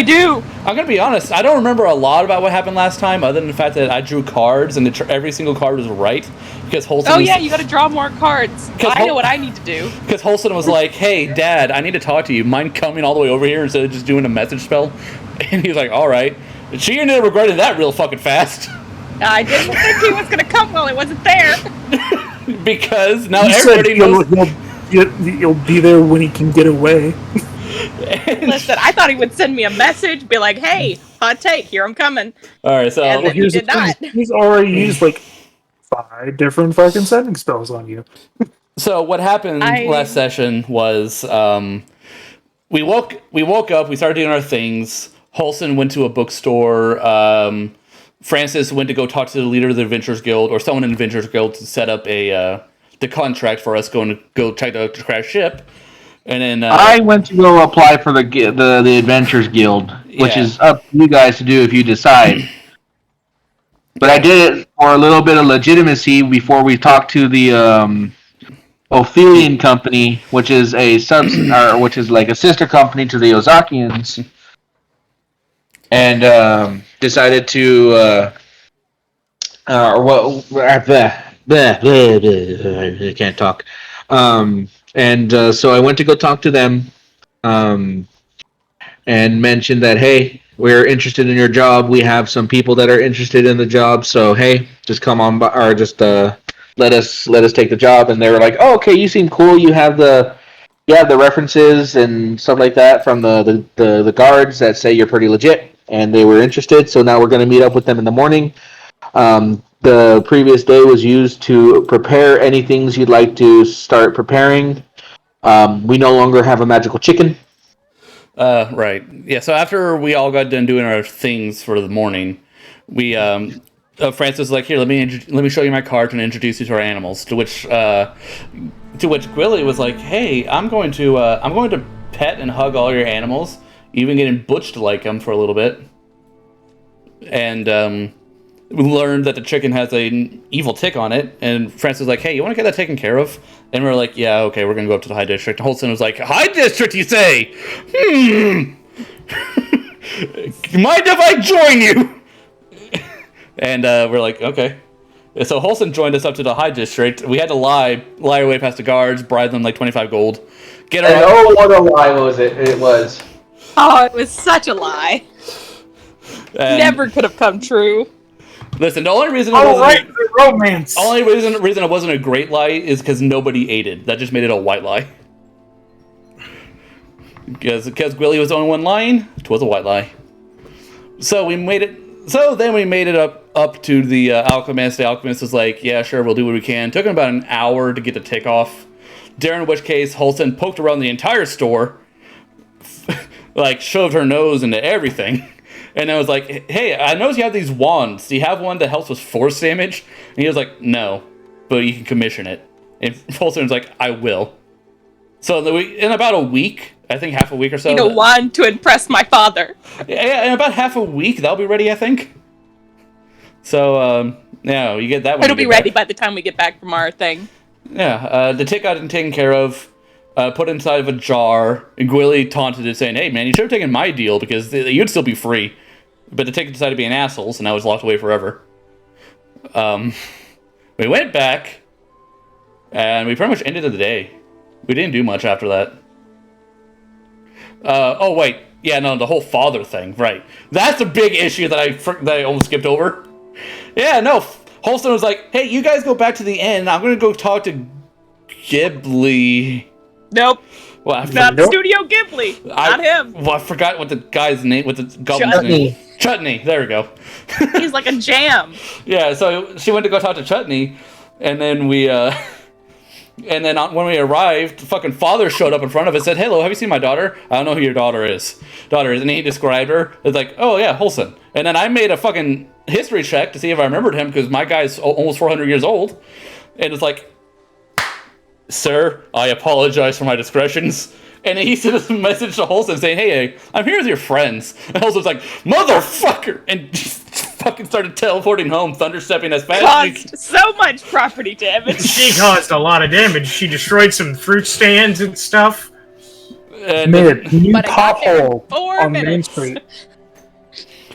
we do? I'm gonna be honest. I don't remember a lot about what happened last time, other than the fact that I drew cards and every single card was right. Because Holson. Oh yeah, you got to draw more cards. I know what I need to do. Because Holson was like, "Hey, Dad, I need to talk to you. Mind coming all the way over here instead of just doing a message spell?" And he was like, "All right." And she ended up regretting that real fucking fast. I didn't think he was gonna come while he wasn't there. Because now everybody knows you'll be there when he can get away. Listen, I thought he would send me a message, be like, "Hey, hot take, here I'm coming." All right, so and then he did not. He's already used like 5 different fucking sending spells on you. So what happened last session was we woke up, we started doing our things. Holson went to a bookstore. Francis went to go talk to the leader of the Adventurers Guild, or someone in the Adventurers Guild, to set up the contract for us going to go check the crash ship. And then I went to go apply for the Adventurers Guild, which is up to you guys to do if you decide. But I did it for a little bit of legitimacy before we talked to the Ophelian Company, which is which is like a sister company to the Ozakians, and decided to I can't talk. So I went to go talk to them, and mentioned that, hey, we're interested in your job. We have some people that are interested in the job. So hey, just come on by, or just let us take the job. And they were like, oh, okay, you seem cool. You have the references and stuff like that from the guards that say you're pretty legit. And they were interested. So now we're going to meet up with them in the morning. The previous day was used to prepare any things you'd like to start preparing. We no longer have a magical chicken. Right. Yeah, so after we all got done doing our things for the morning, we Francis was like, here, let me show you my cards and introduce you to our animals. To which Gwilly was like, hey, I'm going to pet and hug all your animals, even getting butched like them for a little bit. And we learned that the chicken has an evil tick on it, and Francis was like, hey, you want to get that taken care of? And we were like, yeah, okay, we're going to go up to the High District. And Holson was like, High District, you say? Mind if I join you? And we're like, okay. And so Holson joined us up to the High District. We had to lie away past the guards, bribe them like 25 gold. What a lie was it? It was. Oh, it was such a lie. Never could have come true. Listen, the only reason romance. Only reason it wasn't a great lie is because nobody aided. That just made it a white lie. Because Gwilly was the only one lying, it was a white lie. So we made it. So then we made it up to the alchemist. The alchemist was like, yeah, sure, we'll do what we can. Took him about an hour to get the tick off. During which case, Holson poked around the entire store, like shoved her nose into everything. And I was like, hey, I noticed you have these wands. Do you have one that helps with force damage? And he was like, no, but you can commission it. And Folsom was like, I will. So in about a week, I think half a week or so. You know, wand to impress my father. Yeah, in about half a week, that'll be ready, I think. So, yeah, you get that one. It'll be ready by the time we get back from our thing. Yeah, the tick got taken care of. Put inside of a jar, and Gwilly taunted it, saying, hey, man, you should have taken my deal, because you'd still be free. But the tick decided to be an asshole, so now it's locked away forever. We went back, and we pretty much ended the day. We didn't do much after that. Oh, wait. Yeah, no, the whole father thing, right. That's a big issue that I almost skipped over. Yeah, no, Holston was like, hey, you guys go back to the inn, I'm going to go talk to Ghibli. Nope. Well, not Studio Ghibli. Not him. Well, I forgot what the guy's name, what the goblin's name. Chutney. There we go. He's like a jam. Yeah, so she went to go talk to Chutney, and then when we arrived, the fucking father showed up in front of us, said, hello, have you seen my daughter? I don't know who your daughter is. And he described her. It's like, oh yeah, Holson. And then I made a fucking history check to see if I remembered him, because my guy's almost 400 years old. And it's like, sir, I apologize for my discretions. And he sent a message to Holson saying, hey, I'm here with your friends. And Holson's like, motherfucker! And just fucking started teleporting home, thunderstepping as fast as caused so much property damage. She caused a lot of damage. She destroyed some fruit stands and stuff. And Made a new But I got there in pothole 4 on Main minutes. Street.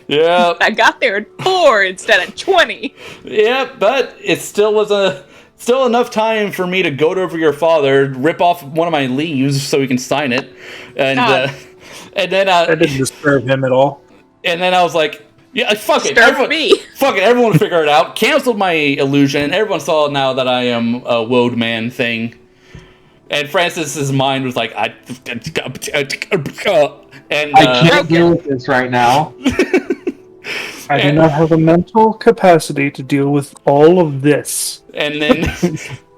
yeah, I got there in 4 instead of 20. yeah, but it still was still enough time for me to goad over your father, rip off one of my leaves so he can sign it, and That didn't disturb him at all. and then I was like, yeah, fuck it, Disturbed me. fuck it, everyone will figure it out. Canceled my illusion. Everyone saw now that I am a woad man thing. And Francis's mind was like, and I can't deal with this right now. I do not have the mental capacity to deal with all of this. and then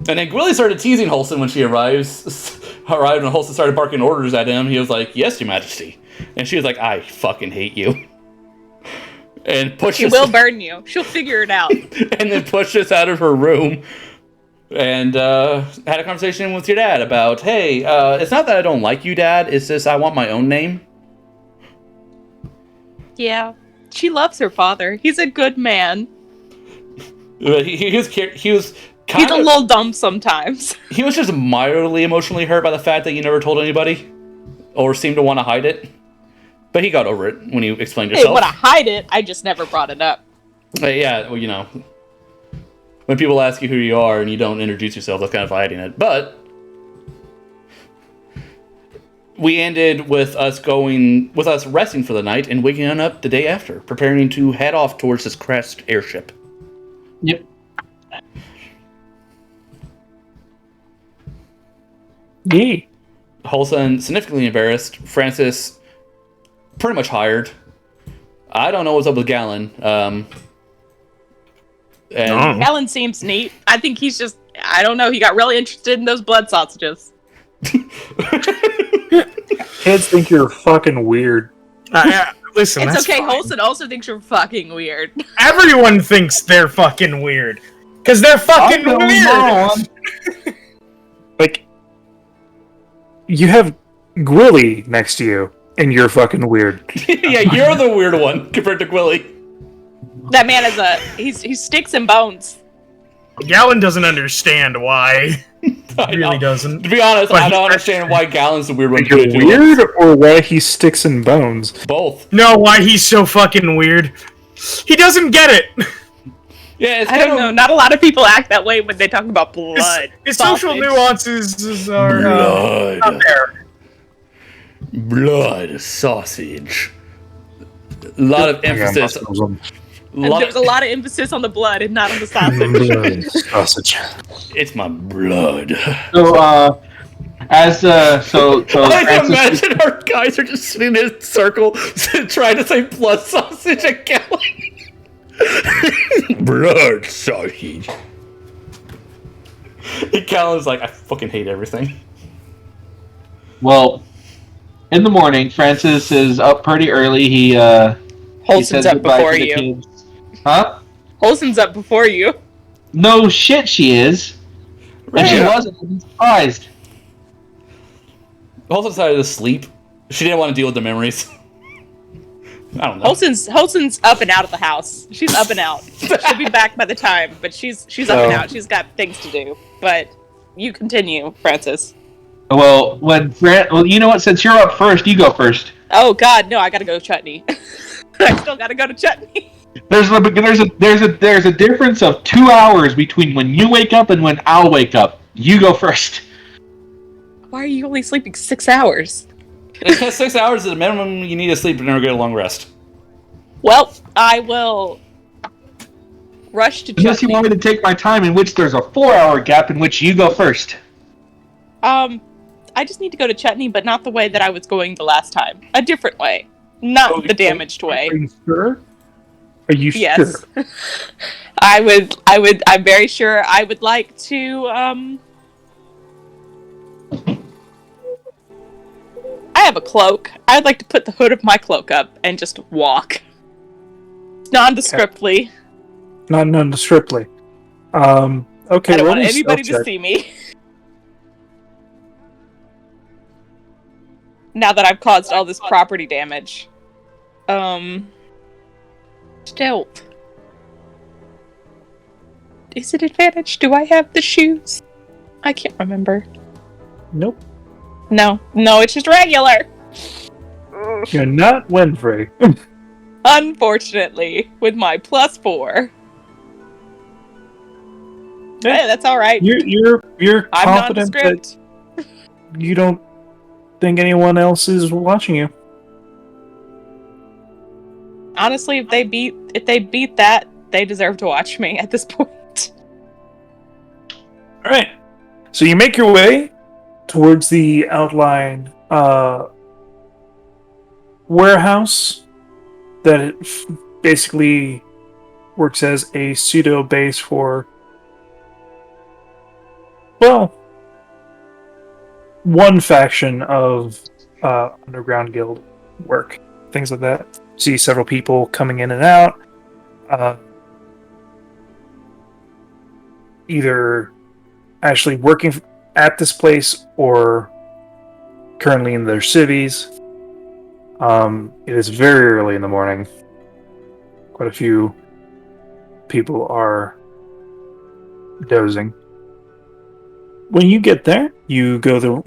Gwilly started teasing Holston when she arrived, and Holston started barking orders at him. He was like, "Yes, Your Majesty," and she was like, "I fucking hate you," and pushed She us, will burn you. She'll figure it out. and then pushed us out of her room. And had a conversation with your dad about, hey, it's not that I don't like you, Dad. It's just I want my own name. Yeah. She loves her father. He's a good man. He was kind He's a of, little dumb sometimes. he was just mildly emotionally hurt by the fact that you never told anybody, or seemed to want to hide it. But he got over it when you explained Hey, yourself. when I hide it, I just never brought it up. Yeah, well, you know, when people ask you who you are and you don't introduce yourself, that's kind of hiding it. But we ended with us resting for the night and waking up the day after, preparing to head off towards this crashed airship. Yep. Yee. Holson significantly embarrassed. Francis pretty much hired. I don't know what's up with Gallon. And Alan seems neat. I think he's just, I don't know, he got really interested in those blood sausages. Kids think you're fucking weird. Listen, It's that's okay, fine. Holston also thinks you're fucking weird. Everyone thinks they're fucking weird. Because they're fucking I'm the weird! one. Like, you have Gwilly next to you, and you're fucking weird. yeah, you're the weird one compared to Gwilly. That man is he's sticks and bones. Gallon doesn't understand why. I Really know. doesn't. To be honest, But I don't he- understand why Gallon's the weird one. You're between the two of us. weird, or why he sticks and bones? Both. No, why he's so fucking weird. He doesn't get it. Yeah, it's I kind don't of know, not a lot of people act that way when they talk about blood. His social sausage. nuances are blood. not there. Blood sausage. A lot of emphasis. There's a lot of emphasis on the blood and not on the sausage. Sausage. It's my blood. So, so I can Francis, imagine our guys are just sitting in a circle trying to say blood sausage at Gallon. Blood sausage. And Gallon's like, I fucking hate everything. well, in the morning, Francis is up pretty early. He Holson's says up goodbye before to the you. kids. Huh? Holson's up before you. No shit, she is. If she wasn't, I'd be surprised. Also decided to sleep. She didn't want to deal with the memories. I don't know. Holson's up and out of the house. She's up and out. She'll be back by the time, but she's up and out. She's got things to do. But you continue, Francis. Well, well, you know what? Since you're up first, you go first. Oh God, no! I gotta go to Chutney. I still gotta go to Chutney. There's a difference of 2 hours between when you wake up and when I'll wake up. You go first. Why are you only sleeping 6 hours? Because 6 hours is the minimum you need to sleep and never get a long rest. Well, I will rush to Unless you Chutney. want me to take my time, in which there's a 4-hour gap in which you go first. I just need to go to Chutney, but not the way that I was going the last time. A different way, not the damaged Are way. you sure? Are you Yes. sure? I'm very sure I would like to, I have a cloak. I'd like to put the hood of my cloak up and just walk. Nondescriptly. Not nondescriptly. Okay, I don't roll want me a anybody stealth to check. see me. Now that I've caused all this property damage. Stealth. Is it advantage? Do I have the shoes? I can't remember. Nope. No, it's just regular. You're not Winfrey. Unfortunately, with my +4. Hey, that's all right. You're I'm confident that nondescript. you don't think anyone else is watching you. Honestly, if they beat that, they deserve to watch me at this point. All right. So you make your way towards the outline warehouse that basically works as a pseudo base for, well, one faction of underground guild work, things like that. See several people coming in and out, either actually working at this place or currently in their cities. It is very early in the morning. Quite a few people are dozing. When you get there, you go the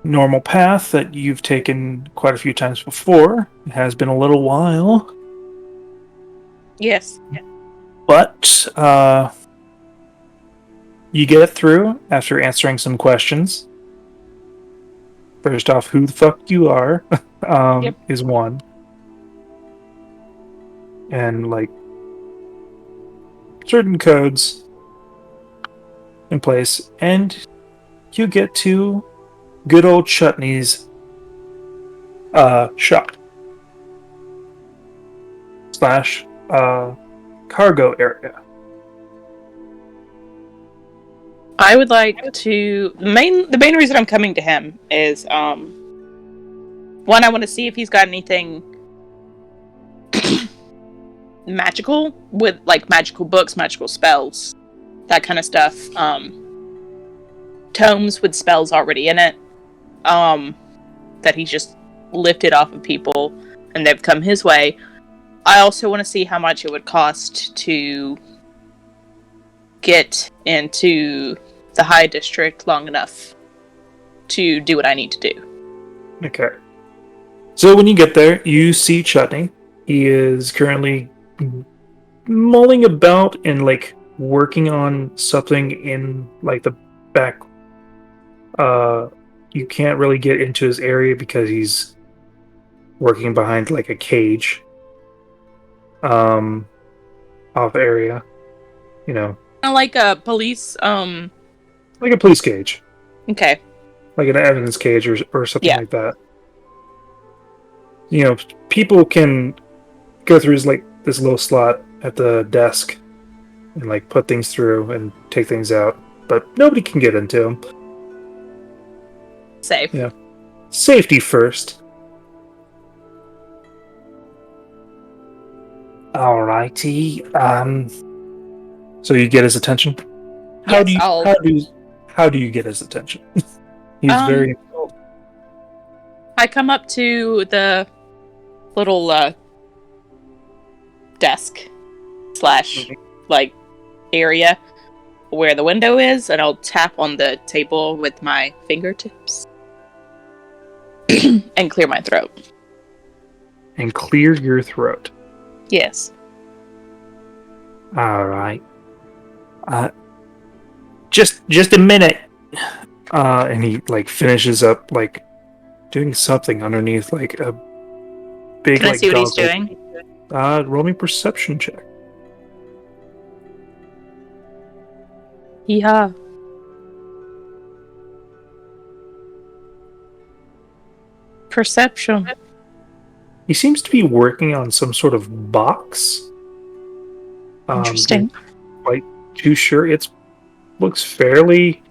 normal path that you've taken quite a few times before. It has been a little while, Yes. but you get through after answering some questions. First off, who the fuck you are is one. And, like, certain codes in place. And you get to good old Chutney's shop. / cargo area. I would like to. The main reason I'm coming to him is one, I want to see if he's got anything magical with, like, magical books, magical spells, that kind of stuff. Tomes with spells already in it, that he's just lifted off of people and they've come his way. I also want to see how much it would cost to get into the High District long enough to do what I need to do. Okay. So when you get there, you see Chutney. He is currently mulling about and, like, working on something in, like, the back. You can't really get into his area because he's working behind, like, a cage. Off area. You know. Like a police, Like a police cage. Okay. Like an evidence cage or something Yeah. like that. You know, people can go through this little slot at the desk and, like, put things through and take things out, but nobody can get into them. Safe. Yeah. Safety first. Alrighty. So you get his attention? How do you get his attention? He's very cool. I come up to the little desk / like area where the window is, and I'll tap on the table with my fingertips and clear my throat. And clear your throat. Yes. Alright. Just a minute. And he, like, finishes up, like, doing something underneath, like, a big, Can I like, see what he's goggle. doing? Roll me perception check. Yeehaw. Perception. He seems to be working on some sort of box. Interesting. Quite too sure. It looks fairly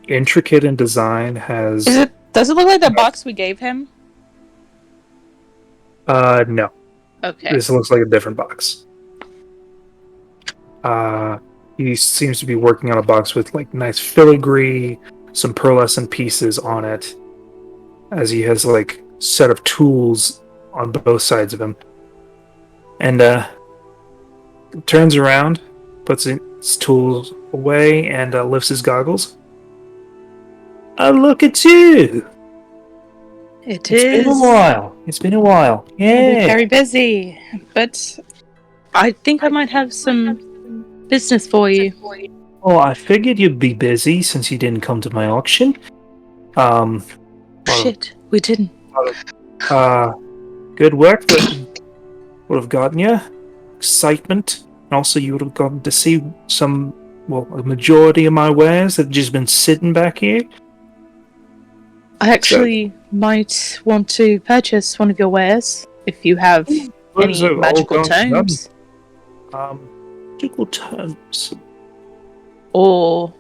intricate in design. Does it look like the box we gave him? No. Okay. This looks like a different box. He seems to be working on a box with, like, nice filigree, some pearlescent pieces on it, as he has, like, set of tools on both sides of him. And turns around, puts his tools away, and lifts his goggles. Look at you! It's It's been a while. It's been a while. We're Yeah. very busy, but I think I might have some business for you. Oh, I figured you'd be busy since you didn't come to my auction. Well, Shit, we didn't. good work that would have gotten you excitement, and also you would have gotten to see a majority of my wares that have just been sitting back here. I actually might want to purchase one of your wares if you have Those any are all magical gone and done. tomes. Magical terms. Or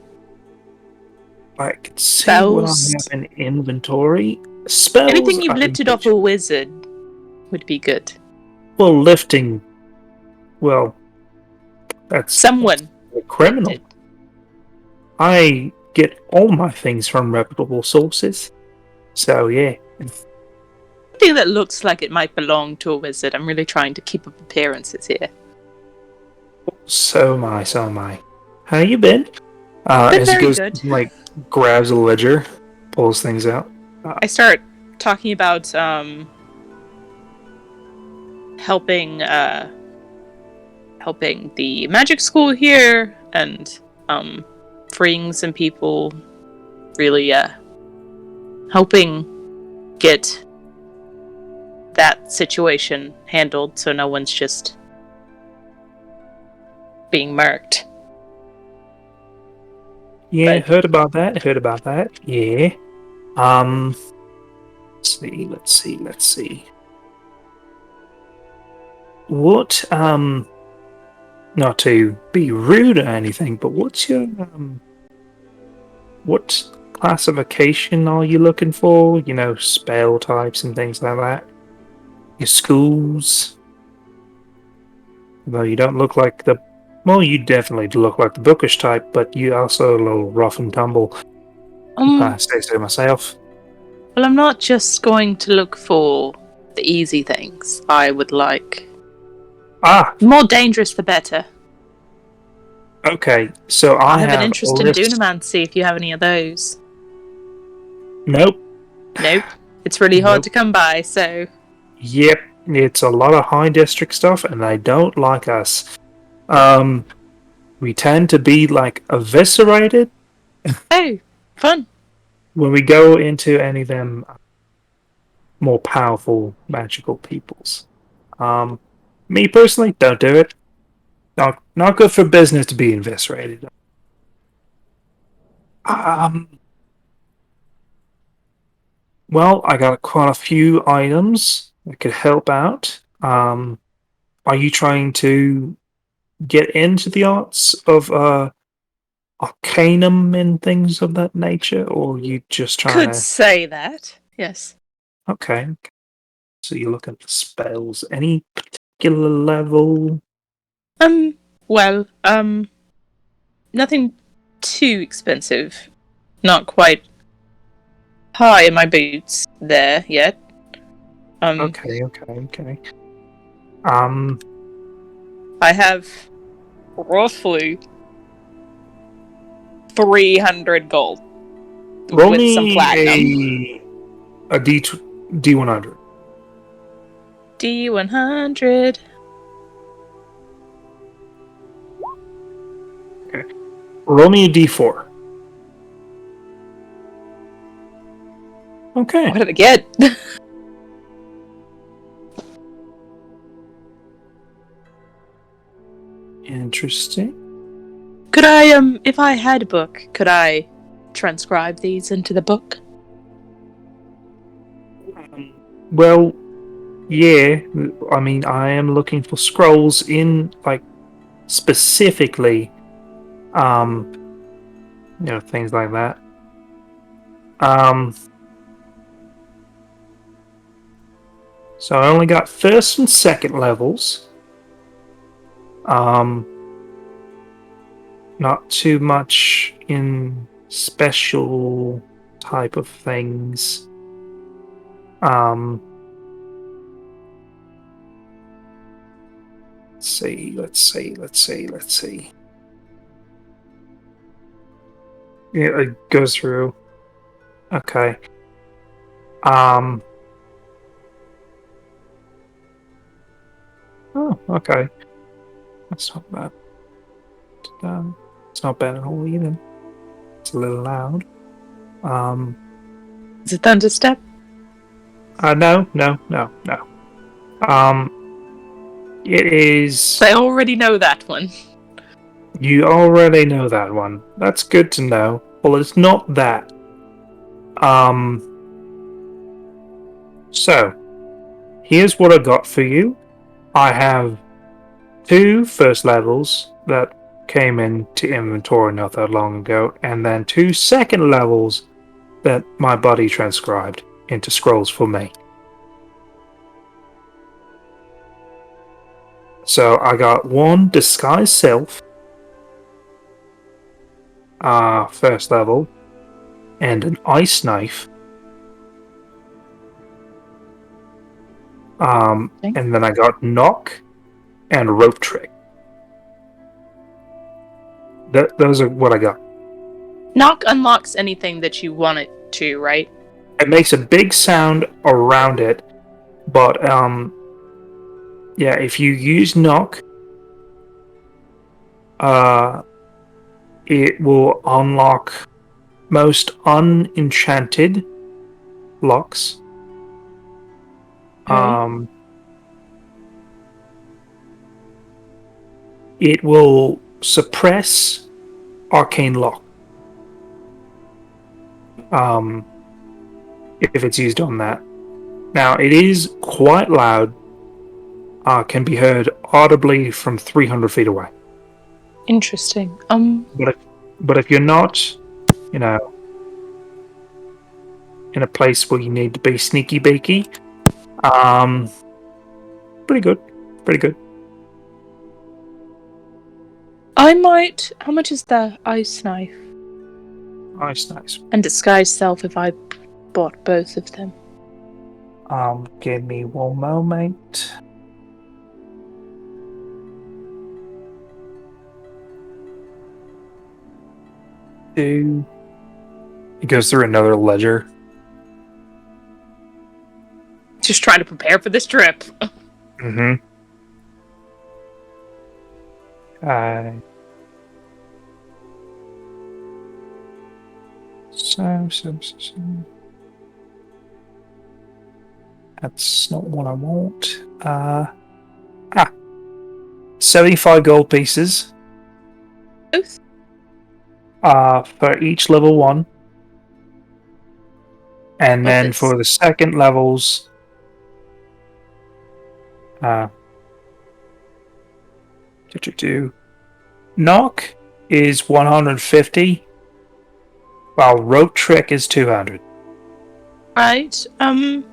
I could see what I spells. have in inventory. Spells. Anything you've I lifted could- off a wizard would be good. Well, lifting. Well, that's Someone a criminal. lifted. I get all my things from reputable sources. So yeah. Anything that looks like it might belong to a wizard. I'm really trying to keep up appearances here. So am I. So am I. How you been? Been as he very goes, good. like, grabs a ledger, pulls things out. I start talking about helping the magic school here and freeing some people, really helping get that situation handled so no one's just being murked. Yeah, But- heard about that. Yeah. Let's see. What, not to be rude or anything, but what's your, what classification are you looking for? You know, spell types and things like that? Your schools? Though you don't look like well, you definitely look like the bookish type, but you also a little rough and tumble. I say so myself. Well, I'm not just going to look for the easy things. I would like the more dangerous, the better. Okay. So I have an interest in Oris- Dunamancy if you have any of those. Nope. Nope. It's really hard Nope. to come by, so Yep. It's a lot of high district stuff, and they don't like us. We tend to be like eviscerated oh, fun. when we go into any of them more powerful magical peoples. Me personally, don't do it. Not good for business to be eviscerated. Well, I got quite a few items that could help out. Are you trying to get into the arts of arcanum and things of that nature, or are you just trying Could to? say that. Yes. Okay. So you're looking for spells. Any particular level? Well, nothing too expensive. Not quite high in my boots there yet. Okay. I have roughly 300 gold Roll with me some platinum. a D100. D100. Roll me a D4. Okay. What did I get? Interesting. Could I, if I had a book, could I transcribe these into the book? Well, yeah. I mean, I am looking for scrolls in, like, specifically, things like that. So I only got first and second levels. Not too much in special type of things. Let's see. Yeah, it goes through. Okay. Oh, okay. That's not bad. It's not bad at all either. It's a little loud. Is it thunderstep? No. It is. I already know that one. You already know that one. That's good to know. Well, it's not that. So, here's what I got for you. I have 2 first levels that came into inventory not that long ago, and then 2 second levels that my buddy transcribed into scrolls for me. So I got 1 Disguise Self, first level, and an Ice Knife. And then I got Knock and Rope Trick. Those are what I got. Knock unlocks anything that you want it to, right? It makes a big sound around it, but yeah, if you use Knock, it will unlock most unenchanted locks. Okay. It will suppress arcane lock. If it's used on that. Now it is quite loud. Can be heard audibly from 300 feet away. Interesting. But if you're not, you know, in a place where you need to be sneaky beaky, pretty good. I might. How much is the ice knife Nice. and disguise self if I bought both of them? Give me one moment. It goes through another ledger. Just trying to prepare for this trip. Mm-hmm. So. That's not what I want. 75 gold pieces. Both? For each level 1. And What's then this? for the second levels, Knock is 150, while Rope Trick is 200. Right. I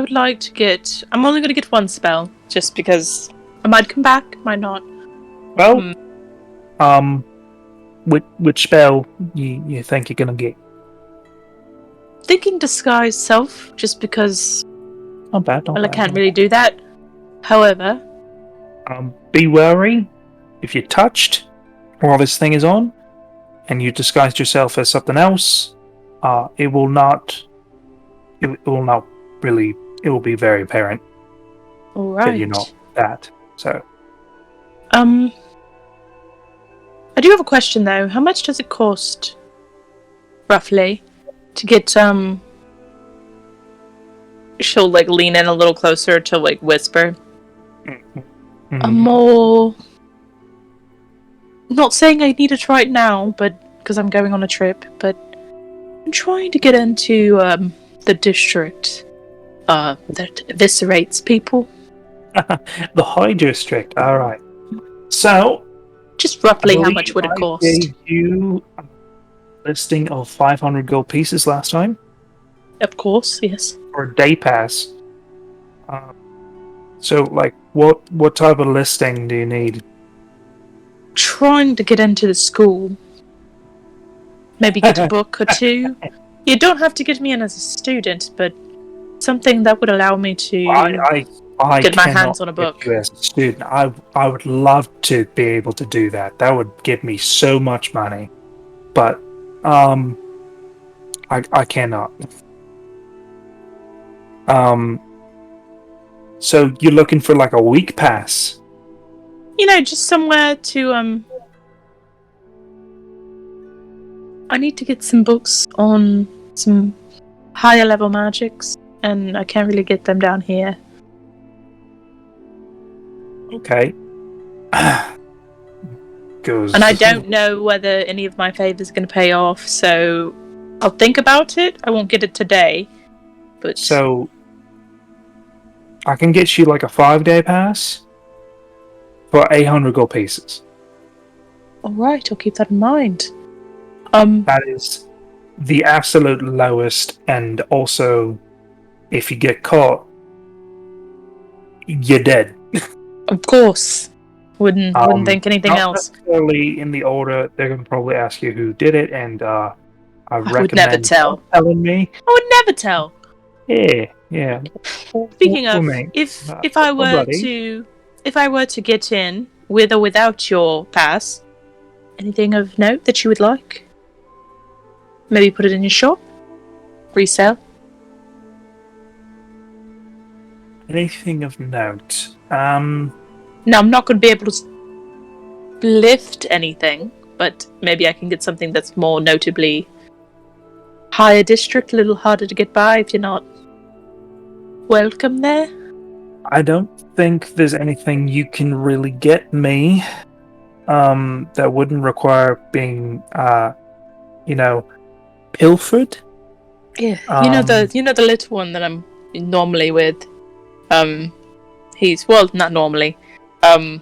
would like to get. I'm only going to get one spell, just because I might come back, might not. Well, which spell you think you're gonna get? Thinking disguise self, just because. Not bad. I can't really do that. However, Be wary if you're touched while this thing is on, and you disguised yourself as something else. It will not. It will not really. It will be very apparent all that right. you're not that. So. I do have a question though. How much does it cost, roughly, to get She'll like lean in a little closer to like whisper. Mm-hmm. A more. Not saying I need it right now, but because I'm going on a trip. But I'm trying to get into the district that eviscerates people. The High District. All right. So. Just roughly, I how much would it believe I cost? gave you a listing of 500 gold pieces last time Of course, yes. for a day pass. So, like, what type of listing do you need? Trying to get into the school. Maybe get a book or two. You don't have to get me in as a student, but something that would allow me to I get my cannot hands on a book. get you as a student. I would love to be able to do that. That would give me so much money, but I cannot. So you're looking for like a week pass? Just somewhere to I need to get some books on some higher level magics, and I can't really get them down here. Okay. Goes. And I don't know whether any of my favors are going to pay off, so I'll think about it. I won't get it today, but... So, I can get you like a 5-day pass for 800 gold pieces. Alright, I'll keep that in mind. That is the absolute lowest, and also, if you get caught, you're dead. Of course. Wouldn't think anything not else. Necessarily in the order, they're going to probably ask you who did it, and I recommend would never tell. not telling me. I would never tell. Yeah. Speaking of, me. if I were buddy. to get in with or without your pass, anything of note that you would like? Maybe put it in your shop? Resell? Anything of note? No, I'm not going to be able to lift anything, but maybe I can get something that's more notably higher district, a little harder to get by if you're not welcome there. I don't think there's anything you can really get me that wouldn't require being pilfered. Yeah, you know the little one that I'm normally with. He's not normally. The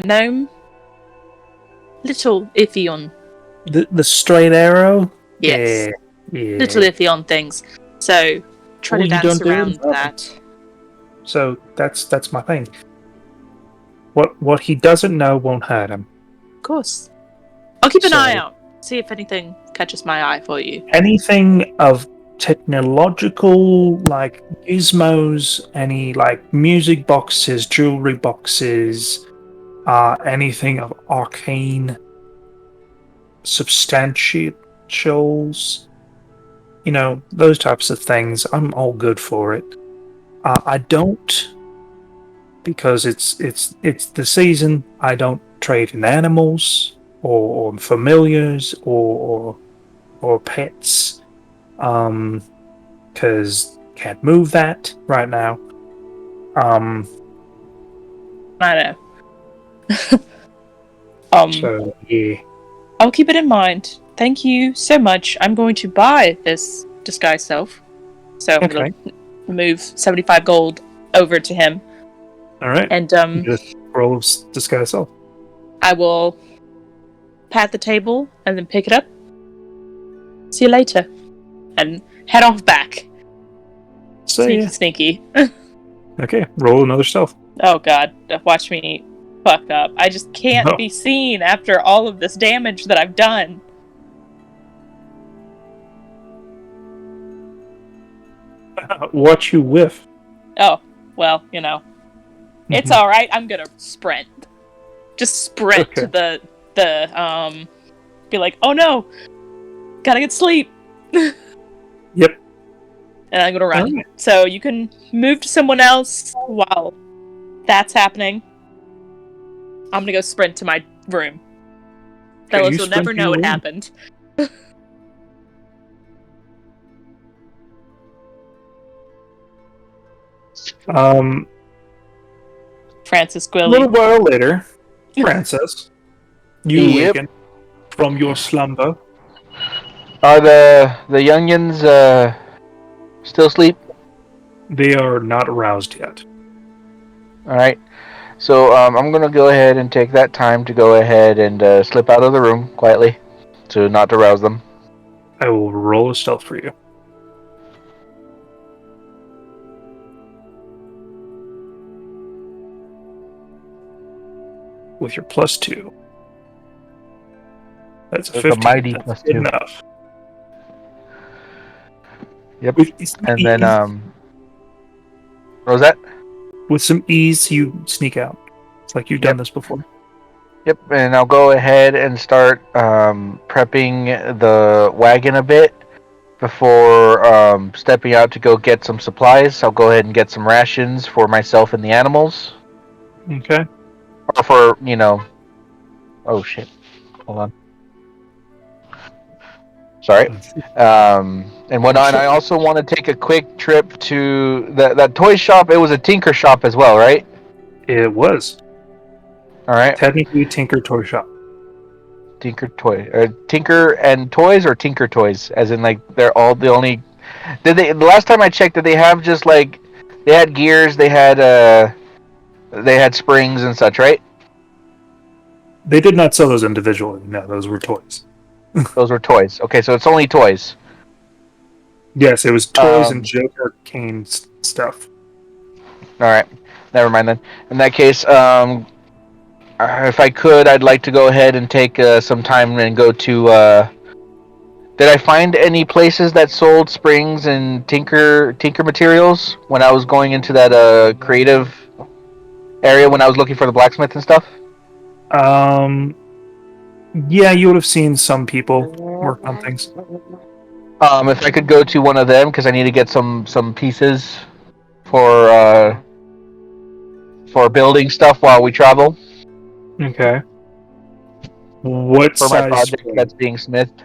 gnome, little Ithion. The straight arrow. Yes, Yeah. little Ithion things. So try to you dance don't do around it? that. So that's my thing. What he doesn't know won't hurt him. Of course, I'll keep an So- eye out. See if anything catches my eye for you. Anything of technological, like gizmos, any like music boxes, jewelry boxes, anything of arcane substantials, those types of things. I'm all good for it. I don't, because it's the season. I don't trade in animals or familiars or pets, because can't move that right now. I know. So yeah. I'll keep it in mind. Thank you so much. I'm going to buy this disguise self. So I'm going to move 75 gold over to him. All right. And Just roll disguise self. I will pat the table and then pick it up. See you later. And head off back. So Sneaky, yeah. sneaky. Okay, roll another stealth. Oh god, watch me fuck up. I just can't No. be seen after all of this damage that I've done. What you whiff? Oh, well, it's alright. I'm gonna sprint. Just sprint to the be like, oh no! Gotta get sleep! Yep. And I'm gonna run. Alright. So you can move to someone else while that's happening. I'm gonna go sprint to my room. Okay, Fellas you will sprint never to know your what room. happened. Francis A Gwilly. little while later, Francis, you Yep. awaken from your slumber. Are the youngins still asleep? They are not aroused yet. All right. So I'm gonna go ahead and take that time to go ahead and slip out of the room quietly, to not arouse them. I will roll a stealth for you. With your +2. That's a That's a 15. mighty That's +2. good enough. Yep. With some And then ease- what was that? with some ease, you sneak out. It's like you've done this before. Yep. And I'll go ahead and start prepping the wagon a bit, before stepping out to go get some supplies. I'll go ahead and get some rations for myself and the animals. Okay. Or for, oh shit. Hold on. Sorry. And whatnot. And I also want to take a quick trip to that toy shop. It was a Tinker shop as well, right? It was All right. technically Tinker Toy Shop. Tinker and Toys, or Tinker Toys, as in like they're all the only. Did they? The last time I checked, did they have just like they had gears, they had springs and such, right? They did not sell those individually. No, those were toys. Those were toys. Okay, so it's only toys. Yes, it was toys and Um, Joker Arcane stuff. All right, never mind then. In that case, if I could, I'd like to go ahead and take some time and go to. Did I find any places that sold springs and tinker materials when I was going into that creative area when I was looking for the blacksmith and stuff? Yeah, you would have seen some people work on things. If I could go to one of them because I need to get some pieces for building stuff while we travel Okay. What for my size project spring? that's being smithed.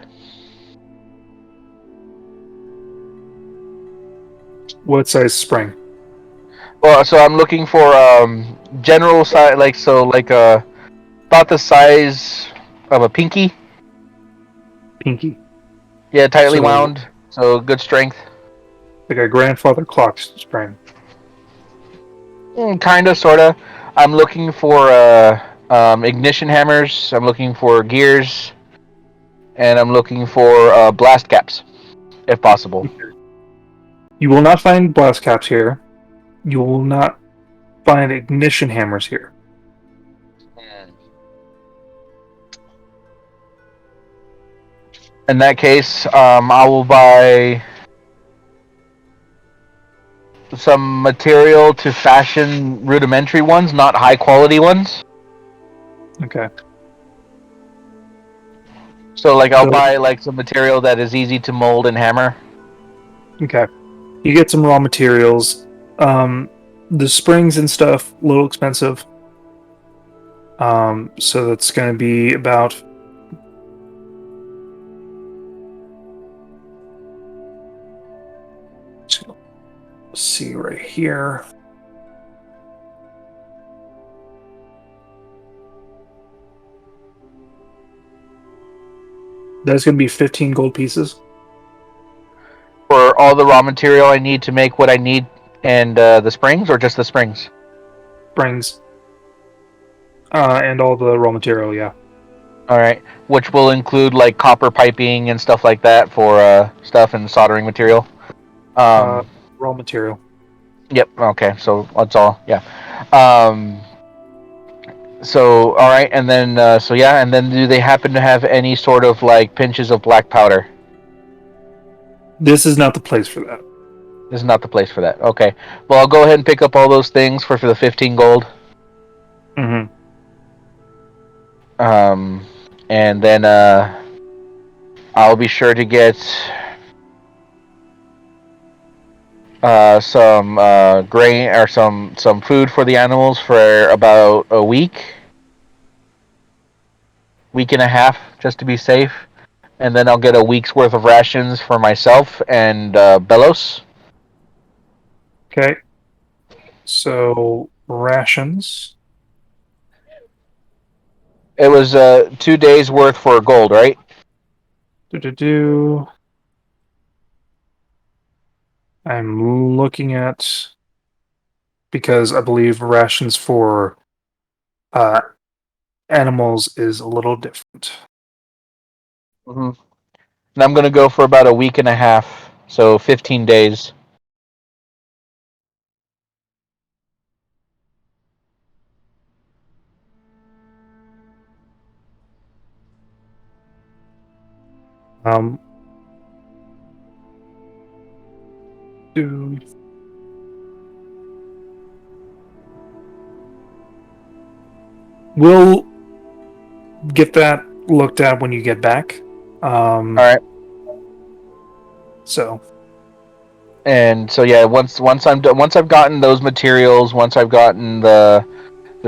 What size spring? Well, so I'm looking for general size, like about the size of a pinky. Pinky. Yeah, tightly So- wound, so good strength. Like a grandfather clock spring. Kinda, sorta. I'm looking for ignition hammers. I'm looking for gears, and I'm looking for blast caps, if possible. You will not find blast caps here. You will not find ignition hammers here. In that case, I will buy some material to fashion rudimentary ones, not high quality ones. Okay. So, like, I'll So- buy like some material that is easy to mold and hammer. Okay. You get some raw materials. The springs and stuff, a little expensive. So that's going to be about. Let's see right here. That's going to be 15 gold pieces. For all the raw material I need to make what I need, and the springs, or just the springs? Springs. And all the raw material, yeah. All right, which will include like copper piping and stuff like that for stuff and soldering material. Raw material. Yep. Okay. So that's all. Yeah. So all right, and then and then do they happen to have any sort of like pinches of black powder? This is not the place for that. This is not the place for that. Okay. Well, I'll go ahead and pick up all those things for the 15 gold. Mm-hmm. And then I'll be sure to get some grain or some food for the animals for about a week and a half, just to be safe. And then I'll get a week's worth of rations for myself and Belos. Okay. So, rations. It was 2 days worth for gold, right? I'm looking at, because I believe rations for animals is a little different. Mm-hmm. And I'm going to go for about a week and a half, so 15 days. Um, we'll get that looked at when you get back. All right. So, And so yeah, once I'm done, once I've gotten those materials, once I've gotten the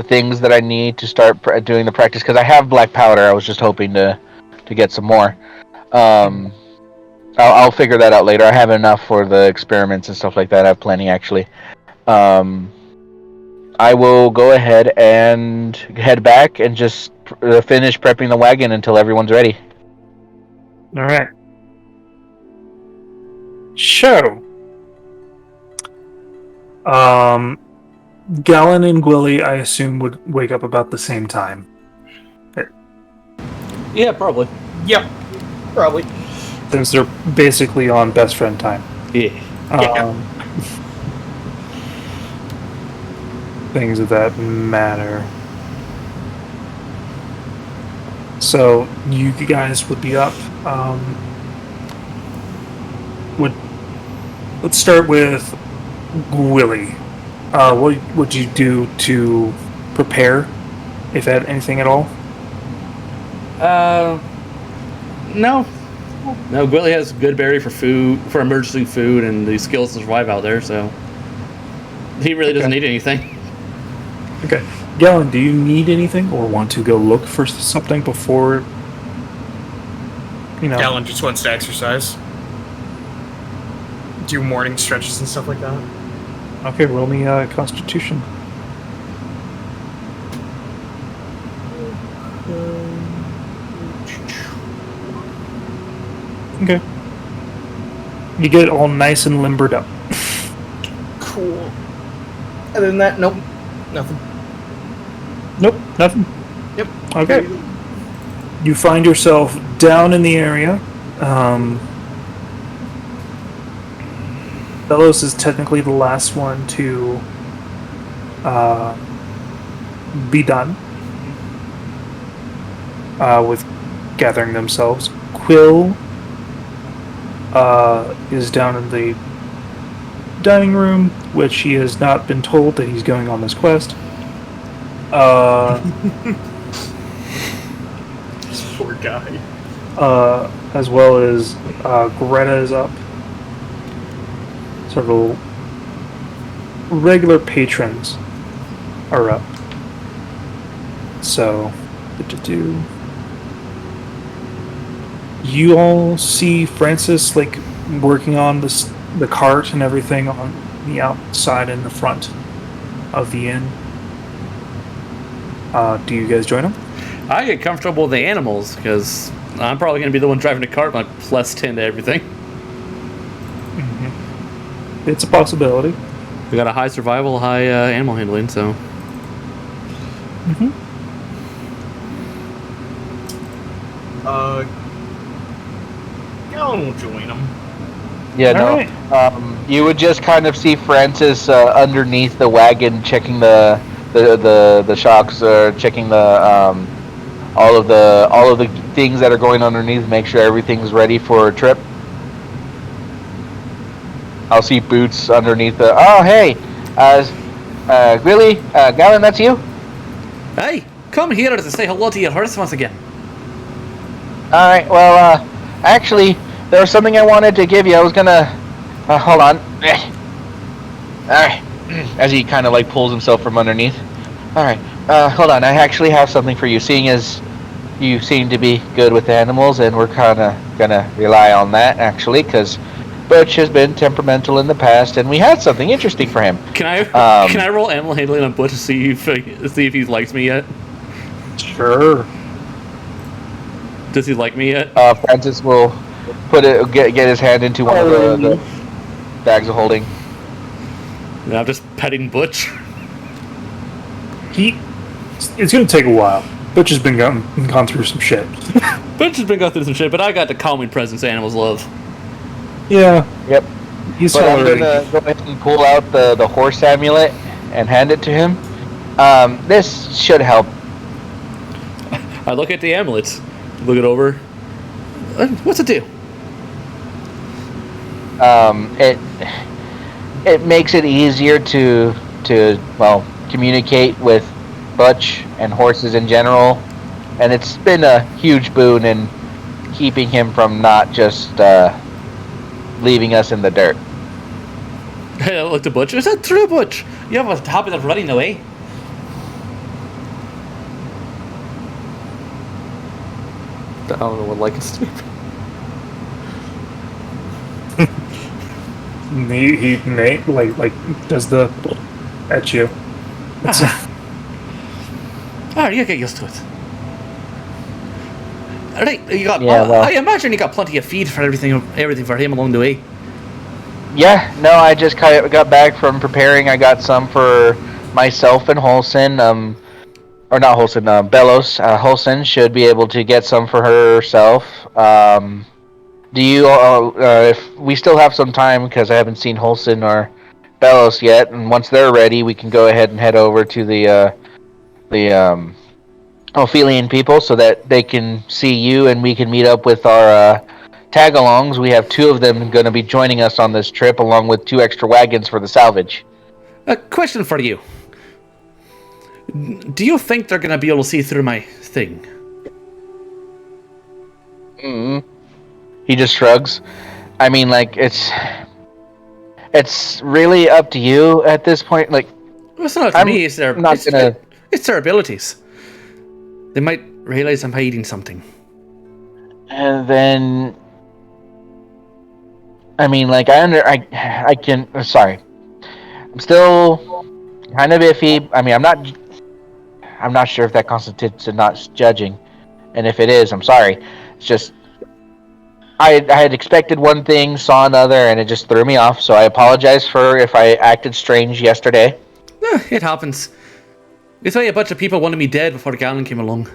things that I need to start doing the practice, because I have black powder. I was just hoping to get some more. I'll figure that out later. I have enough for the experiments and stuff like that. I have plenty actually. I will go ahead and head back and just finish prepping the wagon until everyone's ready. all right. So, Gallon and Gwilly, I assume, would wake up about the same time. Yeah, probably. Yep. Probably. Since they're basically on best friend time. Yeah. Things of that matter. So you guys would be up. Let's start with Willie. What would you do to prepare, if anything at all? No. No, Gwilly has good berry for food, for emergency food, and the skills to survive out there, so he really doesn't need anything. Okay. Gallon, do you need anything or want to go look for something before, Gallon just wants to exercise. Do morning stretches and stuff like that. Okay, roll me Constitution. Okay. You get all nice and limbered up. Cool. Other than that, nope. Nothing. Nope, nothing. Yep. Okay. You find yourself down in the area. Belos is technically the last one to be done with gathering themselves. Quill is down in the dining room, which he has not been told that he's going on this quest. This poor guy. As well as Greta is up. Several regular patrons are up. So, you all see Francis working on the cart and everything on the outside and the front of the inn. Do you guys join him? I get comfortable with the animals, because I'm probably going to be the one driving the cart, like +10 to everything. Mm-hmm. It's a possibility. We got a high survival, high animal handling, so... Mm-hmm. Gallon will join him. Yeah, All no. right. You would just kind of see Francis underneath the wagon, checking the shocks, checking the all of the things that are going underneath, make sure everything's ready for a trip. I'll see Boots underneath the. Oh, hey, really, Gallon, that's you? Hey, come here to say hello to your horse once again. All right. Well, actually, there was something I wanted to give you. I was gonna. Hold on. All right. As he kind of pulls himself from underneath. All right. Hold on. I actually have something for you. Seeing as you seem to be good with animals, and we're kind of gonna rely on that actually, because Butch has been temperamental in the past, and we had something interesting for him. Can I roll animal handling on Butch to see if he likes me yet? Sure. Does he like me yet? Francis will get his hand into one of the bags of holding. No, I'm just petting Butch. It's gonna take a while. Butch has been gone through some shit. Butch has been going through some shit, but I got the calming presence animals love. Yeah. Yep. He's But I'm tolerating. gonna go ahead and pull out the horse amulet and hand it to him. This should help. I look at the amulets, look it over. What's it do? It makes it easier to communicate with Butch and horses in general, and it's been a huge boon in keeping him from not just leaving us in the dirt. Hey, look, the Butch. Is that true, Butch? You have a habit of running away. I don't know what like it's to be. He like does the at you. It's, Oh, you get used to it. Right, you got. Yeah, well- I imagine you got plenty of feed for everything for him along the way. Yeah, no, I just got back from preparing. I got some for myself and Holson. Or not Holson, Bellows. Holson should be able to get some for herself. Do you, if we still have some time, because I haven't seen Holson or Bellows yet, and once they're ready, we can go ahead and head over to the Ophelian people so that they can see you and we can meet up with our tag-alongs. We have 2 of them going to be joining us on this trip, along with 2 extra wagons for the salvage. A question for you. Do you think they're gonna be able to see through my thing? He just shrugs. I mean, like, it's really up to you at this point. Like, Well, it's not up to me. It's their it's their abilities. They might realize I'm hiding something. And then, I mean, like, I can. Sorry, I'm still kind of iffy. I mean, I'm not sure if that constitutes a not judging, and if it is, I'm sorry. It's just I had expected one thing, saw another, and it just threw me off. So I apologize for if I acted strange yesterday. It happens. It's why a bunch of people wanted me dead before Galen came along.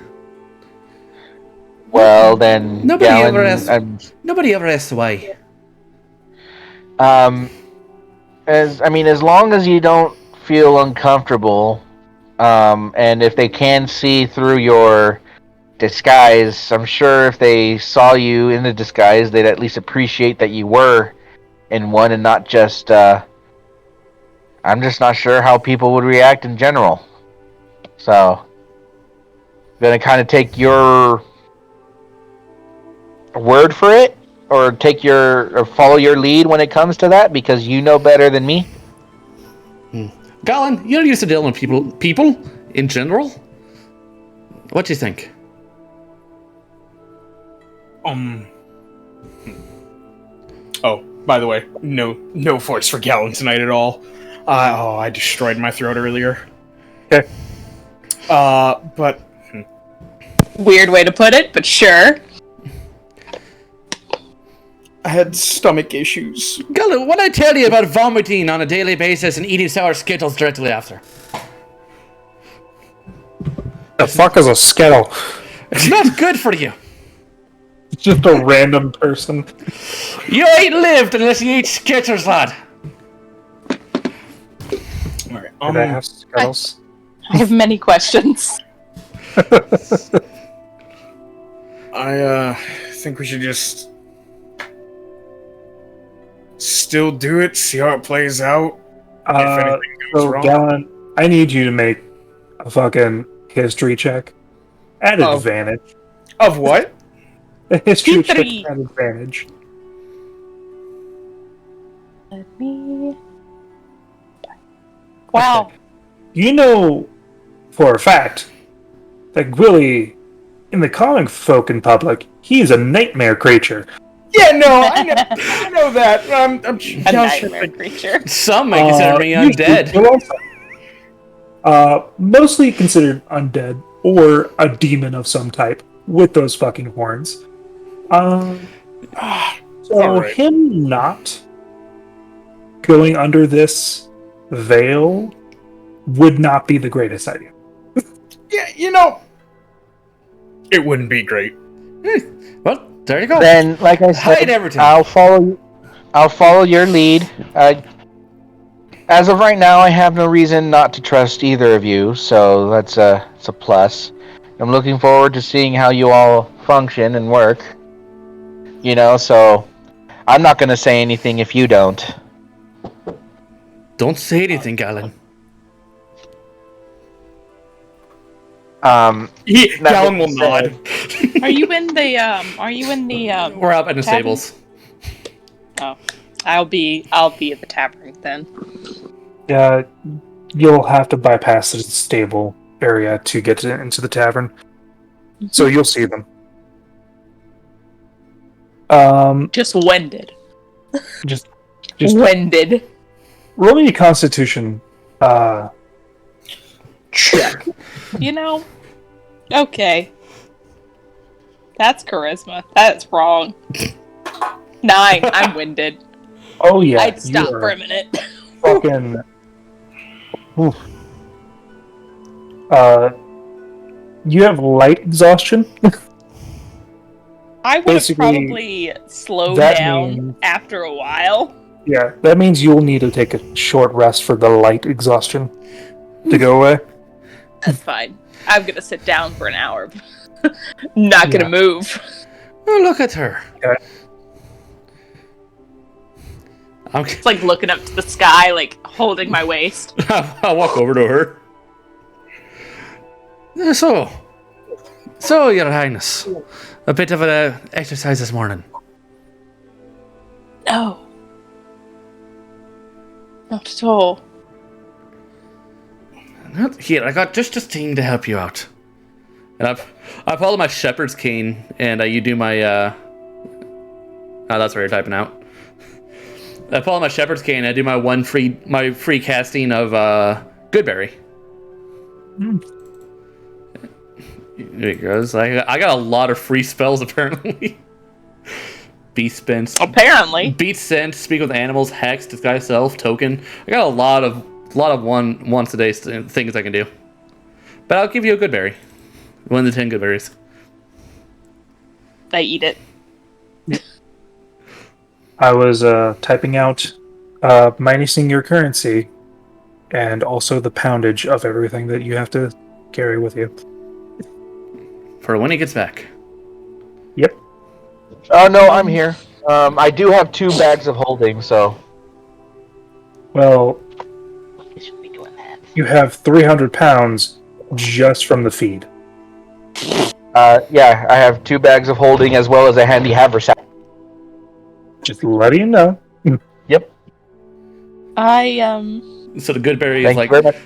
Well, then, Nobody Galen, ever asked why. as long as you don't feel uncomfortable, and if they can see through your disguise, I'm sure if they saw you in the disguise, they'd at least appreciate that you were in one and not just, I'm just not sure how people would react in general. So, I'm gonna kind of take your word for it, or follow your lead when it comes to that, because you know better than me. Galen, you're used to dealing with people in general. What do you think? Oh, by the way, no voice for Galen tonight at all. I destroyed my throat earlier. Okay. But Weird way to put it, but sure. I had stomach issues. Galen, what I tell you about vomiting on a daily basis and eating sour Skittles directly after? the fuck is a Skittle? It's not good for you. It's just a random person. You ain't lived unless you eat Skittles, lad. All right. Did I have Skittles? I have many questions. I think we should just still do it, see how it plays out. If anything goes wrong. Galen, I need you to make a fucking history check at Oh. advantage. Of what? A history check History. at advantage. Let me. Wow. You know for a fact that Gwilly, in the comic folk in public, he is a nightmare creature. Yeah, no, I know that. I'm A nightmare creature. Some may consider me usually undead. they're also, mostly considered undead or a demon of some type with those fucking horns. So Alright. him not going under this veil would not be the greatest idea. Yeah, it wouldn't be great. Well, there you go. Then, like I said, Hide everything. I'll follow your lead. As of right now, I have no reason not to trust either of you, so it's a plus. I'm looking forward to seeing how you all function and work. So I'm not going to say anything if you don't. Don't say anything, Galen. Galen will nod. Are you in the We're up in the Cabin? stables. Oh. I'll be at the tavern then. You'll have to bypass the stable area to get into the tavern. So you'll see them. Just wended. Just Wended. roll me a Constitution check. You know? Okay. That's charisma. That's wrong. 9. I'm winded. Oh yeah, I'd stop you are for a minute. fucking. Oof. You have light exhaustion. I would have Basically, probably slowed that down means- after a while. Yeah, that means you'll need to take a short rest for the light exhaustion to go away. That's fine. I'm gonna sit down for an hour. Not gonna move. Oh, look at her. Okay. It's like looking up to the sky, like holding my waist. I'll walk over to her. So, Your Highness, a bit of an exercise this morning. No. Not at all. Here, I got just a thing to help you out. And I pull out my shepherd's cane, and you do my. Oh, that's what you're typing out. I pull out my shepherd's cane. And I do my free casting of Goodberry. There it goes. I got a lot of free spells apparently. Beast Spence. Apparently. Beat Scent, Speak with Animals, Hex, Disguise Self, Token. I got a lot of once a day things I can do. But I'll give you a good berry. 1 of the 10 good berries. I eat it. I was typing out minusing your currency and also the poundage of everything that you have to carry with you. For when he gets back. Yep. Oh no, I'm here. I do have 2 bags of holding, so. Well, you have 300 pounds just from the feed. Yeah, I have 2 bags of holding as well as a handy haversack. Just letting you know. Yep. So the good berry Thank is you very much.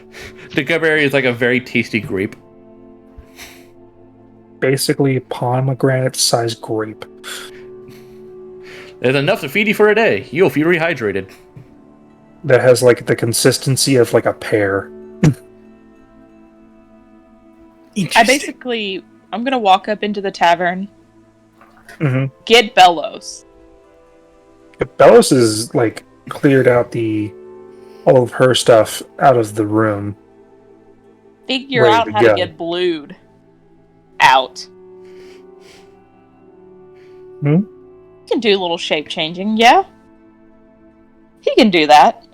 the good berry is like a very tasty grape. Basically, pomegranate-sized grape. There's enough to feed you for a day. You'll feel rehydrated. That has like the consistency of like a pear. I'm gonna walk up into the tavern, Mm-hmm. get Bellows. Bellows is like cleared out all of her stuff out of the room. Figure Ready out to how go. to get blued out. Hmm? He can do a little shape changing, yeah? He can do that.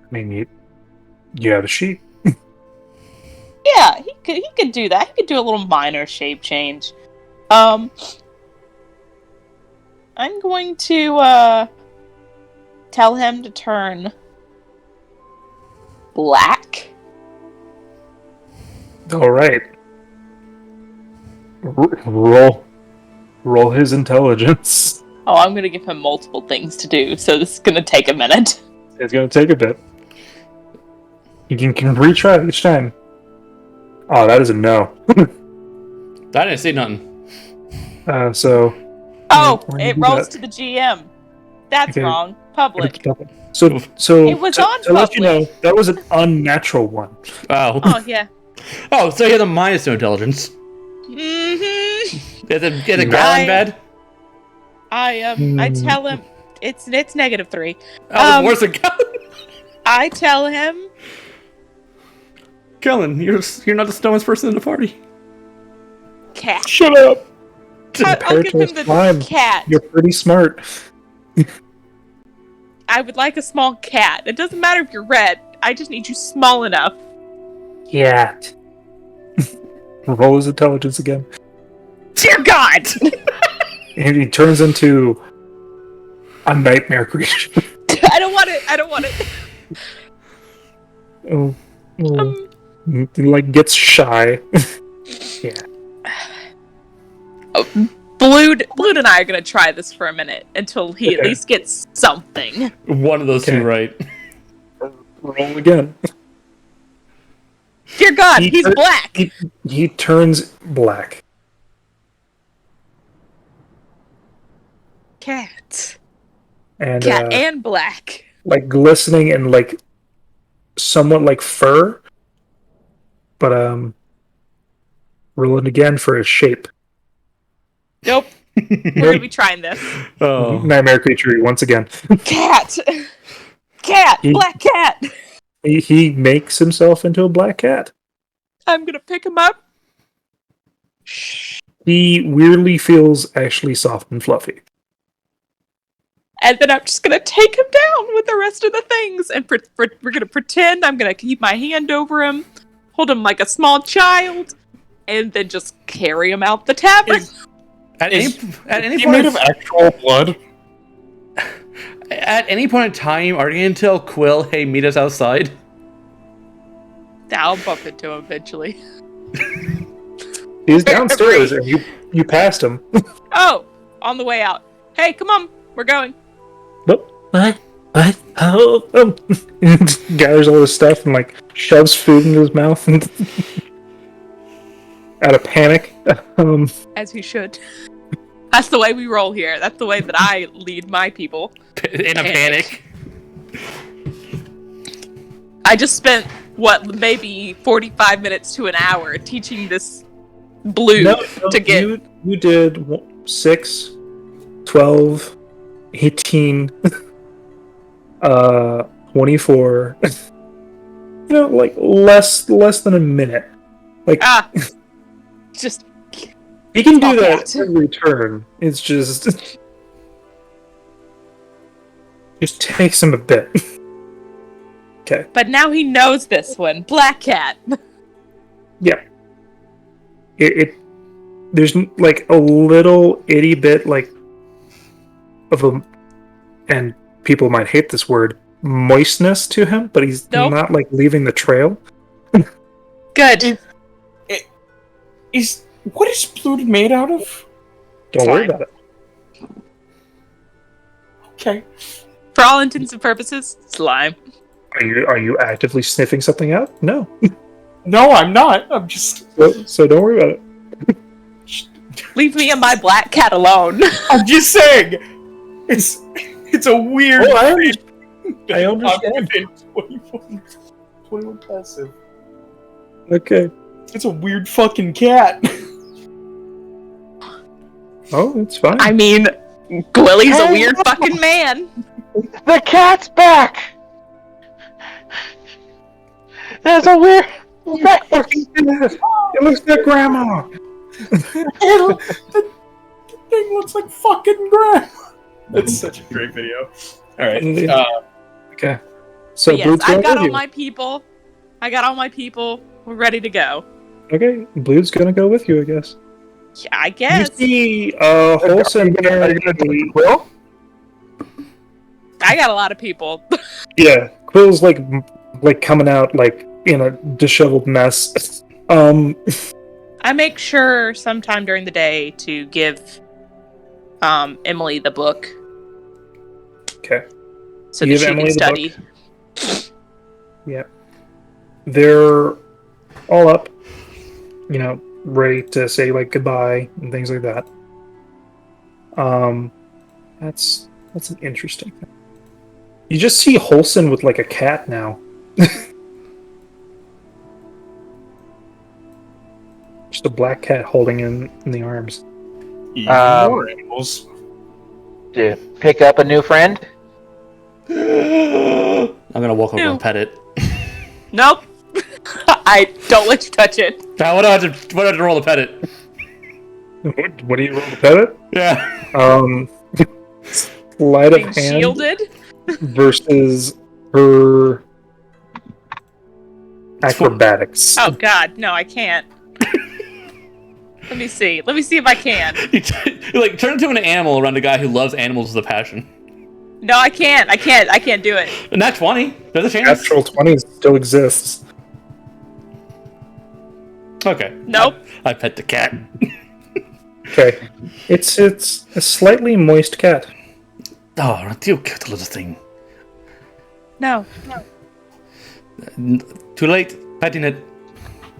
I mean, you have a sheet. Yeah, he could do that. He could do a little minor shape change. I'm going to tell him to turn black. All right. Roll his intelligence. Oh, I'm gonna give him multiple things to do, so this is gonna take a minute. It's gonna take a bit. You can retry it each time. Oh, that is a no. I didn't see nothing. So. Oh, Why do you it do rolls that? to the GM. That's Okay. wrong. Public. So It was on to let you know, public. that was an unnatural one. Oh. Oh yeah. Oh, so you had a minus to intelligence. Mm-hmm. Is it gone bad? I tell him it's -3. Oh, worse than Kellen. I tell him Kellen, you're not the stonest person in the party. cat. Shut up! I'll Compared give to him a the slime, cat. you're pretty smart. I would like a small cat. It doesn't matter if you're red. I just need you small enough. Cat. Roll his intelligence again. Dear God! And he turns into a nightmare creature. I don't want it. I don't want it. He like gets shy. Yeah. Blood and I are gonna try this for a minute until he at least gets something. One of those two, right? Roll again. Dear God, he's black! He turns black. Cat. And, Cat and black. like glistening and like somewhat like fur. But roll it again for his shape. Nope. We're gonna be trying this. Oh. Nightmare creature once again. Cat! Cat! Black cat! He makes himself into a black cat. I'm gonna pick him up. He weirdly feels actually soft and fluffy. And then I'm just gonna take him down with the rest of the things. And we're gonna pretend I'm gonna keep my hand over him, hold him like a small child, and then just carry him out the tavern. At any He point made of actual blood. At any point in time, are you going to tell Quill, hey, meet us outside? I'll bump into him eventually. He's downstairs and you passed him. Oh, on the way out. Hey, come on, we're going. What? Oh, gathers all his stuff and like shoves food into his mouth and out of panic. As he should. That's the way we roll here. That's the way that I lead my people. In a panic. I just spent, maybe 45 minutes to an hour teaching this blue to get... You did 6, 12, 18, 24. Like less than a minute. Like just... He can do that every turn. It's just... Just takes him a bit. Okay. But now he knows this one. Black Cat. Yeah. There's like a little itty bit like of a, and people might hate this word, moistness to him, but he's not like leaving the trail. Good. What is blood made out of? Don't worry about it. Okay. For all intents and purposes, slime. Are you actively sniffing something out? No. No, I'm not. I'm just... So don't worry about it. Leave me and my black cat alone. I'm just saying. It's a weird... Oh, I understand. 21 passive. Okay. It's a weird fucking cat. Oh, it's fine. I mean, Gwilly's a weird fucking man. The cat's back! There's a weird... It looks like Grandma! The thing looks like fucking grandma. That's such a great video. Alright. Okay. So yes, Blue's I've got going all with my people. We're ready to go. you. Okay, Blue's gonna go with you, I guess. Yeah, I guess. You see, Wholesome carrying Quill? I got a lot of people. Yeah, Quill's like coming out like in a disheveled mess. I make sure sometime during the day to give Emily the book. Okay. So You that give she Emily can the study. Yeah. They're all up, ready to say like goodbye and things like that. That's an interesting thing. You just see Holson with like a cat now. Just a black cat holding him in the arms. Even more animals. To pick up a new friend? I'm gonna walk over and pet it. Nope. I don't let you touch it. Now, what do I have to roll to pet it? What do you roll to pet it? Yeah. Sleight of Being hand shielded. versus her acrobatics. Oh God, no, I can't. Let me see if I can. You turn into an animal around a guy who loves animals with a passion. No, I can't do it. And that's 20. There's a chance. Natural 20 still exists. Okay. Nope. I pet the cat. Okay. It's a slightly moist cat. Oh, you cute little thing. No, Too late. Petting it.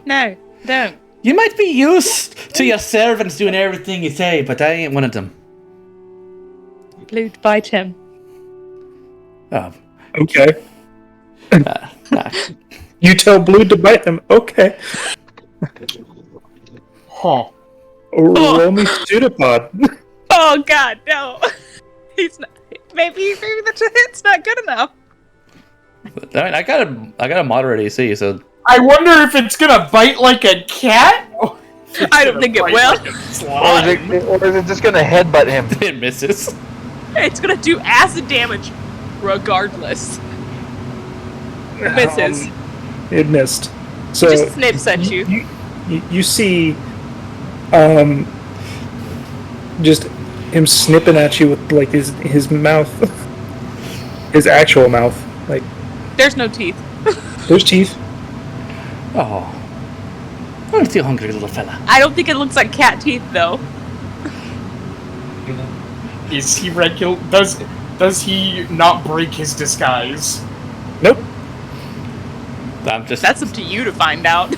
no, don't. You might be used to your servants doing everything you say, but I ain't one of them. Blue, bite him. Oh, Okay. nah. You tell Blue to bite him. Okay. Huh. Roll me pseudopod. Oh God, no. He's not. Maybe the hit's not good enough. I mean, I got a moderate AC, so I wonder if it's gonna bite like a cat? Or if it's I don't gonna think it bite will. like a slime. Or is it just gonna headbutt him? it misses. It's gonna do acid damage, regardless. It misses. It missed. So It just snips at you. You see, just him snipping at you with like his mouth, his actual mouth. Like There's no teeth. there's teeth. Oh. Aren't you hungry, little fella? I don't think it looks like cat teeth though. Is he regular? Does he not break his disguise? Nope. I'm just. That's up to you to find out.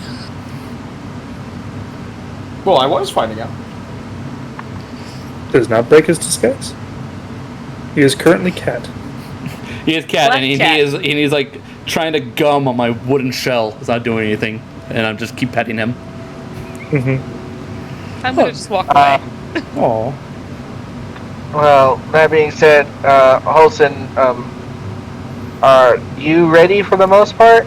Well, I was finding out. Does not break his disguise. He is currently cat. He is cat, Black and cat. he's like trying to gum on my wooden shell. It's not doing anything, and I'm just keep petting him. Mm-hmm. I'm gonna just walk away. Oh. Well, that being said, Holson, are you ready for the most part?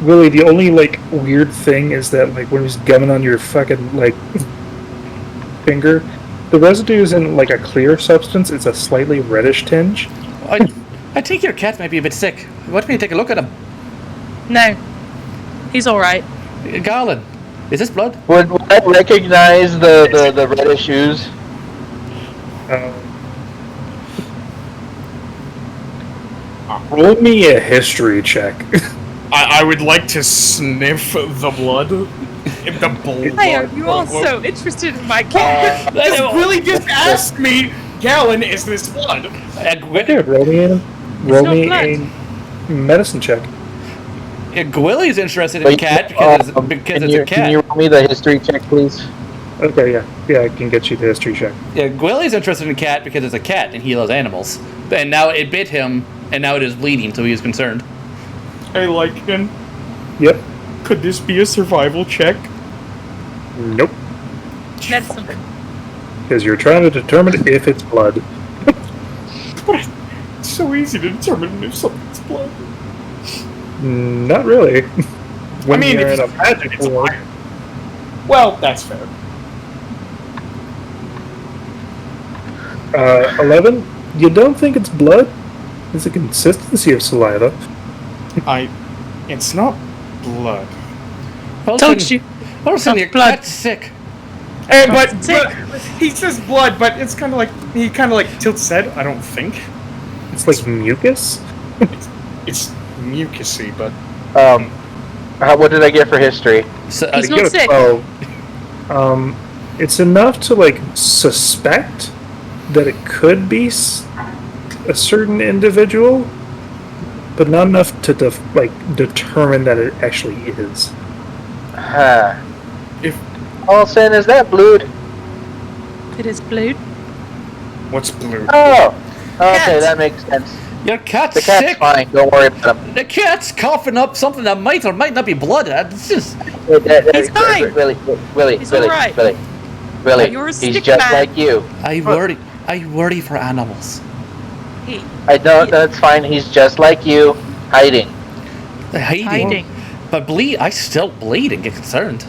Willie, the only like weird thing is that like when he's gumming on your fucking like finger, the residue isn't like a clear substance; it's a slightly reddish tinge. I think your cat might be a bit sick. Why don't we take a look at him? No, he's all right. Garland, is this blood? Would I recognize the reddish shoes? Roll me a history check. I would like to sniff the blood. The blood. Hey, are you all so interested in my cat? This really just asked me, Gallon, is this blood? Okay, roll me not a medicine check. Gwilly's interested in cat because it's a cat. Can you roll me the history check, please? Okay, yeah, I can get you the history check. Yeah, Gwilly's interested in cat because it's a cat and he loves animals. And now it bit him, and now it is bleeding, so he is concerned. Hey, Lycan, Yep. could this be a survival check? Nope. Medicine. Because you're trying to determine if it's blood. But it's so easy to determine if something's blood. Not really. When I mean, you're if in a magic it's war. iron. Well, that's fair. 11. You don't think it's blood? It's a consistency of saliva. It's not blood. Told you. All of a sudden, Not your blood. cat's sick. Hey, but Sick. he says blood, but it's kind of like he kind of like tilts his head. I don't think It's like mucus? it's mucusy, but What did I get for history? So, He's You not get a sick. 12. It's enough to like suspect that it could be a certain individual, but not enough to determine that it actually is. if Olsen, is that blood? It is blue. what's blue? Oh, okay, Cat. that makes sense. your cat's The cat's sick. fine. Don't worry about him. The cat's coughing up something that might or might not be blood. It's just. He's fine. Willie, He's all right. You're a he's stick just man. like you. I worry for animals. He I know that's fine. He's just like you, hiding. Hiding. But I still bleed and get concerned.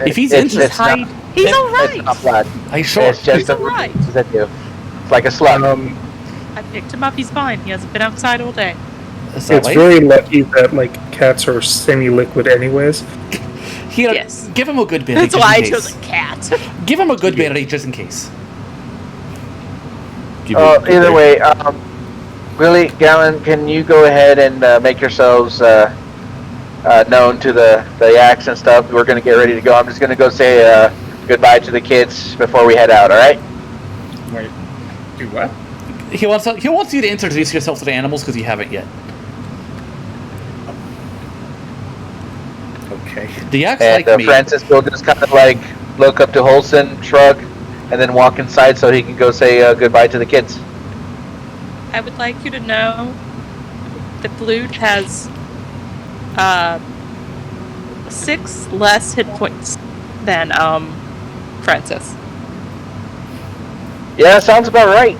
If he's It's interested, hide. He's It's alright. not blood. I sure. It's just He's alright. that you. It's like a slug. I picked him up. He's fine. He hasn't been outside all day. Is that It's right? very lucky that like cats are semi-liquid anyways. Here, Yes. give him a good berry. That's just why I in chose case. a cat. Give him a good berry just in case. Either way, Willie, Gallon, can you go ahead and make yourselves known to the yaks and stuff. We're gonna get ready to go. I'm just gonna go say goodbye to the kids before we head out. All right? Wait, do what? He wants you to introduce yourself to the animals because you haven't yet. Okay. The yaks And like me. Francis will just kind of like look up to Holson, shrug, and then walk inside so he can go say goodbye to the kids. I would like you to know that Blue has 6 less hit points than Francis. Yeah, sounds about right.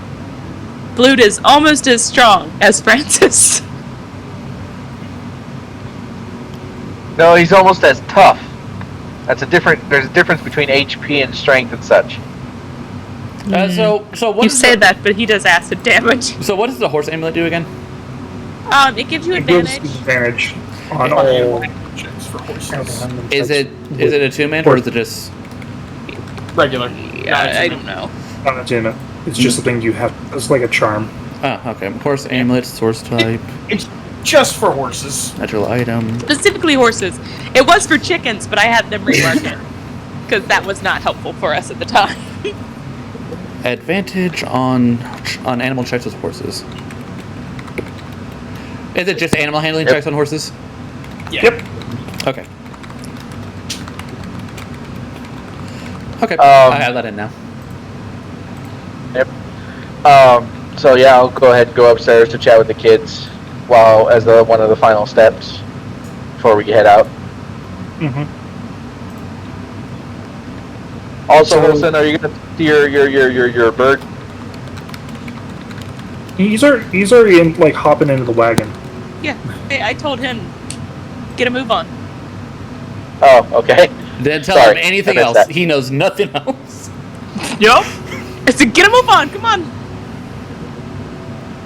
Blue is almost as strong as Francis. No, he's almost as tough. There's a difference between HP and strength and such. So what You does say that, but he does acid damage. So what does the horse amulet do again? It gives you It gives advantage. advantage on all. Checks for horses. Is it a 2-man or is it just? Regular. Yeah, I don't know. Not attunement. It's just a thing you have. It's like a charm. Oh, okay. Horse amulet, source type, It's just for horses. natural item. Specifically horses. It was for chickens, but I had them remark it because that was not helpful for us at the time. Advantage on animal checks with horses. Is it just animal handling checks on horses? Yeah. Yep. Okay. Okay, Um, I have that in now. Yep. So yeah, I'll go ahead and go upstairs to chat with the kids as one of the final steps before we head out. Mm-hmm. Also, So- Wilson, are you gonna see your bird? He's already in, like hopping into the wagon. Yeah, I told him, get a move on. Oh, okay. Didn't tell Sorry, him anything I missed else. that. He knows nothing else. Yup. I said, get a move on, come on.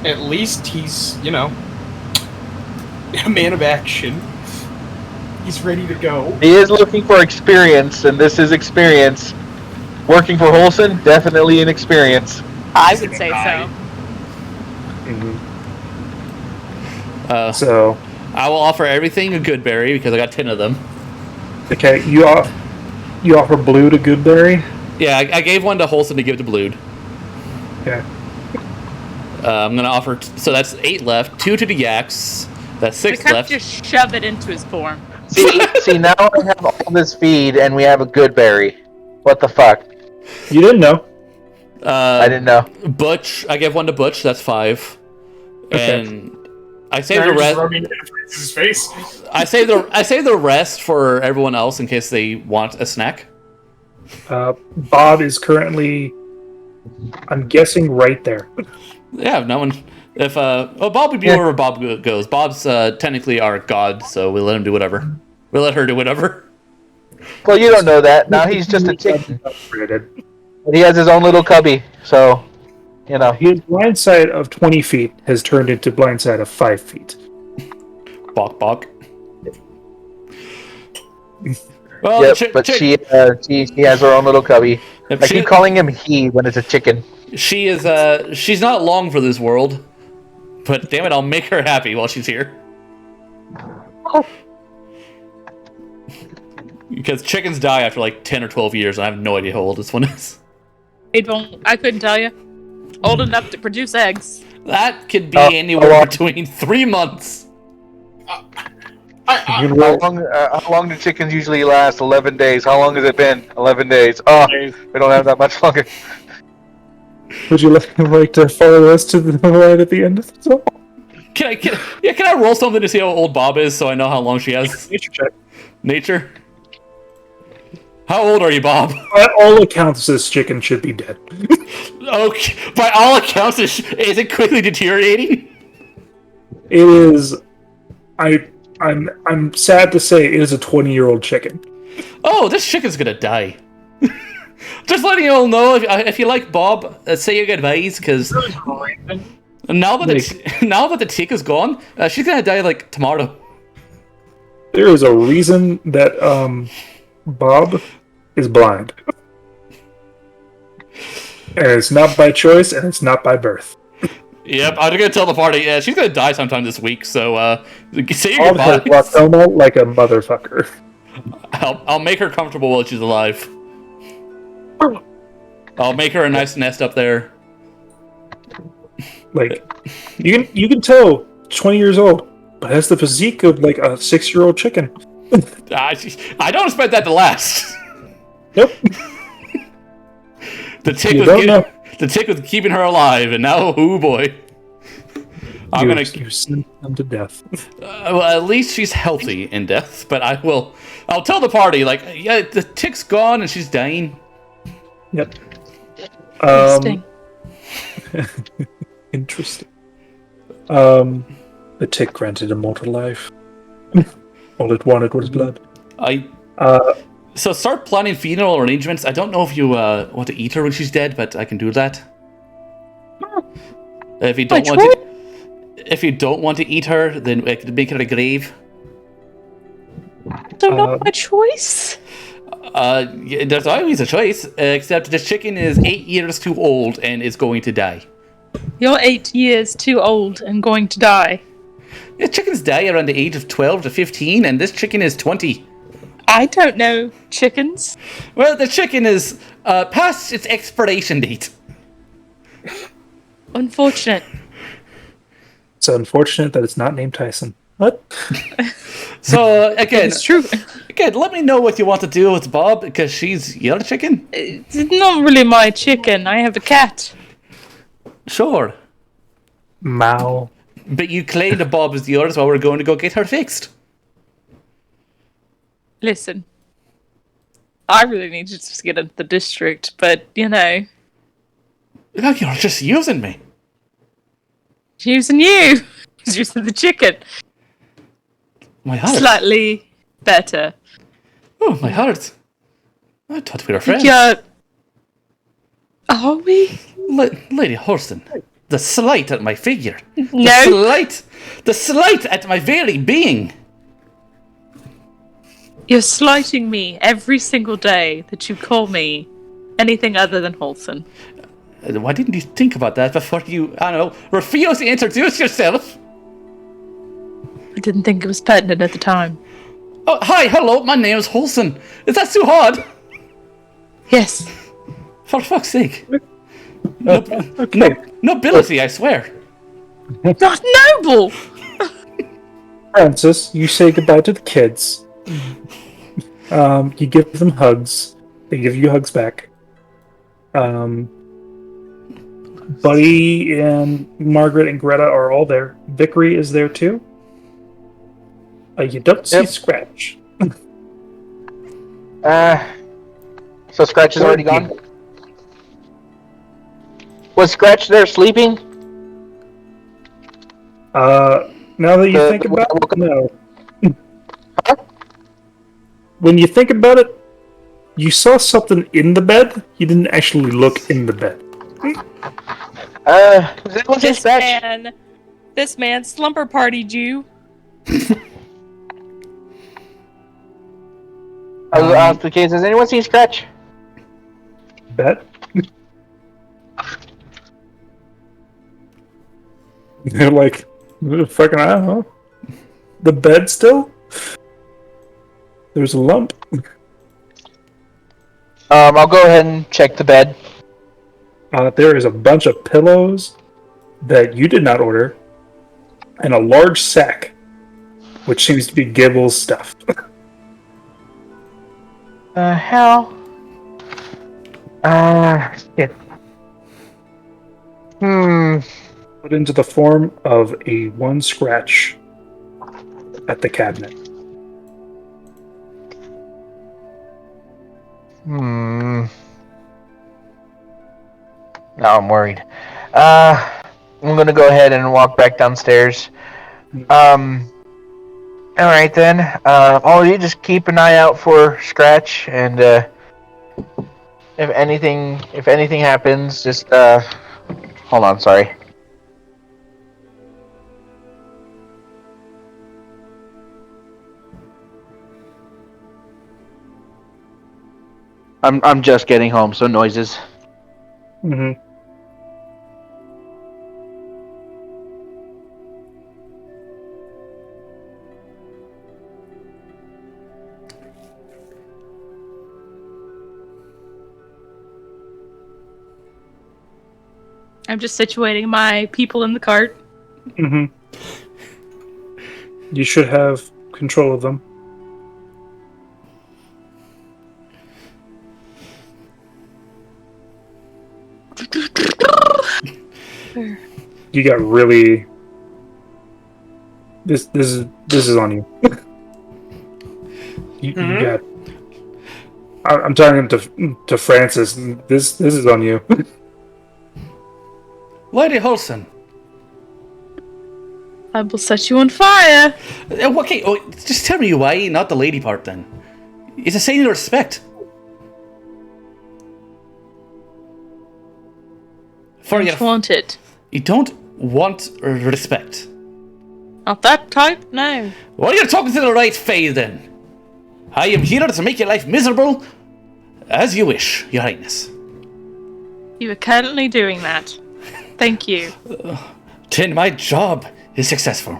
At least he's, a man of action. He's ready to go. He is looking for experience, and this is experience. Working for Holson, definitely an experience. I would say so. Mm-hmm. So I will offer everything a good berry because I got 10 of them. Okay, you offer Blue to Goodberry. Yeah, I gave one to Holson to give to Blued. Okay. I'm gonna offer. So that's 8 left. 2 to the yaks. That's 6 We can't left. just shove it into his form. See, now I have all this feed, and we have a good berry. What the fuck? You didn't know. I didn't know. Butch. I gave one to Butch. That's 5. Okay. And I saved the Just rest. rubbing it in Francis's face. I saved the rest for everyone else in case they want a snack. Bob is currently, I'm guessing, right there. Yeah, no one. If Bob would be wherever Bob goes. Bob's technically our god, so we let him do whatever. We let her do whatever. Well, you don't know that. Now he's just a chicken. Upgraded. But he has his own little cubby, so, His blind sight of 20 feet has turned into blind sight of 5 feet. Bok bok. Well, Yep, but she has her own little cubby. I keep calling him he when it's a chicken. She is she's not long for this world, but damn it, I'll make her happy while she's here. Because chickens die after like 10 or 12 years, and I have no idea how old this one is. I couldn't tell you. Old enough to produce eggs. That could be Oh, anywhere well. between 3 months. How long do chickens usually last? 11 days. How long has it been? 11 days. Oh, we don't have that much longer. Would you like to follow us to the right at the end of the song? Can I roll something to see how old Bob is so I know how long she has? Nature check. Nature? How old are you, Bob? By all accounts, this chicken should be dead. Okay. By all accounts, is it quickly deteriorating? It is. I'm sad to say it is a 20-year-old chicken. Oh, this chicken's gonna die. Just letting you all know, if you like Bob, say your goodbyes, because now that the tick is gone, she's gonna die like tomorrow. There is a reason that Bob is blind. And it's not by choice, and it's not by birth. Yep, I'm gonna tell the party. Yeah, she's gonna die sometime this week. So say your Bob has goodbyes. glaucoma like a motherfucker. I'll make her comfortable while she's alive. I'll make her a nice nest up there. Like, you can tell 20 years old, but has the physique of like a 6-year-old chicken. I don't expect that to last. Nope. The tick was keeping her alive, and now, oh boy. You sent them to death. Well, at least she's healthy in death, but I'll tell the party, like, yeah, the tick's gone and she's dying. Yep. Interesting. Interesting. The tick granted immortal life. All it wanted was blood. So start planning funeral arrangements. I don't know if you want to eat her when she's dead, but I can do that. If you don't want to eat her, then I could make her a grave. So not my choice. Yeah, there's always a choice, except this chicken is 8 years too old and is going to die. You're 8 years too old and going to die. Yeah, chickens die around the age of 12 to 15, and this chicken is 20. I don't know chickens. Well, the chicken is past its expiration date. Unfortunate. It's unfortunate that it's not named Tyson. What? So, again, It's true. Again, let me know what you want to do with Bob, because she's your chicken. It's not really my chicken. I have a cat. Sure. Mao. But you claim that Bob is yours while we're going to go get her fixed. Listen, I really need you to get into the district, but, you know, No, you're just using me. using you. He's using the chicken. My heart. Slightly better. Oh, my heart. I thought we were friends. Yeah. Are we? Lady Horston, the slight at my figure. No. The slight at my very being. You're slighting me every single day that you call me anything other than Holson. Why didn't you think about that before you, I don't know, refuse to introduce yourself? I didn't think it was pertinent at the time. Oh, hi, hello, my name is Holson. Is that too hard? Yes. For fuck's sake. Okay. Nobility, I swear. Not noble! Francis, you say goodbye to the kids. You give them hugs. They give you hugs back. Buddy and Margaret and Greta are all there. Vickery is there too. You don't see Scratch. So Scratch is already gone? Was Scratch there sleeping? Now that you think about it, no. When you think about it, you saw something in the bed. You didn't actually look in the bed. Was it Scratch? This man slumber partied you. The case, has anyone seen Scratch? Bet. They're like, fucking, I don't know. The bed still? There's a lump. I'll go ahead and check the bed. There is a bunch of pillows that you did not order, and a large sack, which seems to be Gibble's stuff. Hell? Shit. Put into the form of a one scratch at the cabinet. Now I'm worried. I'm gonna go ahead and walk back downstairs. Alright then. All you just keep an eye out for Scratch, and if anything happens, just hold on, sorry. I'm just getting home, so noises. Mm-hmm. I'm just situating my people in the cart. Mm-hmm. You should have control of them. You got really. This is on you. You got. I'm talking to Francis. This is on you. Lady Holson. I will set you on fire. Okay, just tell me why, not the lady part then. It's a sign of respect. For your, Don't want it. you don't want respect. Not that type, no. Well, you're talking to the right Fae then. I am here to make your life miserable as you wish, Your Highness. You are currently doing that. Thank you. Then my job is successful.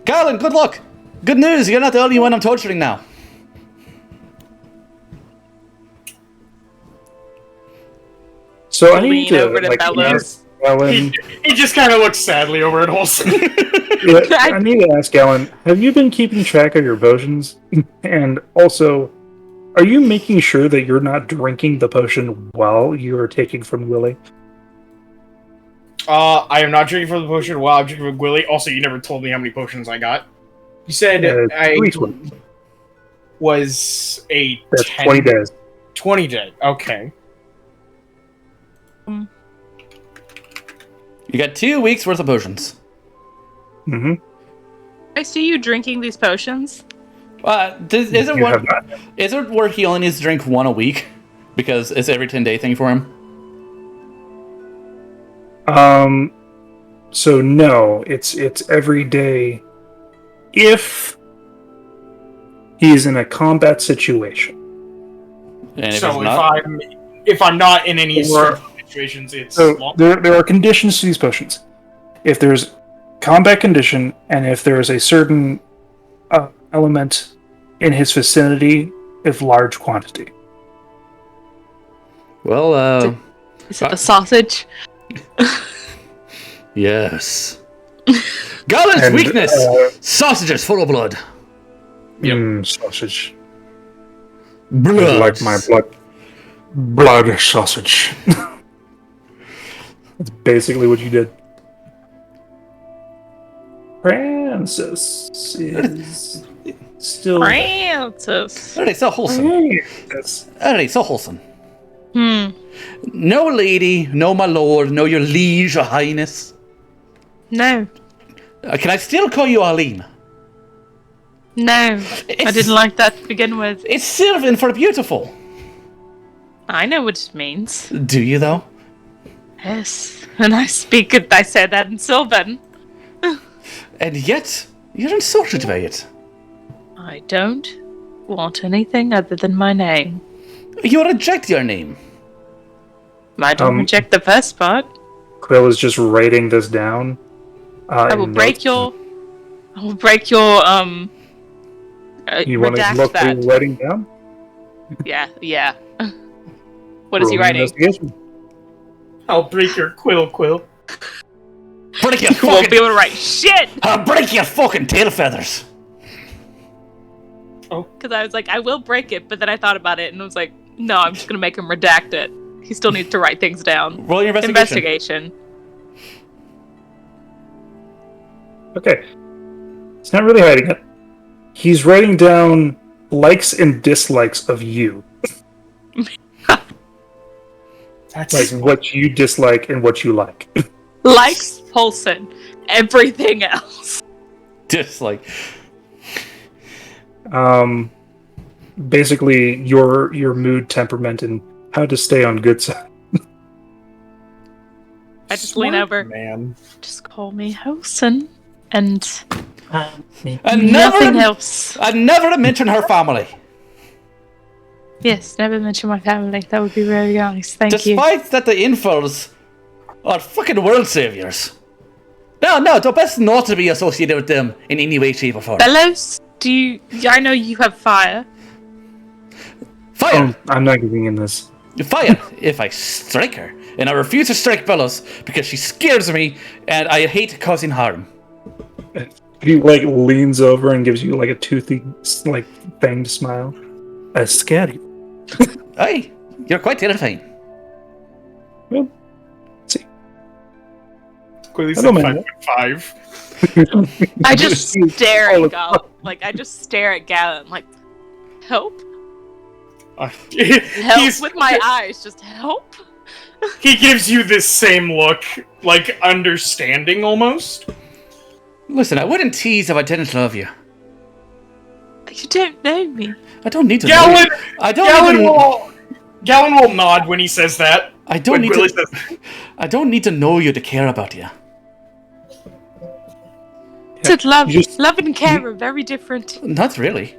Garland, good luck. Good news, you're not the only one I'm torturing now. So I need Lean to over to Bellows. ask Alan. He just kind of looks sadly over at Holson. I need to ask Alan. Have you been keeping track of your potions? And also, are you making sure that you're not drinking the potion while you are taking from Willie? I am not drinking from the potion while I'm drinking with Willie. Also, you never told me how many potions I got. You said I 20. was a That's 10, 20 days. 20 day. Okay. You got 2 weeks worth of potions. Mm-hmm. I see you drinking these potions. Is it where he only needs to drink one a week? Because it's every 10-day thing for him? So no, it's every day if he's in a combat situation. And So not, if I'm not in any sort of situations, it's So there are conditions to these potions. If there's combat condition, and if there is a certain element in his vicinity of large quantity. well, Is it the sausage? yes. Garland's And, weakness! Sausages full of blood. Sausage. Blood. I like my blood sausage. That's basically what you did. Francis is still. Francis. Alright, so wholesome. Francis. Alright, so wholesome. No lady, no my lord, no your liege, your highness. No. Can I still call you Aline? No. I didn't like that to begin with. It's Sylvan for beautiful. I know what it means. Do you though? Yes. And I speak it, I say that in Sylvan. And yet, you're insulted by it. I don't want anything other than my name. You reject your name. I don't reject the first part. Quill is just writing this down. I will break your. I will break your. You want to redact look that. through writing down? Yeah. What is he Roll an writing? investigation. I'll break your quill. Break your You won't be fucking. able to write shit! I'll break your fucking tail feathers. Because I was like, I will break it, but then I thought about it and was like, no, I'm just gonna make him redact it. He still needs to write things down. Roll your investigation. Okay. He's not really hiding it. He's writing down likes and dislikes of you. That's Like what you dislike and what you like. Likes Paulson. Everything else. Just like. Basically your mood, temperament, and how to stay on good side. I just lean over. man. Just call me Housen. And And nothing never, else. and never mention her family. Yes, never mention my family. That would be very nice. Thank you. Despite that the infos are fucking world saviors. No, they're best not to be associated with them in any way, shape, or form. Bellows, I know you have fire. Fire! I'm not giving in this. Fire if I strike her. And I refuse to strike Bellows because she scares me and I hate causing harm. He like leans over and gives you like a toothy, like fanged smile. I scared you. Aye, you're quite terrifying. Well, see. Quickly I said don't mind 5'5". I just stare at Galen. Like, I just stare at Galen. Like, help? Help He's- with my eyes. Just help? He gives you this same look, like understanding almost. Listen, I wouldn't tease if I didn't love you. You don't know me. I don't need to know Galen, you. I don't even... Galen will nod when he says that. I don't When need Willie to... says, I don't need to know you to care about you. Said love, you just- love and care are very different. Not really.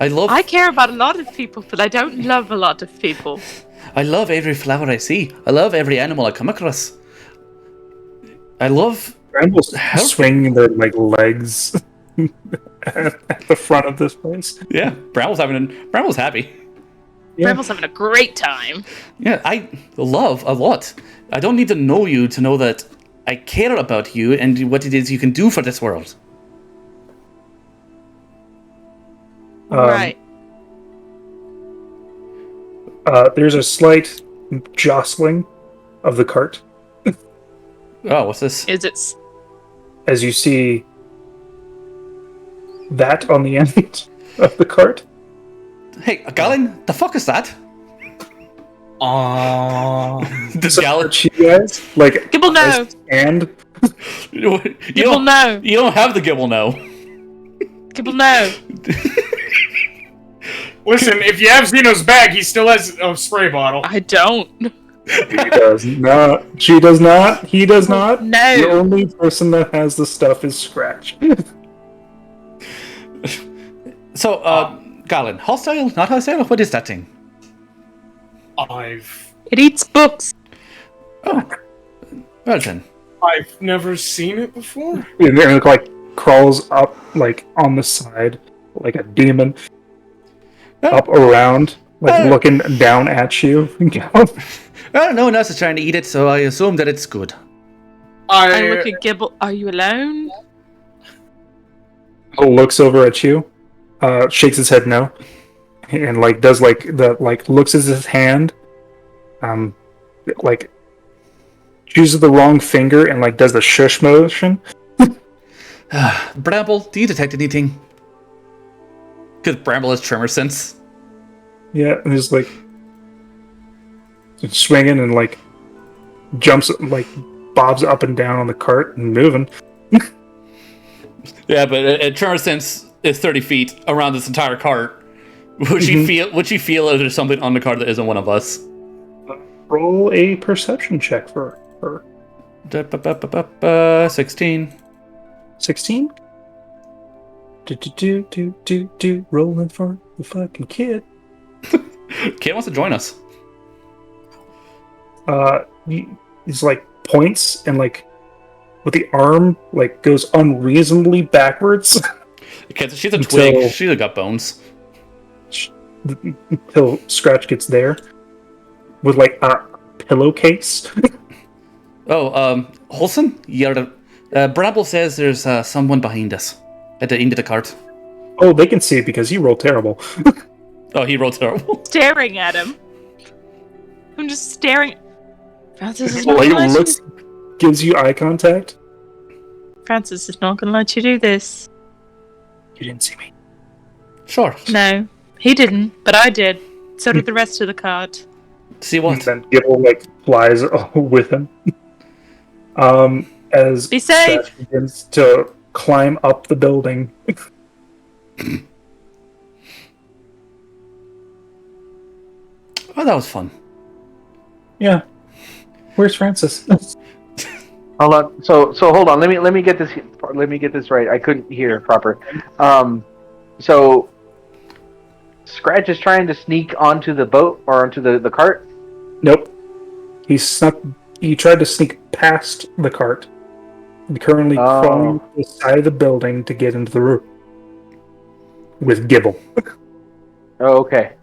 I love... I care about a lot of people, but I don't love a lot of people. I love every flower I see. I love every animal I come across. I love... Brambles Help. swinging their like legs at the front of this place. Yeah, Brambles happy. Yeah. Bramble's having a great time. Yeah, I love a lot. I don't need to know you to know that I care about you and what it is you can do for this world. Right. There's a slight jostling of the cart Oh, what's this? Is it? as you see that on the end of the cart. Hey, Galen, the fuck is that? Does So Galen... you guys like Gibble no. and You Gibble don't, no. you don't have the Gibble no. Gibble no. listen, if you have Zeno's bag, he still has a spray bottle. I don't. he does not. She does not. He does not. No. The only person that has the stuff is Scratch. So, Galen, hostile, not hostile? What is that thing? It eats books. Oh, well then. I've never seen it before. And it like crawls up like on the side like a demon up around like looking down at you. Well, no one else is trying to eat it, so I assume that it's good. I look at Gibble. Are you alone? Looks over at you, shakes his head no, and like does like the like looks at his hand, like chooses the wrong finger and like does the shush motion. Bramble, do you detect anything? Because Bramble has tremor sense. Yeah, and he's like swinging and like jumps like bobs up and down on the cart and moving. Yeah, but tremor sense is 30 feet around this entire cart. Would she feel? Would she feel if there's something on the cart that isn't one of us? Roll a perception check for her. 16. 16? Do rolling for the fucking kid. Kid wants to join us. He's like points and like with the arm like goes unreasonably backwards Kid, she's a Until- twig. She's got bones. until Scratch gets there with like a pillowcase. Oh, Holson, Bramble says there's someone behind us at the end of the cart. Oh, they can see it because he rolled terrible. Oh, he rolled terrible. Staring at him. I'm just staring. Francis is not Like gonna let looks, gives you eye contact. Francis is not gonna let you do this. You didn't see me. Sure. No, he didn't, but I did. So did the rest of the cart. See And what? then Gibble like flies with him. As Be safe. Scratch begins to climb up the building. Oh, that was fun. Yeah. Where's Francis? Hold on. So hold on. Let me get this. Let me get this right. I couldn't hear proper. So Scratch is trying to sneak onto the boat or onto the cart. Nope. He tried to sneak past the cart. And currently crawling to the side of the building to get into the room. With Gibble. Oh, okay.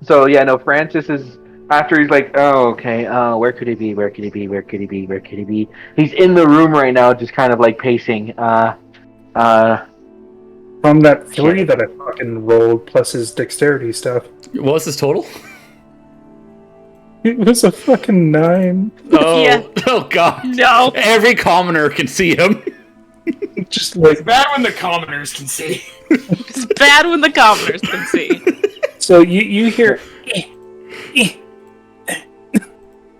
So yeah, no. Francis is after he's like, oh, okay, where could he be? Where could he be? Where could he be? Where could he be? He's in the room right now, just kind of like pacing. From that 3 Okay. that I fucking rolled, plus his dexterity stuff, What was his total? it was a fucking 9. Oh, Yeah. oh god. No. Every commoner can see him. Just like, Bad when the commoners can see. It's bad when the commoners can see. so you hear,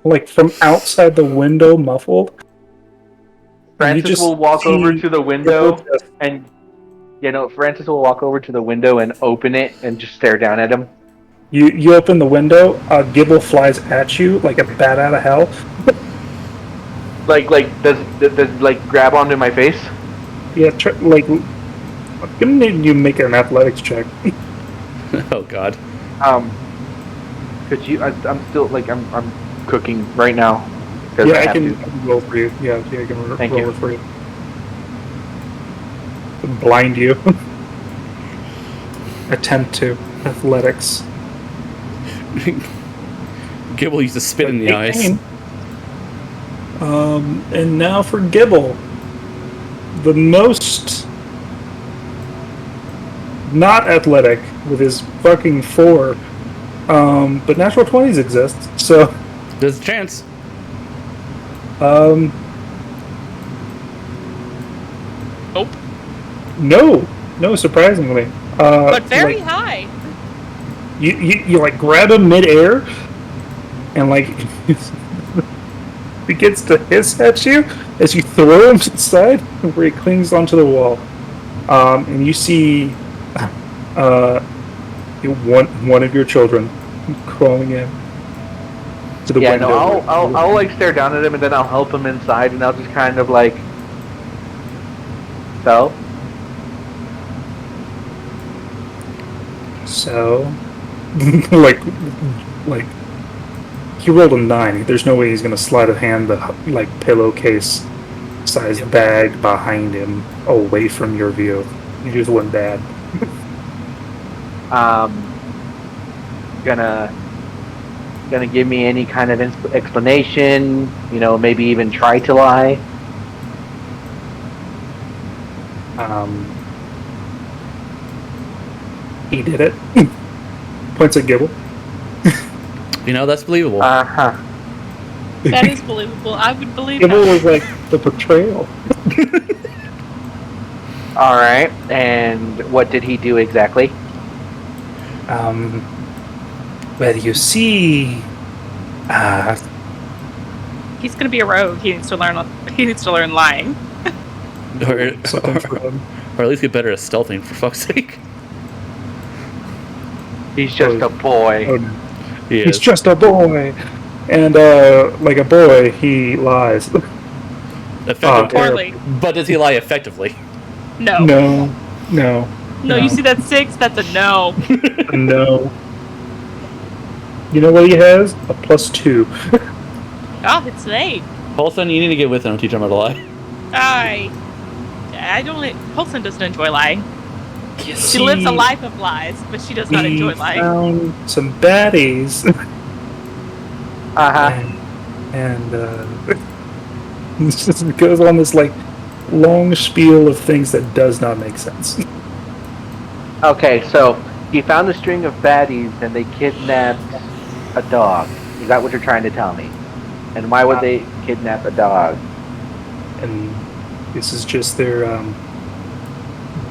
like from outside the window, muffled. Francis just will walk see over to the window the- and, Francis will walk over to the window and open it and just stare down at him. You open the window, Gibble flies at you like a bat out of hell. Does like grab onto my face? Yeah, I'm gonna need you to make an athletics check. Oh god. Could you? I'm still like I'm cooking right now. 'Cause Yeah, I have can to. roll for you. Yeah, I can Thank roll you. it for you. Blind you. Attempt to athletics. Gibble used to spit in the eyes. 18. And now for Gibble. The most not athletic with his fucking 4. But natural 20s exist, so There's a chance. Nope. No, surprisingly. But very like, high. you like grab him midair, and like begins to hiss at you as you throw him to the side, where he clings onto the wall. And you see one of your children crawling in to the window. No, I'll like stare down at him and then I'll help him inside and I'll just kind of like. So, like he rolled a 9. There's no way he's gonna sleight of hand the like pillowcase sized bag behind him away from your view. You just went bad. Gonna give me any kind of explanation, maybe even try to lie. He did it. Points at Gibble. That's believable. Huh. That is believable. I would believe Gibble that. was like the betrayal. All right, and what did he do exactly? Well, you see, He's gonna be a rogue. He needs to learn lying. or, something for him. or at least get better at stealthing, for fuck's sake. He's just a boy. Oh, He he's is. just a boy, and like a boy, he lies. Effective. Poorly. But does he lie effectively? No. No. No, you see that 6? That's a no. No. You know what he has? A +2. Oh, it's late. Paulson, you need to get with him and teach him how to lie. I don't. Paulson doesn't enjoy lying. You She lives a life of lies, but she does not enjoy lying. Found some baddies. Uh-huh. And this just goes on this like long spiel of things that does not make sense. Okay, so he found a string of baddies and they kidnapped a dog. Is that what you're trying to tell me? And why would they kidnap a dog? And this is just their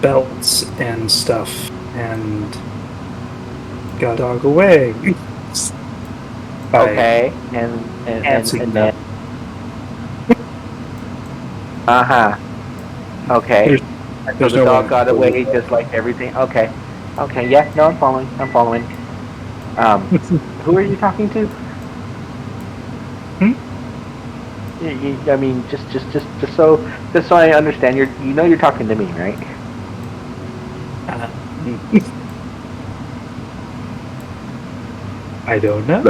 belts and stuff, and got a dog away. Okay, and Answering then. Okay. There's So the no dog way. got away just like everything. Okay. Yeah. No, I'm following. Who are you talking to? I mean, just so I understand. You're talking to me, right? I don't know.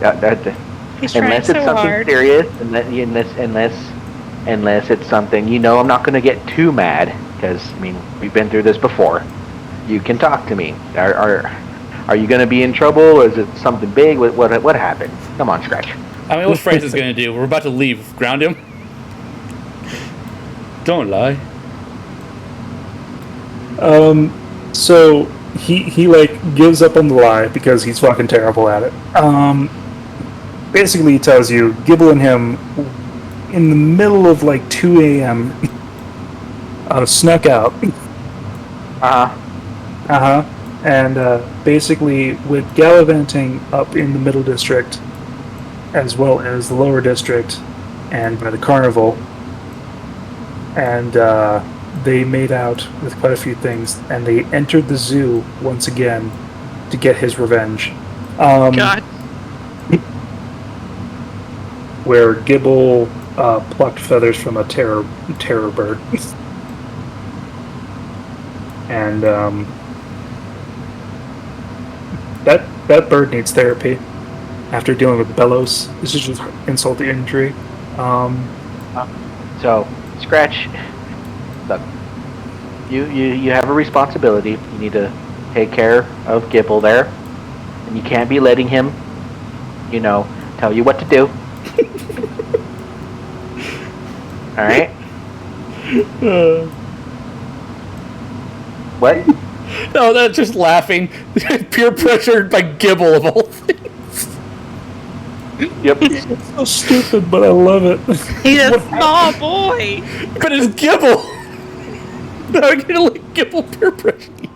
Yeah, He's trying unless so it's something hard. serious, unless it's something, I'm not going to get too mad because we've been through this before. You can talk to me. Are you gonna be in trouble, or is it something big? What happened? Come on, Scratch. I mean, what's Francis gonna do? We're about to leave. Ground him? Don't lie. So he like gives up on the lie because he's fucking terrible at it. Basically he tells you Gibble and him in the middle of like 2 a.m. Snuck out. And basically with gallivanting up in the middle district as well as the lower district and by the carnival, and they made out with quite a few things, and they entered the zoo once again to get his revenge. God. Where Gibble plucked feathers from a terror bird. And that bird needs therapy after dealing with Bellows. This is just insult to injury. So, Scratch, look, you have a responsibility. You need to take care of Gibble there, and you can't be letting him, tell you what to do. All right. What? No, that's just laughing. Peer pressured by Gibble of all things. Yep. It's so stupid, but I love it. He's a small boy. But it's Gibble. Now I'm gonna let Gibble peer pressure you.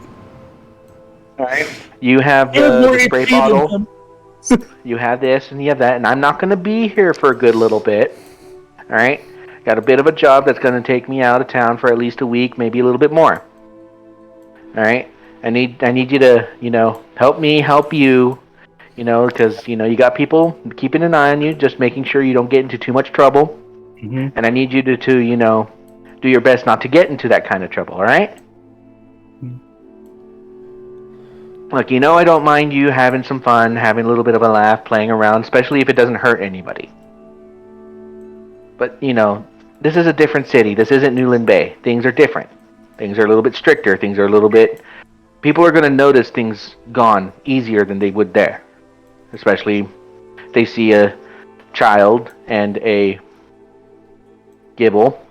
All right. You have the spray bottle. You have this and you have that, and I'm not going to be here for a good little bit. All right. Got a bit of a job that's going to take me out of town for at least a week, maybe a little bit more. All right. I need you to, help me help you, because you got people keeping an eye on you, just making sure you don't get into too much trouble. Mm-hmm. And I need you to do your best not to get into that kind of trouble. All right. Look, I don't mind you having some fun, having a little bit of a laugh, playing around, especially if it doesn't hurt anybody. But, this is a different city. This isn't Newland Bay. Things are different. Things are a little bit stricter. Things are a little bit... People are going to notice things gone easier than they would there. Especially if they see a child and a Gibble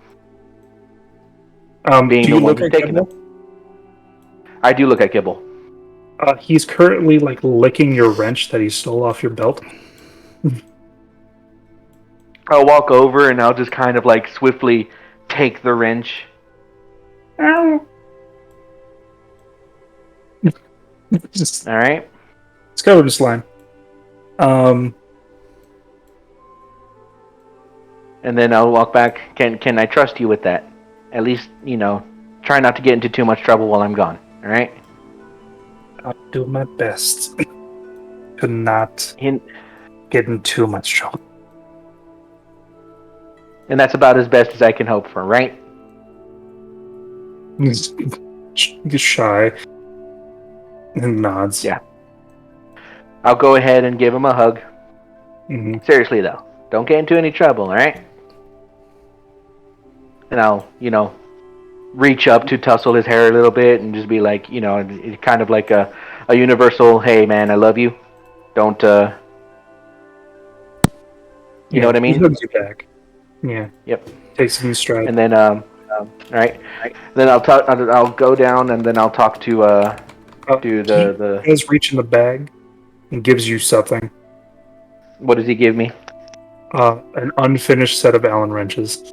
being do the you one look who's at taking Gibble? them. I do look at Gibble. He's currently like licking your wrench that he stole off your belt. I'll walk over and I'll just kind of like swiftly take the wrench. Ow! All right. It's covered in slime. And then I'll walk back. Can I trust you with that? At least, try not to get into too much trouble while I'm gone. All right? I'll do my best to not get in too much trouble. And that's about as best as I can hope for, right? He's shy and nods. Yeah. I'll go ahead and give him a hug. Mm-hmm. Seriously, though. Don't get into any trouble, all right? And I'll, reach up to tussle his hair a little bit and just be like, kind of like a universal, hey, man, I love you. Don't, you know what I mean? He hugs you back. Yeah. Yep. Takes it in stride. And then, all right. Then I'll go down and then I'll talk to the. He does reach in the bag and gives you something. What does he give me? An unfinished set of Allen wrenches.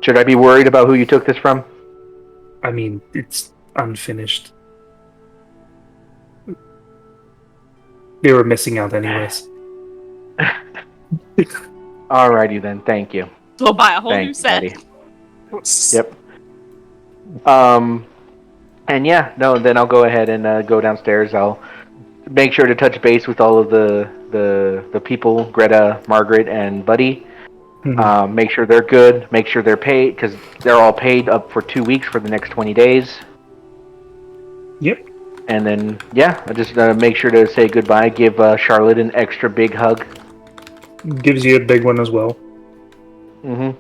Should I be worried about who you took this from? I mean, it's unfinished. They were missing out anyways. Alrighty then, thank you. We'll buy a whole new Thanks, set. buddy. Yep. And yeah, no, then I'll go ahead and go downstairs. I'll make sure to touch base with all of the people, Greta, Margaret, and Buddy. Mm-hmm. Make sure they're good. Make sure they're paid, because they're all paid up for 2 weeks for the next 20 days. Yep. And then, yeah, I'll just make sure to say goodbye. Give Charlotte an extra big hug. Gives you a big one as well. Mm-hmm.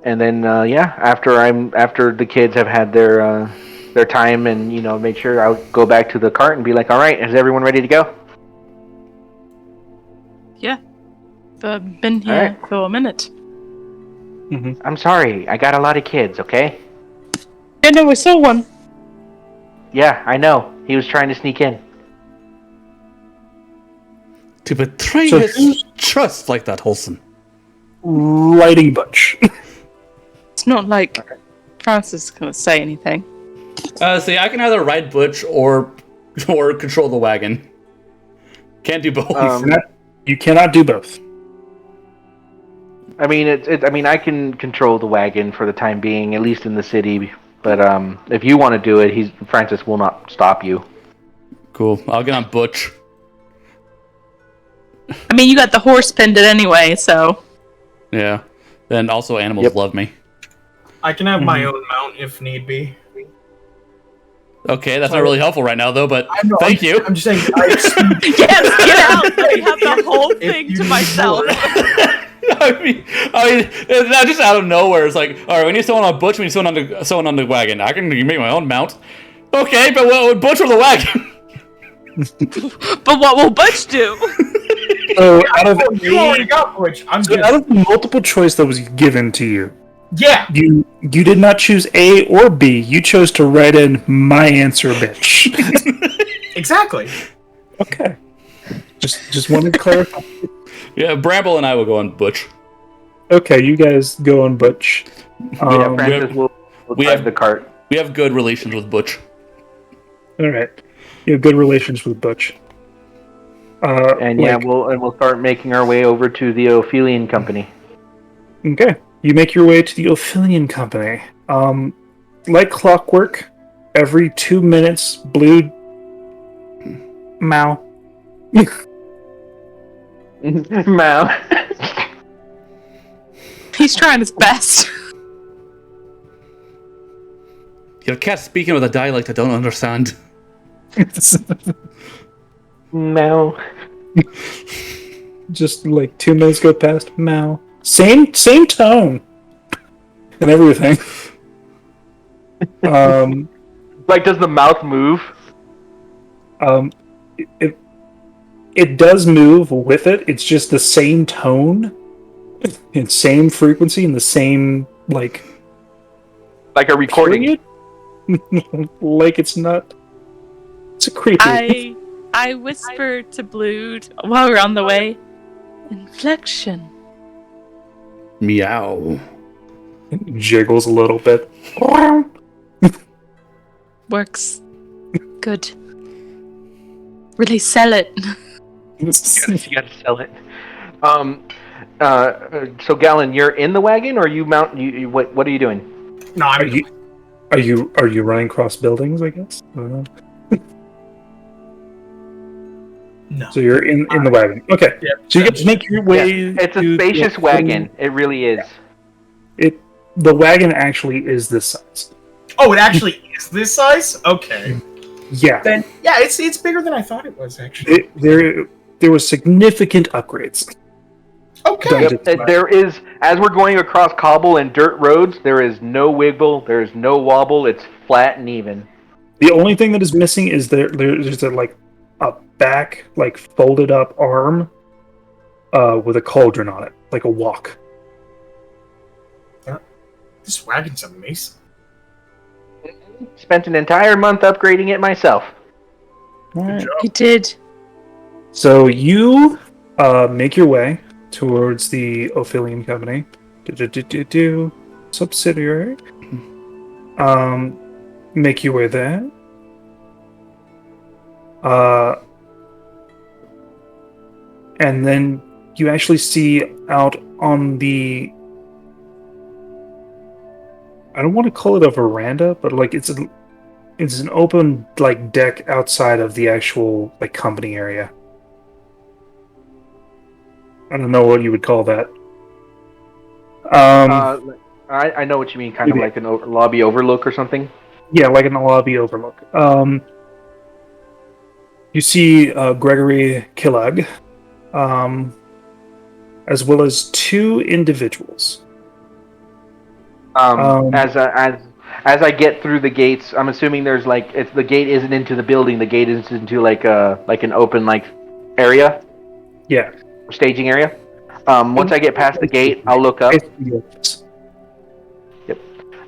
and then after the kids have had their time and make sure I'll go back to the cart and be like, all right, is everyone ready to go? Yeah. I've been here Alright. for a minute. I'm sorry, I got a lot of kids. Okay. Yeah, no, we saw one. Yeah, I know. He was trying to sneak in. To betray So his trust like that, Holson. Lighting Butch. It's not like Francis is going to say anything. See, I can either ride Butch or control the wagon. Can't do both. You cannot do both. I mean, I can control the wagon for the time being, at least in the city. But if you want to do it, Francis will not stop you. Cool. I'll get on Butch. I mean, you got the horse pinned it anyway, so... Yeah. Then also animals love me. I can have my own mount if need be. Okay, that's not really helpful right now, though, but thank you. I'm just saying. Yes, get out! Let me have the whole thing to myself. I mean, it's not just out of nowhere. It's like, all right, we need someone on Butch, we need someone on the wagon. I can make my own mount. Okay, but what would Butch or the wagon? But what will Butch do? So You already got Butch. I'm so good. out of the multiple choice that was given to you, Yeah. you did not choose A or B. You chose to write in my answer, bitch. Exactly. Okay. Just wanted to clarify. Yeah, Bramble and I will go on Butch. Okay, you guys go on Butch. Francis will drive the cart. We have good relations with Butch. All right. You have good relations with Butch. We'll start making our way over to the Ophelian Company. Okay. You make your way to the Ophelian Company. Like clockwork, every 2 minutes, Blue... Mao. Mao. He's trying his best. Your cat's speaking with a dialect I don't understand. Mao. Just like 2 minutes go past. Mao. Same tone. And everything. Like, does the mouth move? It does move with it. It's just the same tone, and same frequency, and the same like a recording. period. Like it's not. It's a creepy. I whispered to Blood while we're on the way. Inflection. Meow. It jiggles a little bit. Works. Good. Really sell it. You gotta sell it. So Galen, you're in the wagon, or you mount? What are you doing? No, Are you running cross buildings? I guess. I don't know. No. So you're in the wagon. Okay. Yeah, So you get to make your way. It's a to spacious the- wagon. It really is. The wagon actually is this size. Oh, it actually is this size? Okay. Yeah. Then yeah, it's bigger than I thought it was actually. There was significant upgrades. Okay. Yep. There is, as we're going across cobble and dirt roads, there is no wiggle, there is no wobble. It's flat and even. The only thing that is missing is there's a back folded up arm with a cauldron on it, like a wok. This wagon's amazing. Spent an entire month upgrading it myself. Alright. You did. So you make your way towards the Ophelian Company. Subsidiary. Make your way there. And then you actually see out on the... I don't want to call it a veranda, but it's an open deck outside of the actual company area. I don't know what you would call that. I know what you mean, kind of like an lobby overlook or something. Yeah, like in a lobby overlook. You see Gregory Killag, as well as two individuals. As I get through the gates, I'm assuming there's like the gate isn't into the building. The gate is into like an open area, Yeah. staging area. Once I get past the gate, I'll look up. Yep.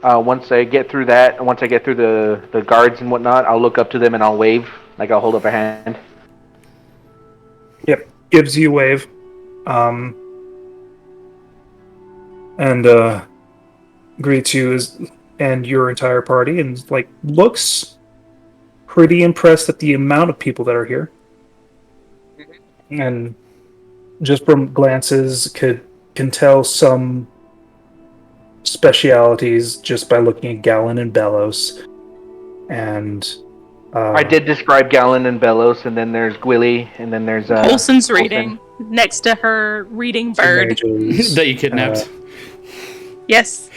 Once I get through that, and once I get through the guards and whatnot, I'll look up to them and I'll wave, like I'll hold up a hand. Yep. Gives you a wave. And greets you and your entire party, and like looks pretty impressed at the amount of people that are here. And just from glances, can tell some specialities just by looking at Gallon and Bellows. And I did describe Gallon and Bellows, and then there's Gwilly, and then there's Olsen's reading next to her reading bird. That you kidnapped. Yes.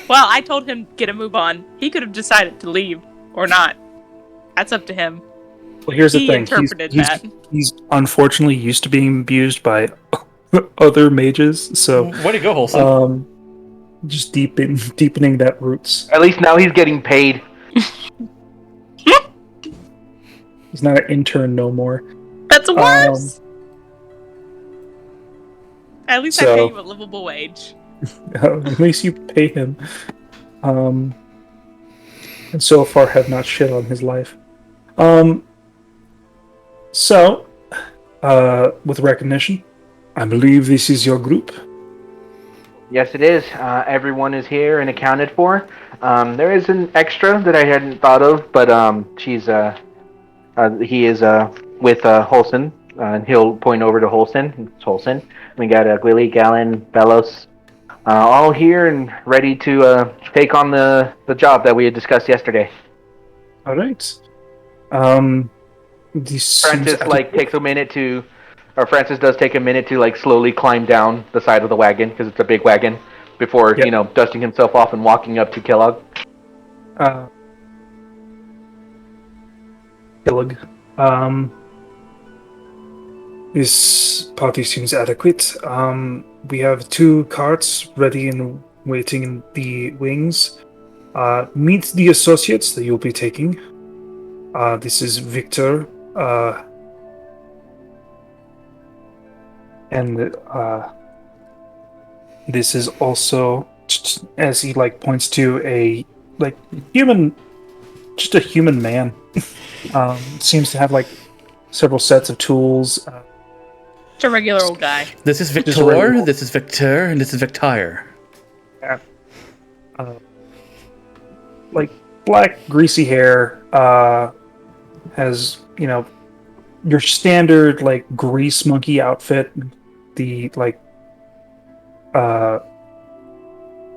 Well, I told him get a move on. He could have decided to leave or not. That's up to him. Well, here's the He thing. interpreted that. He's unfortunately used to being abused by other mages, so Way to go, Holson. just deepening that roots. At least now he's getting paid. He's not an intern no more. That's worse. At least I pay you a livable wage. At least you pay him. And so far have not shit on his life. So, with recognition, I believe this is your group. Yes, it is. Everyone is here and accounted for. There is an extra that I hadn't thought of, but he is with Holson, and he'll point over to Holson. It's Holson. We got Gwilly, Gallon, Bellows, all here and ready to take on the job that we had discussed yesterday. All right. Francis takes a minute to, or Francis does take a minute to slowly climb down the side of the wagon because it's a big wagon before dusting himself off and walking up to Kellogg. Kellogg. This party seems adequate. We have 2 carts ready and waiting in the wings. Meet the associates that you'll be taking. This is Victor. And this is also, as he points to a human, just a human man. Seems to have several sets of tools. Just a regular old guy. This is Victor, this is Victor, and this is Victire. Yeah. Black, greasy hair. Has, your standard, grease monkey outfit. The,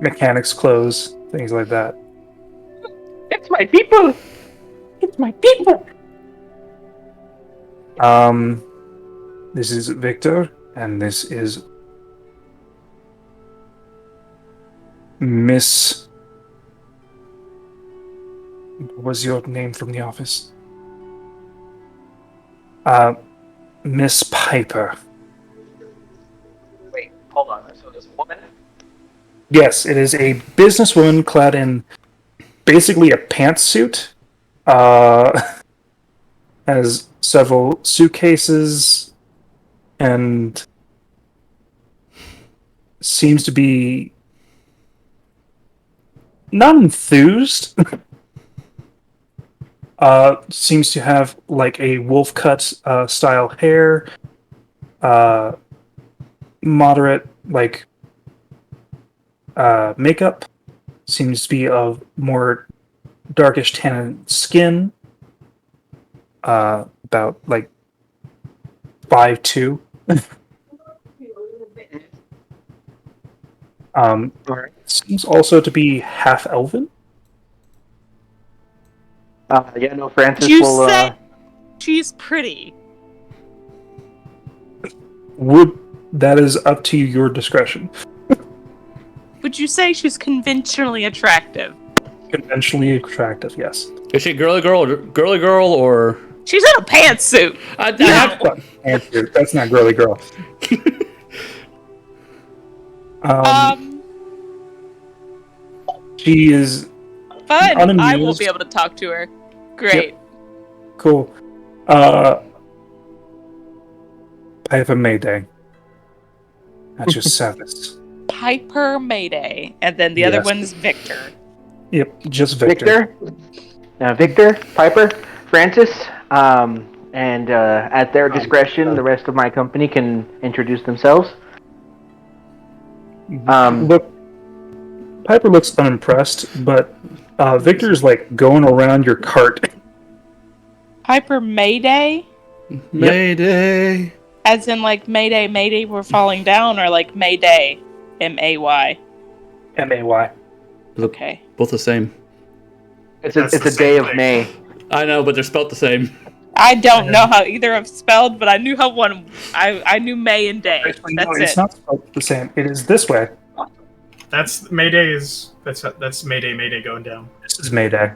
mechanics clothes. Things like that. It's my people! It's my people! This is Victor, and this is Miss... What was your name from the office? Miss Piper. Wait, hold on. So this woman? Yes, it is a businesswoman clad in basically a pantsuit. Has several suitcases and seems to be not enthused. Seems to have a wolf cut style hair. Moderate makeup. Seems to be of more darkish tanned skin. About 5'2". Seems also to be half elven. Francis You will. say she's pretty. That is up to your discretion. Would you say she's conventionally attractive? Conventionally attractive, yes. Is she girly girl, or? She's in a pantsuit. That's not girly girl. She is Fun! Unamused. I will be able to talk to her. Great. cool. Piper Mayday. At your service. Piper Mayday. And then the other Yes. one's Victor. Yep, just Victor. Victor, Piper, Francis, and at their discretion, the rest of my company can introduce themselves. Look, Piper looks unimpressed, but Victor's like going around your cart. Piper Mayday? Mayday. As in, like, Mayday, Mayday, we're falling down, or like Mayday? M-A-Y. May. Okay. Both the same. It's That's a the day same of thing. May. I know, but they're spelt the same. I don't know how either of spelled, but I knew how one. I knew May and Day. Actually, That's no, it. it's not spelled the same. It is this way. That's Mayday is that's Mayday going down. This is Mayday.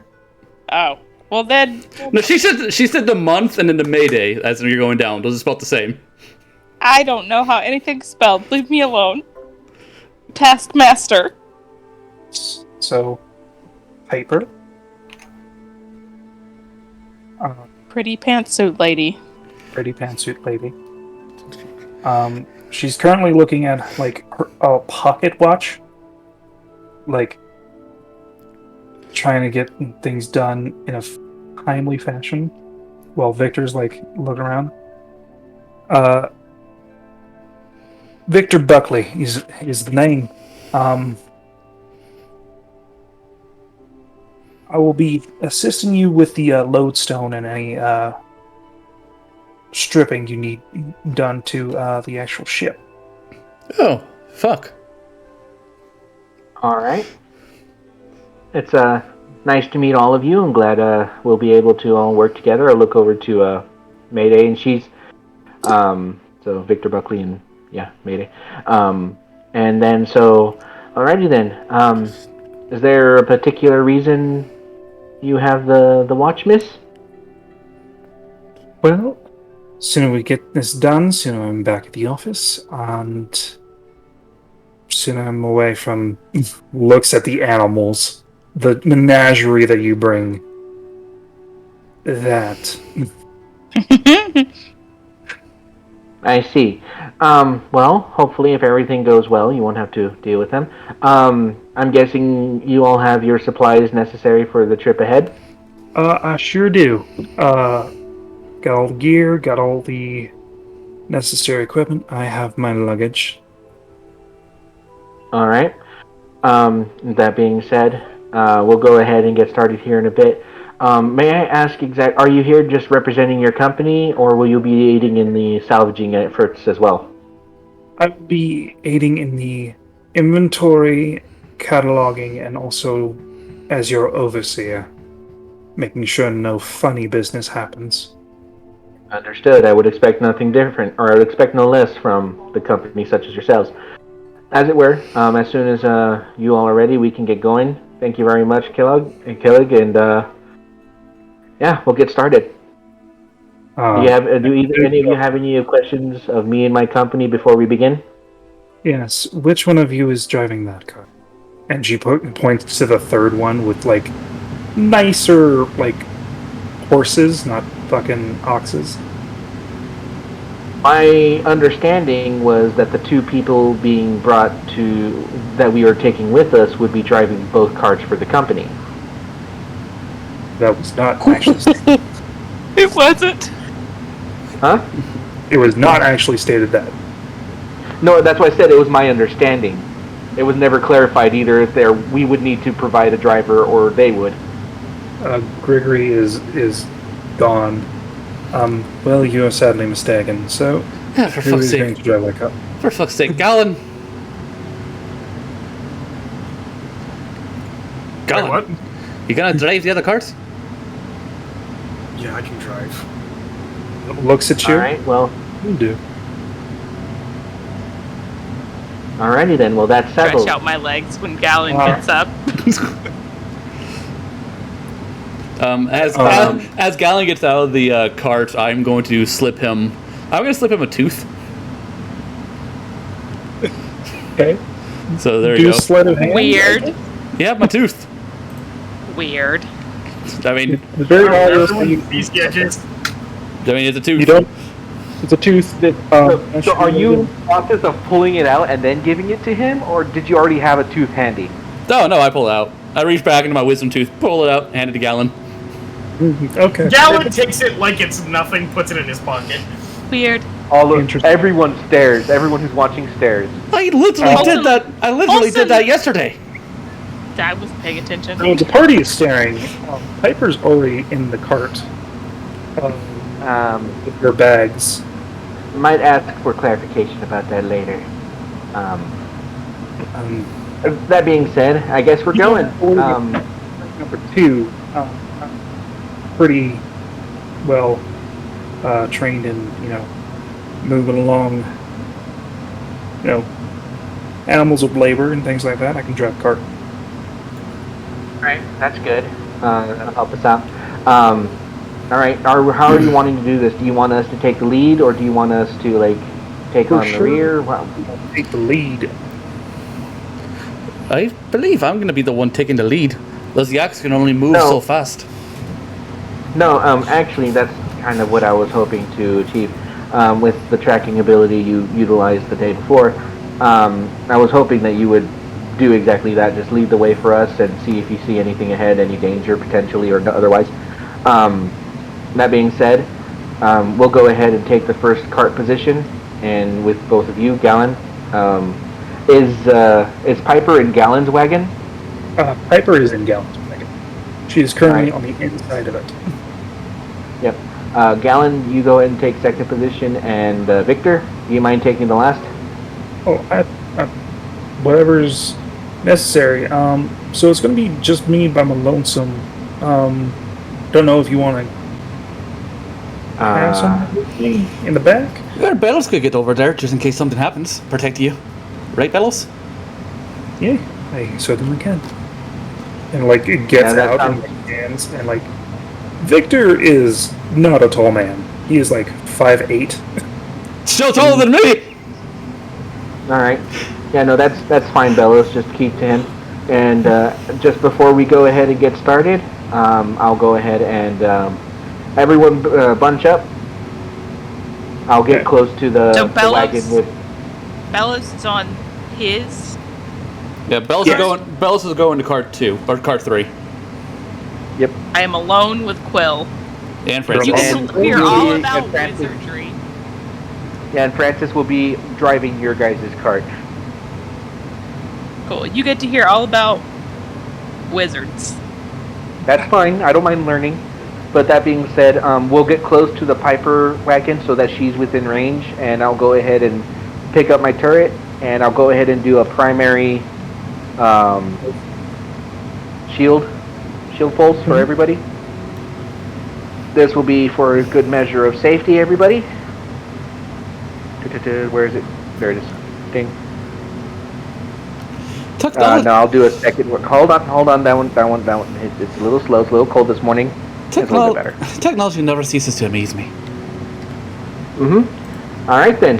Oh. Well then, No, she said the month and then the Mayday as you're going down. Those are spelled the same. I don't know how anything's spelled. Leave me alone. Taskmaster. So, Piper. Pretty pantsuit lady. Pretty pantsuit lady. She's currently looking at like her pocket watch, like trying to get things done in a timely fashion, while Victor's like looking around. Victor Buckley is the name. I will be assisting you with the lodestone and any stripping you need done to the actual ship. Oh, fuck. All right. It's nice to meet all of you. I'm glad we'll be able to all work together. I'll look over to Mayday, and she's so Victor Buckley and Mayday. And then alrighty then. Is there a particular reason you have the watch, miss? Well, sooner we get this done, sooner I'm back at the office, and sooner I'm away from looks at the animals, the menagerie that you bring. That. I see. Well, hopefully if everything goes well, you won't have to deal with them. I'm guessing you all have your supplies necessary for the trip ahead? I sure do. Got all the gear, got all the necessary equipment. I have my luggage. Alright. That being said, we'll go ahead and get started here in a bit. May I ask are you here just representing your company, or will you be aiding in the salvaging efforts as well? I will be aiding in the inventory, cataloging, and also as your overseer, making sure no funny business happens. Understood. I would expect nothing different, or I would expect no less from the company such as yourselves. As it were, as soon as you all are ready, we can get going. Thank you very much, Killig, and we'll get started. Do any of you have any questions of me and my company before we begin? Yes. Which one of you is driving that car? And she points to the third one with like nicer like horses, not fucking oxes. My understanding was that the two people being brought to that we were taking with us would be driving both cars for the company. That was not actually. It wasn't. Huh? It was not actually stated that. No, that's why I said it was my understanding. It was never clarified either if we would need to provide a driver or they would. Gregory is gone. Well, you are sadly mistaken. So, Yeah, for who fuck's is going sake. to drive that car? For fuck's sake, Gallon. Wait, Gallon, what? you gonna drive the other cars? Yeah, I can drive. Looks at you. Alright, well, You do. alrighty then. Well, that's settled. Stretch out my legs when Gallon Wow. gets up. As Gallon gets out of the cart, I'm going to slip him. I'm going to slip him a tooth. Okay. So there Do you go. sleight of hand. Weird. Yeah, my tooth. Weird. I mean, It's very obvious. These gadgets. it's a tooth. You don't. It's a tooth that. So are you in the process of pulling it out and then giving it to him, or did you already have a tooth handy? No, I pull it out. I reach back into my wisdom tooth, pull it out, hand it to Gallon. Okay. Gallon takes it like it's nothing, puts it in his pocket. Weird. Everyone stares. Everyone who's watching stares. I literally did that. I literally did that yesterday. I wasn't paying attention. So the party is staring. Piper's already in the cart. With her bags. Might ask for clarification about that later. That being said, I guess we're going. Number 2, pretty well trained in, moving along, animals of labor and things like that. I can drive a cart. Alright, that's good. That'll help us out. Alright, how are you wanting to do this? Do you want us to take the lead, or do you want us to, take For on sure. the rear? Wow. Take the lead. I believe I'm going to be the one taking the lead. Those yaks can only move No. so fast. No, actually, that's kind of what I was hoping to achieve with the tracking ability you utilized the day before. I was hoping that you would do exactly that, just lead the way for us and see if you see anything ahead, any danger potentially or otherwise. That being said, we'll go ahead and take the first cart position, and with both of you, Gallon. Is Piper in Gallon's wagon? Piper is in Gallon's wagon. She is currently on the inside of it. Yep. Gallon, you go ahead and take second position, and Victor, do you mind taking the last? Oh, whatever's necessary. So it's going to be just me by my lonesome. Don't know if you want to have someone with me in the back. Yeah, Bellows could get over there just in case something happens. Protect you. Right, Bellows? Yeah, I certainly can. And it gets out and stands, and Victor is not a tall man. He is 5'8". Still taller than me! Alright. Yeah, no, that's fine, Bellows. Just keep to him. And just before we go ahead and get started, I'll go ahead and everyone bunch up. I'll get close to the wagon with... Bellows is on his. Yeah, Bellows is going to cart 2, or cart 3. Yep. I am alone with Quill. And Francis. You And can hear all about Francis. wizardry. Yeah, and Francis will be driving your guys' cart. Cool. You get to hear all about wizards. That's fine. I don't mind learning. But that being said, we'll get close to the Piper wagon so that she's within range, and I'll go ahead and pick up my turret, and I'll go ahead and do a primary shield pulse for everybody. This will be for a good measure of safety, everybody. Where is it? There it is. Ding. No, I'll do a second. Hold on. That one. It's a little slow. It's a little cold this morning. It's a little bit better. Technology never ceases to amaze me. All right then.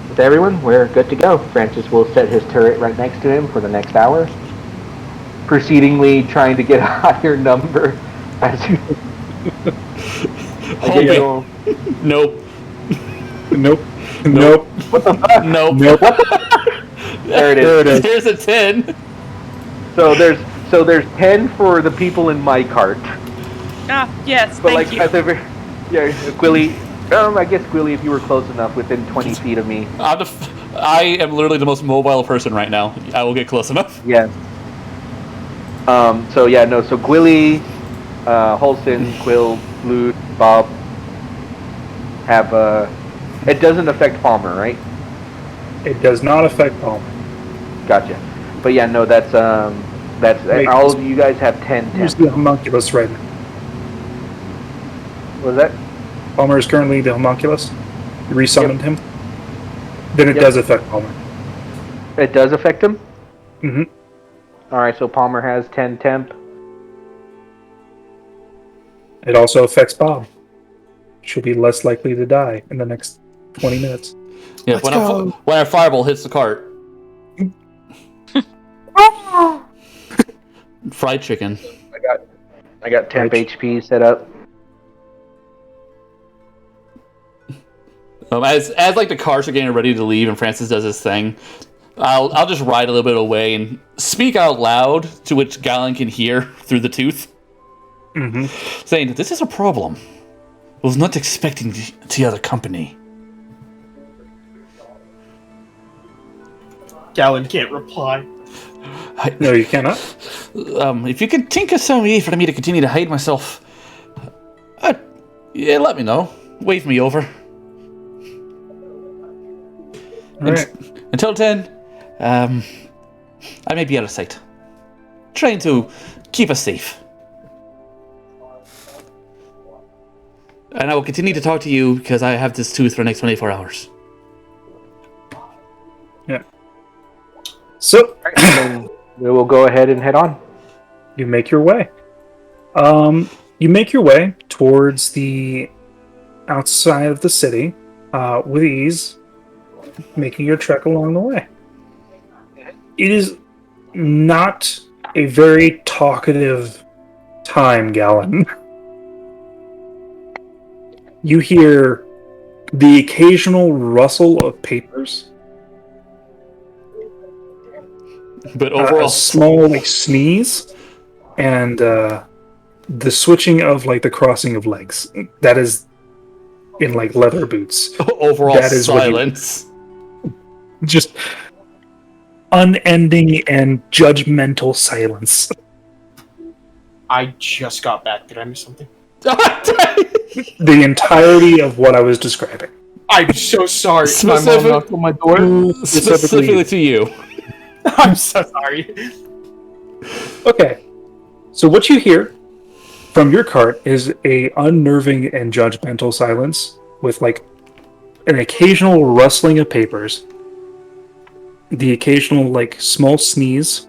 With everyone, we're good to go. Francis will set his turret right next to him for the next hour, proceedingly trying to get a higher number. As you... Nope. Nope. What the fuck? Nope. What the... There it is. There's a 10. So there's 10 for the people in my cart. Ah, yes, But thank you. at the Quilly. I guess Quilly, if you were close enough, within 20 feet of me. I am literally the most mobile person right now. I will get close enough. Yes. So Quilly, Holston, Quill, Blue, Bob have it doesn't affect Palmer, right? It does not affect Palmer. Gotcha. But that's Wait, all of you guys have 10. Here's the homunculus right now. What was that? Palmer is currently the homunculus. You resummoned him. Then it does affect Palmer. It does affect him? Mm-hmm. Alright, so Palmer has 10 temp. It also affects Bob. She'll be less likely to die in the next 20 minutes. Yeah, when our fireball hits the cart. Fried chicken. I got temp Right. HP set up. As like the cars are getting ready to leave and Francis does his thing, I'll just ride a little bit away and speak out loud to which Galen can hear through the tooth, saying, "This is a problem. I was not expecting the other company." Galen can't reply. No, you cannot. If you can think of some way for me to continue to hide myself, yeah, let me know. Wave me over. All right. Until then, I may be out of sight. Trying to keep us safe. And I will continue to talk to you because I have this tooth for the next 24 hours. Yeah. So Then we will go ahead and head on. you make your way. You make your way towards the outside of the city with ease, making your trek along the way. It is not a very talkative time, Galen. You hear the occasional rustle of papers, But overall, a small like sneeze, and the switching of like the crossing of legs. That is in like leather boots. overall that is what you- silence. Just unending and judgmental silence. I just got back. Did I miss something? The entirety of what I was describing. I'm so sorry. My mom Specific- knocked on my door. Specifically to you. I'm so sorry. Okay. So what you hear from your cart is a unnerving and judgmental silence with like an occasional rustling of papers, the occasional like small sneeze,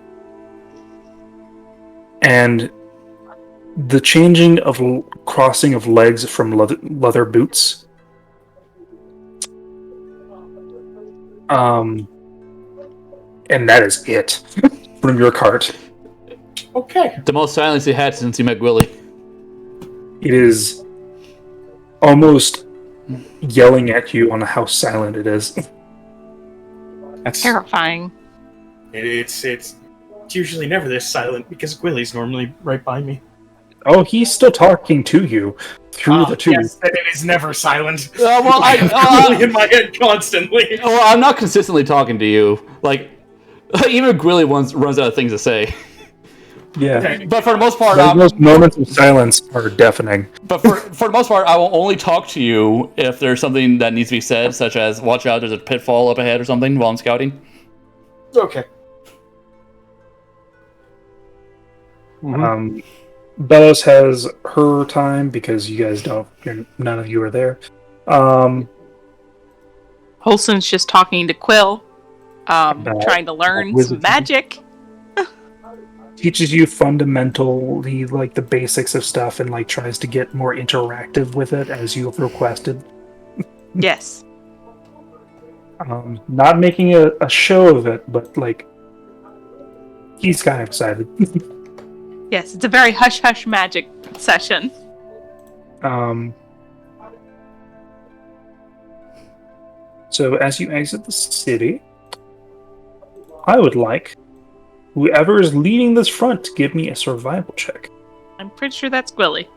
and the changing of crossing of legs from leather boots. And that is it from your cart. Okay. The most silence he had since he met Gwilly. It is almost yelling at you on how silent it is. That's Terrifying. it's usually never this silent because Gwilly's normally right by me. Oh, he's still talking to you through the tube. Yes, then it is never silent. Well, Gwilly in my head constantly. well, I'm not consistently talking to you. Like, even Gwilly runs out of things to say. Yeah. But for the most part, Those moments of silence are deafening. but for the most part, I will only talk to you if there's something that needs to be said, such as watch out, there's a pitfall up ahead or something while I'm scouting. Okay. Bellows has her time because you guys none of you are there. Holson's just talking to Quill, trying to learn some wizardry. magic. Teaches you fundamentally like the basics of stuff and like tries to get more interactive with it as you have requested. Yes. Not making a show of it, but like he's kind of excited. Yes, it's a very hush-hush magic session. So as you exit the city, I would like whoever is leading this front to give me a survival check. I'm pretty sure that's Gwilly.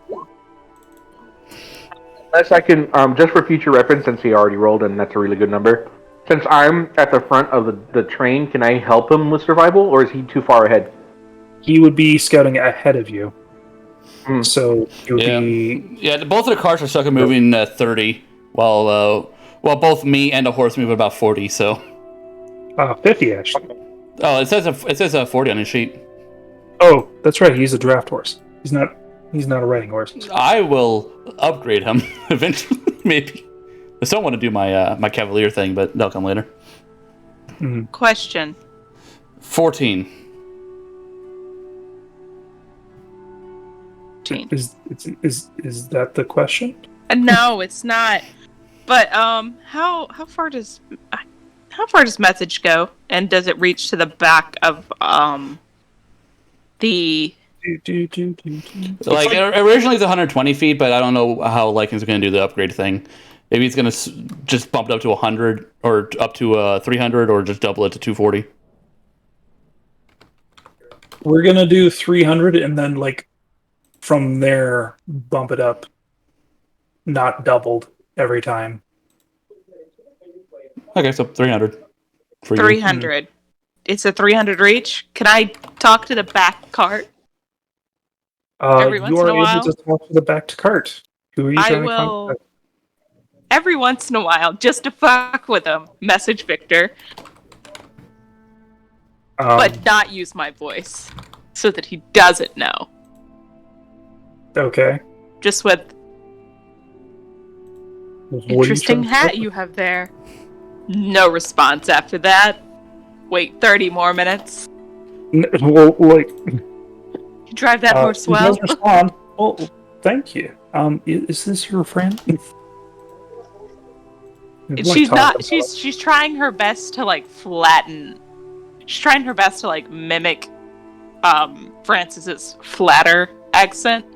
Unless I can, just for future reference, since he already rolled and that's a really good number. Since I'm at the front of the train, can I help him with survival, or is he too far ahead? He would be scouting ahead of you. Hmm. So it would be... Yeah, both of the cars are stuck at moving 30, while both me and the horse move about 40. So 50, actually. oh, it says 40 on his sheet. Oh, that's right. He's a draft horse. He's not a riding horse. I will upgrade him eventually, maybe. I still want to do my Cavalier thing, but that'll come later. Question. 14. Is that the question? No, it's not. But how far does message go, and does it reach to the back of the Like originally it's 120 feet, but I don't know how Lycan's going to do the upgrade thing. Maybe it's going to just bump it up to 100 or up to 300, or just double it to 240. We're gonna do 300, and then like from there bump it up, not doubled every time. Okay, so 300. For you. 300. It's a 300 reach. Can I talk to the back cart? Every once You in are a while? able to talk to the back to cart. Who are you I trying will, to contact? every once in a while, just to fuck with him, message Victor, but not use my voice, so that he doesn't know. Okay. Just with, What are you interesting trying to hat say? you have there. No response after that. Wait 30 more minutes. Well, like, You drive that horse he well. does respond. Oh, thank you. Is this your friend? She's not. She's trying her best to like flatten. She's trying her best to like mimic Francis's flatter accent.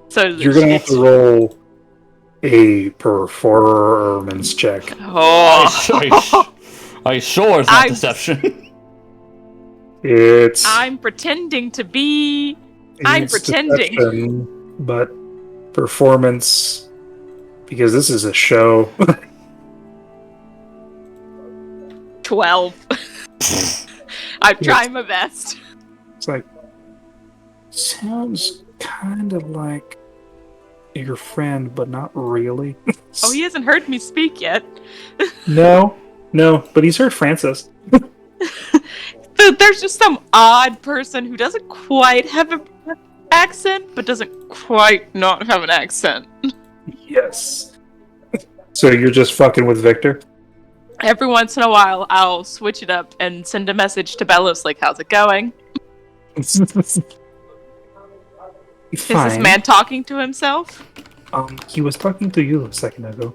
So You're gonna have to roll a performance check. Oh, I sure it's not I'm- deception. It's I'm pretending to be. I'm it's pretending. deception, but performance, because this is a show. 12. I'm trying my best. It's like, sounds kind of like your friend, but not really. Oh, he hasn't heard me speak yet. No, but he's heard Francis. There's just some odd person who doesn't quite have an accent, but doesn't quite not have an accent. Yes. So you're just fucking with Victor? Every once in a while, I'll switch it up and send a message to Bellos like, how's it going? Is this Fine. man talking to himself? He was talking to you a second ago.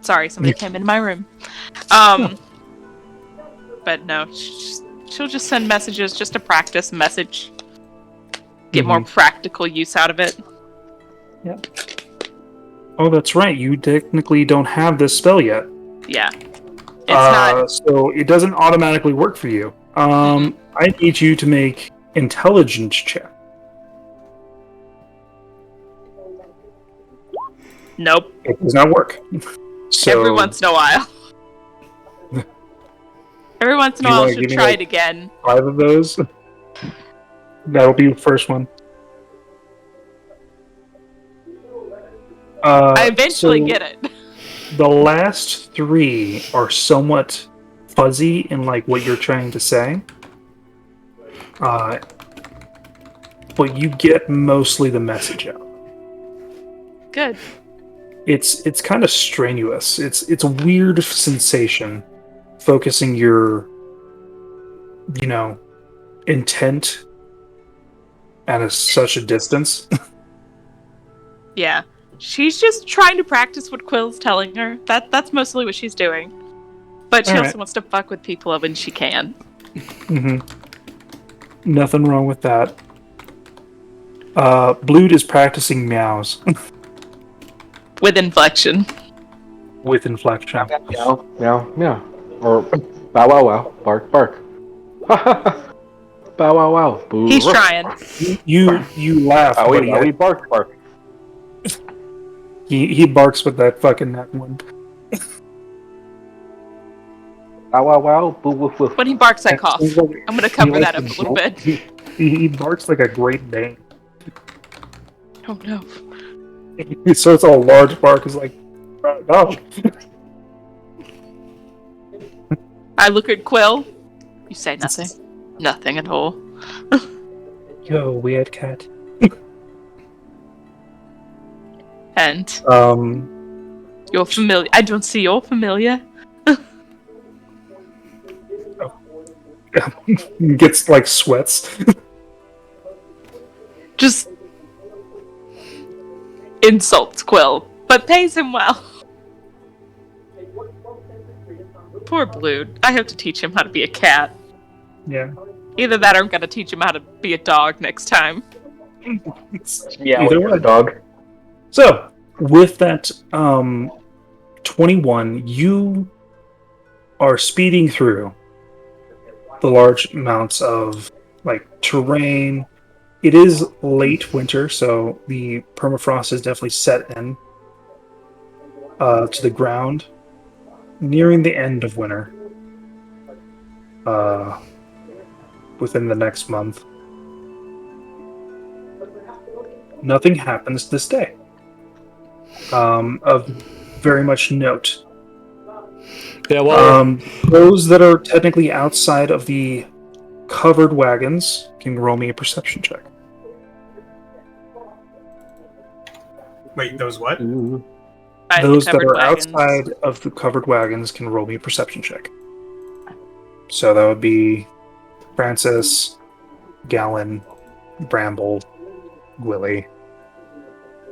Sorry, somebody came in my room. But no, she'll just send messages just to practice message. Get more practical use out of it. Yeah. Oh, that's right. You technically don't have this spell yet. Yeah. It's not. So it doesn't automatically work for you. I need you to make intelligence check. Nope. It does not work. So Every once in a while. Every once in a You while, wanna she'll give me, try like, it again. 5 of those. That'll be the first one. I eventually so get it. The last 3 are somewhat fuzzy in like what you're trying to say. But you get mostly the message out. Good. It's kind of strenuous. It's a weird sensation focusing your intent at such a distance. Yeah. She's just trying to practice what Quill's telling her. That's mostly what she's doing. But she All also right. wants to fuck with people when she can. Nothing wrong with that. Blood is practicing meows With inflection. with inflection. Meow, meow, meow. Or bow wow wow, bark bark. Bow wow wow. Boo. He's trying. You laugh, but Wowie, wowie, bark bark. he barks with that fucking that one. Bow wow wow. Boo woof woof. When he barks, I cough. I'm gonna cover that up a little bit. He barks like a Great Dane. Oh no. So it's all large bark. Is like, oh. I look at Quill. You say nothing. Nothing at all. Yo, weird cat. And you're familiar. I don't see you're familiar. Gets like sweats. Just insults Quill, but pays him well. Poor Blue. I have to teach him how to be a cat. Yeah. Either that or I'm gonna teach him how to be a dog next time. Yeah, Either with way. a dog. So, with that 21, you are speeding through the large amounts of terrain. It is late winter, so the permafrost is definitely set in to the ground, nearing the end of winter. Within the next month, nothing happens this day. Of very much note. Yeah, well, Those that are technically outside of the covered wagons can roll me a perception check. Wait, those what? Those that are outside of the covered wagons can roll me a perception check. So that would be Francis, Gallon, Bramble, Willie.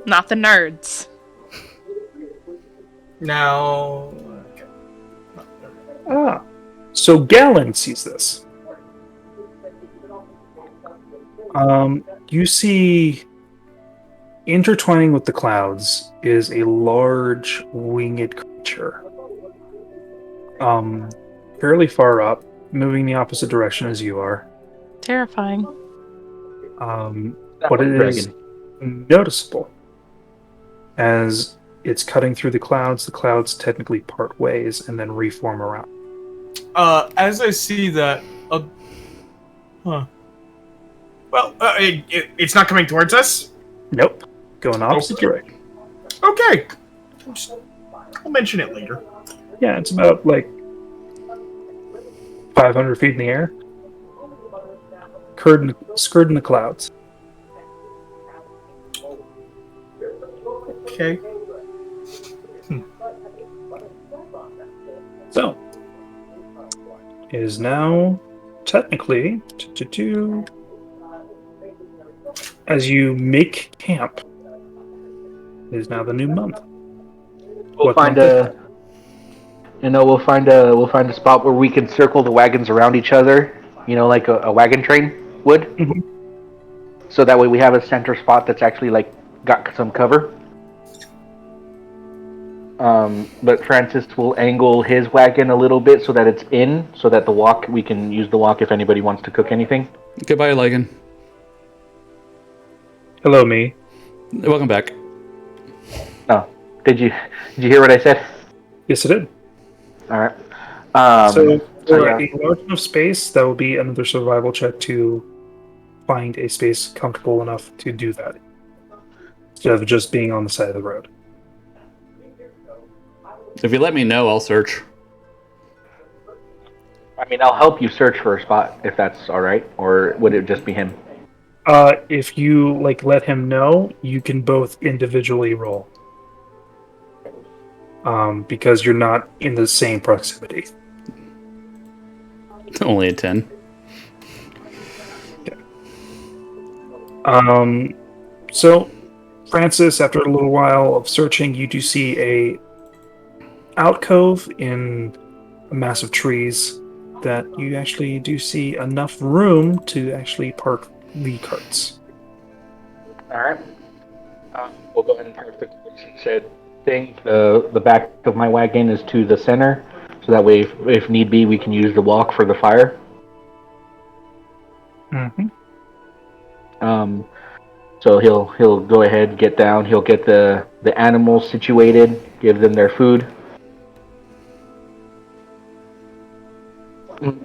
Not the nerds. Now. So Gallon sees this. You see, intertwining with the clouds is a large winged creature. Fairly far up, moving the opposite direction as you are. Terrifying. But it is noticeable. As it's cutting through the clouds technically part ways and then reform around. As I see that, well, it's not coming towards us. Nope, going opposite direction. Okay, I'll mention it later. Yeah, it's about 500 feet in the air, skirting the clouds. Okay. So, it is now technically as you make camp. It is now the new month. We'll find a spot where we can circle the wagons around each other. Like a wagon train would. Mm-hmm. So that way we have a center spot that's actually got some cover. But Francis will angle his wagon a little bit so that it's in, so that we can use the walk if anybody wants to cook anything. goodbye, Lagan. Hello, me. Welcome back. Oh, did you hear what I said? Yes, I did. All right. So for yeah. a large enough space, that will be another survival check to find a space comfortable enough to do that, instead of just being on the side of the road. If you let me know, I'll search. I'll help you search for a spot if that's all right, or would it just be him? If you let him know, you can both individually roll. Because you're not in the same proximity. Only a 10. Okay. So, Francis, after a little while of searching, you do see a alcove in a mass of trees that you actually do see enough room to actually park the carts. All right. We'll go ahead and park the carts and said thing. The back of my wagon is to the center, so that way, if need be, we can use the walk for the fire. Mm-hmm. So he'll go ahead, get down. He'll get the animals situated, give them their food,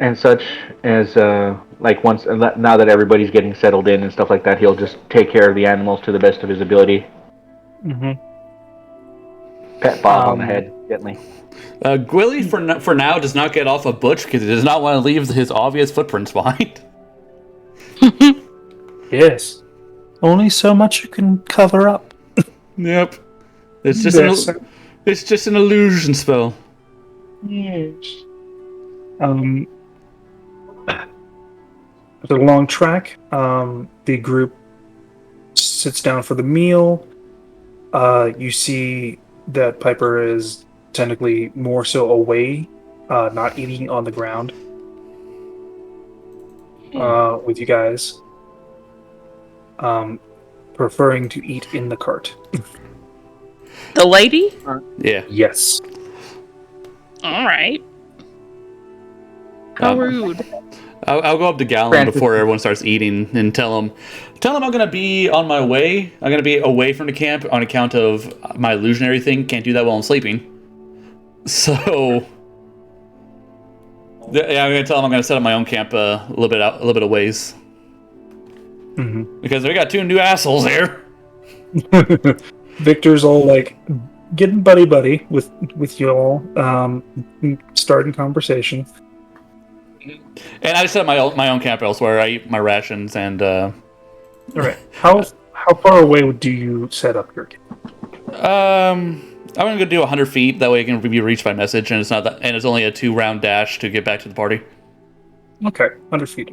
and such as once now that everybody's getting settled in and stuff like that, he'll just take care of the animals to the best of his ability. Mm-hmm. Pat Bob on the head gently. Gwilly, for now, does not get off of Butch because he does not want to leave his obvious footprints behind. Yes. Only so much you can cover up. Yep. It's just it's just an illusion spell. Yes. After a long trek, the group sits down for the meal. You see that Piper is technically more so away not eating on the ground with you guys, preferring to eat in the cart. The lady? Yeah. Yes. All right. How rude. I'll go up to Gallon Francis. before everyone starts eating and tell him I'm gonna be on my way. I'm gonna be away from the camp on account of my illusionary thing. Can't do that while I'm sleeping. So, yeah, I'm gonna tell him I'm gonna set up my own camp a little bit of ways. Mm-hmm. Because we got 2 new assholes here. Victor's all like getting buddy with you all, starting conversation. And I just set up my own camp elsewhere. I eat my rations and. All right. How far away do you set up your camp? I'm gonna go do 100 feet. That way, it can be reached by message, and it's only a 2-round dash to get back to the party. Okay, 100 feet.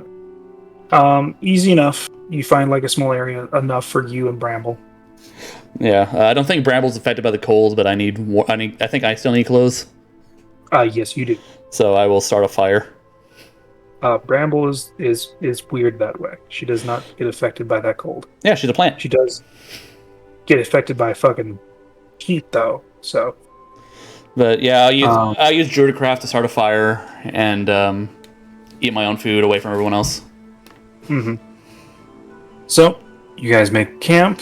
Easy enough. You find like a small area enough for you and Bramble. Yeah, I don't think Bramble's affected by the cold, but I think I still need clothes. Yes, you do. So I will start a fire. Bramble is weird that way. She does not get affected by that cold. Yeah, she's a plant. She does get affected by fucking heat though. So, But yeah, I'll use Druidcraft to start a fire and eat my own food away from everyone else. mm-hmm. So you guys make camp.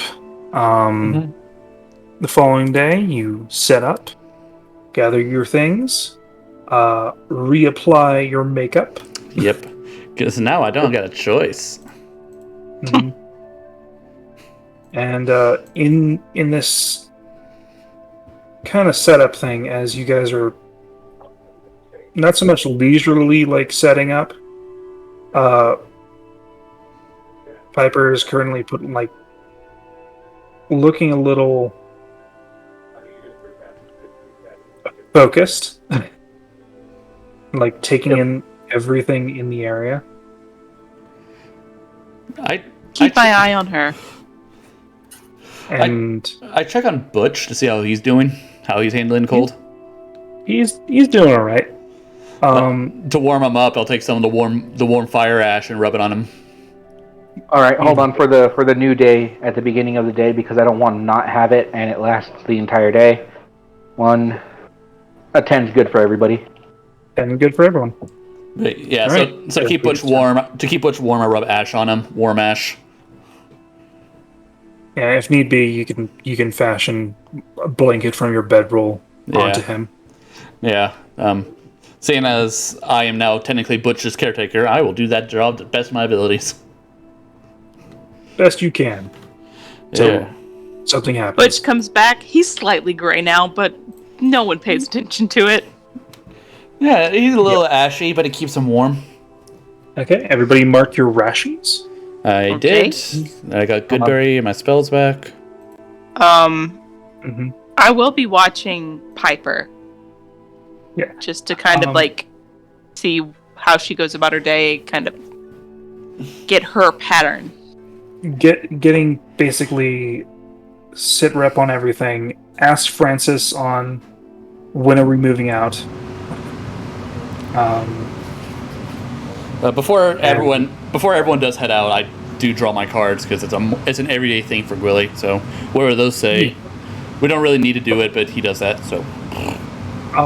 The following day, you set up, gather your things, reapply your makeup. Yep, because now I don't got a choice. Mm-hmm. And in this kind of setup thing, as you guys are not so much leisurely like setting up, Piper is currently looking a little focused, like taking in everything in the area. Keep my eye on her. And I check on Butch to see how he's doing, how he's handling cold. he's doing all right. To warm him up, I'll take some of the warm fire ash and rub it on him. All right, hold on for the new day at the beginning of the day because I don't want to not have it and it lasts the entire day. 10's good for everybody. And good for everyone. But yeah, Right. so keep Butch warm. To keep Butch warm, I rub ash on him, warm ash. Yeah, if need be, you can fashion a blanket from your bedroll onto him. Yeah. Seeing as I am now technically Butch's caretaker, I will do that job to the best of my abilities. Best you can. So Yeah. something happens. Butch comes back. He's slightly gray now, but no one pays attention to it. Yeah, he's a little ashy, but it keeps him warm. Okay, everybody mark your rations. I Okay. did. I got Goodberry and my spells back. Mm-hmm. I will be watching Piper. Yeah. Just to kind of see how she goes about her day, kind of get her pattern. Getting basically sit rep on everything. Ask Francis on when are we moving out. Before everyone does head out, I do draw my cards because it's an everyday thing for Gwilly. So whatever those say, we don't really need to do it, but he does that. So.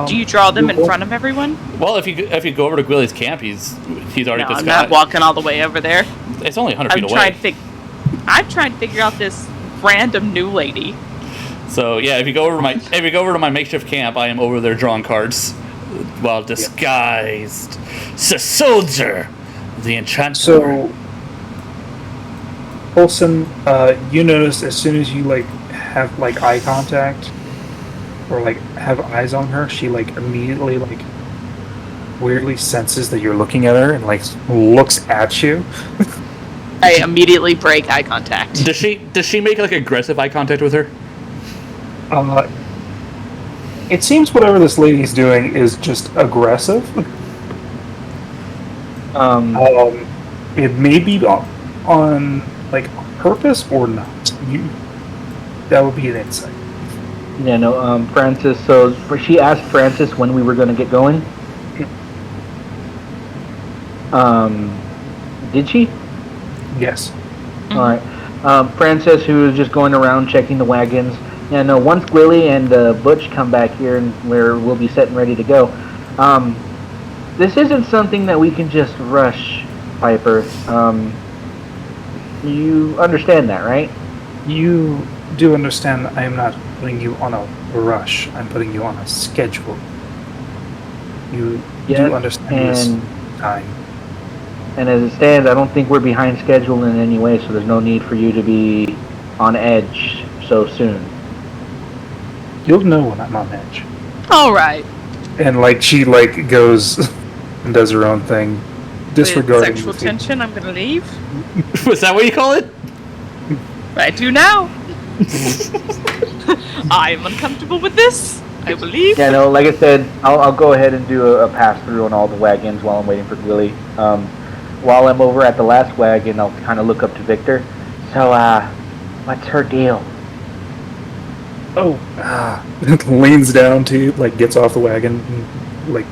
Do you draw them in front of everyone? Well, if you go over to Gwilly's camp, he's already No, disguised. I'm not walking all the way over there. It's only 100 feet away. I'm trying to figure out this random new lady. So yeah, if you go over to my makeshift camp, I am over there drawing cards while disguised. It's a soldier, the enchanter. So, Olsen, you notice as soon as you have eye contact or have eyes on her, she immediately weirdly senses that you're looking at her and looks at you. I immediately break eye contact. Does she make aggressive eye contact with her? It seems whatever this lady's doing is just aggressive. It may be on purpose or not. That would be an insight. Yeah, no, Francis, so she asked Francis when we were going to get going. Did she? Yes. All right. Frances, who is just going around checking the wagons. Yeah, no. Once Gwilly and Butch come back here, and we'll be set and ready to go. This isn't something that we can just rush, Piper. You understand that, right? You do understand I am not putting you on a rush. I'm putting you on a schedule. You do understand this time. And as it stands, I don't think we're behind schedule in any way, so there's no need for you to be on edge so soon. You'll know when I'm on edge. All right. And like she like goes and does her own thing, disregarding With sexual tension, I'm gonna leave. Was that what you call it? I do now. I'm uncomfortable with this. I will leave. Yeah, no, like I said, I'll go ahead and do a pass through on all the wagons while I'm waiting for Gwilly. While I'm over at the last wagon, I'll kind of look up to Victor. So, what's her deal? Leans down to you, like gets off the wagon, and, like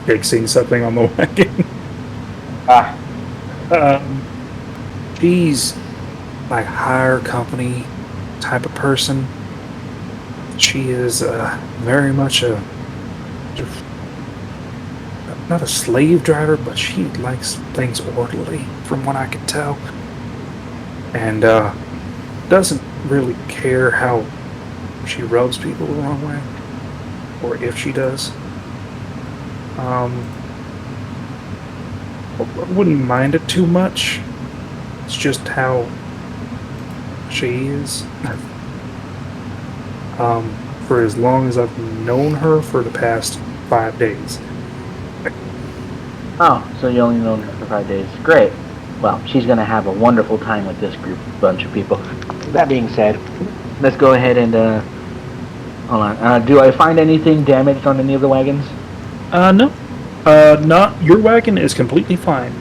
fixing something on the wagon. She's like hire company type of person. She is very much not a slave driver, but she likes things orderly, from what I can tell, and doesn't really care how she rubs people the wrong way, or if she does. I wouldn't mind it too much. It's just how she is. For as long as I've known her, for the past 5 days. Oh, so you only known her for 5 days. Great. Well, she's going to have a wonderful time with this bunch of people. That being said, let's go ahead and, hold on. Do I find anything damaged on any of the wagons? No. Not your wagon is completely fine.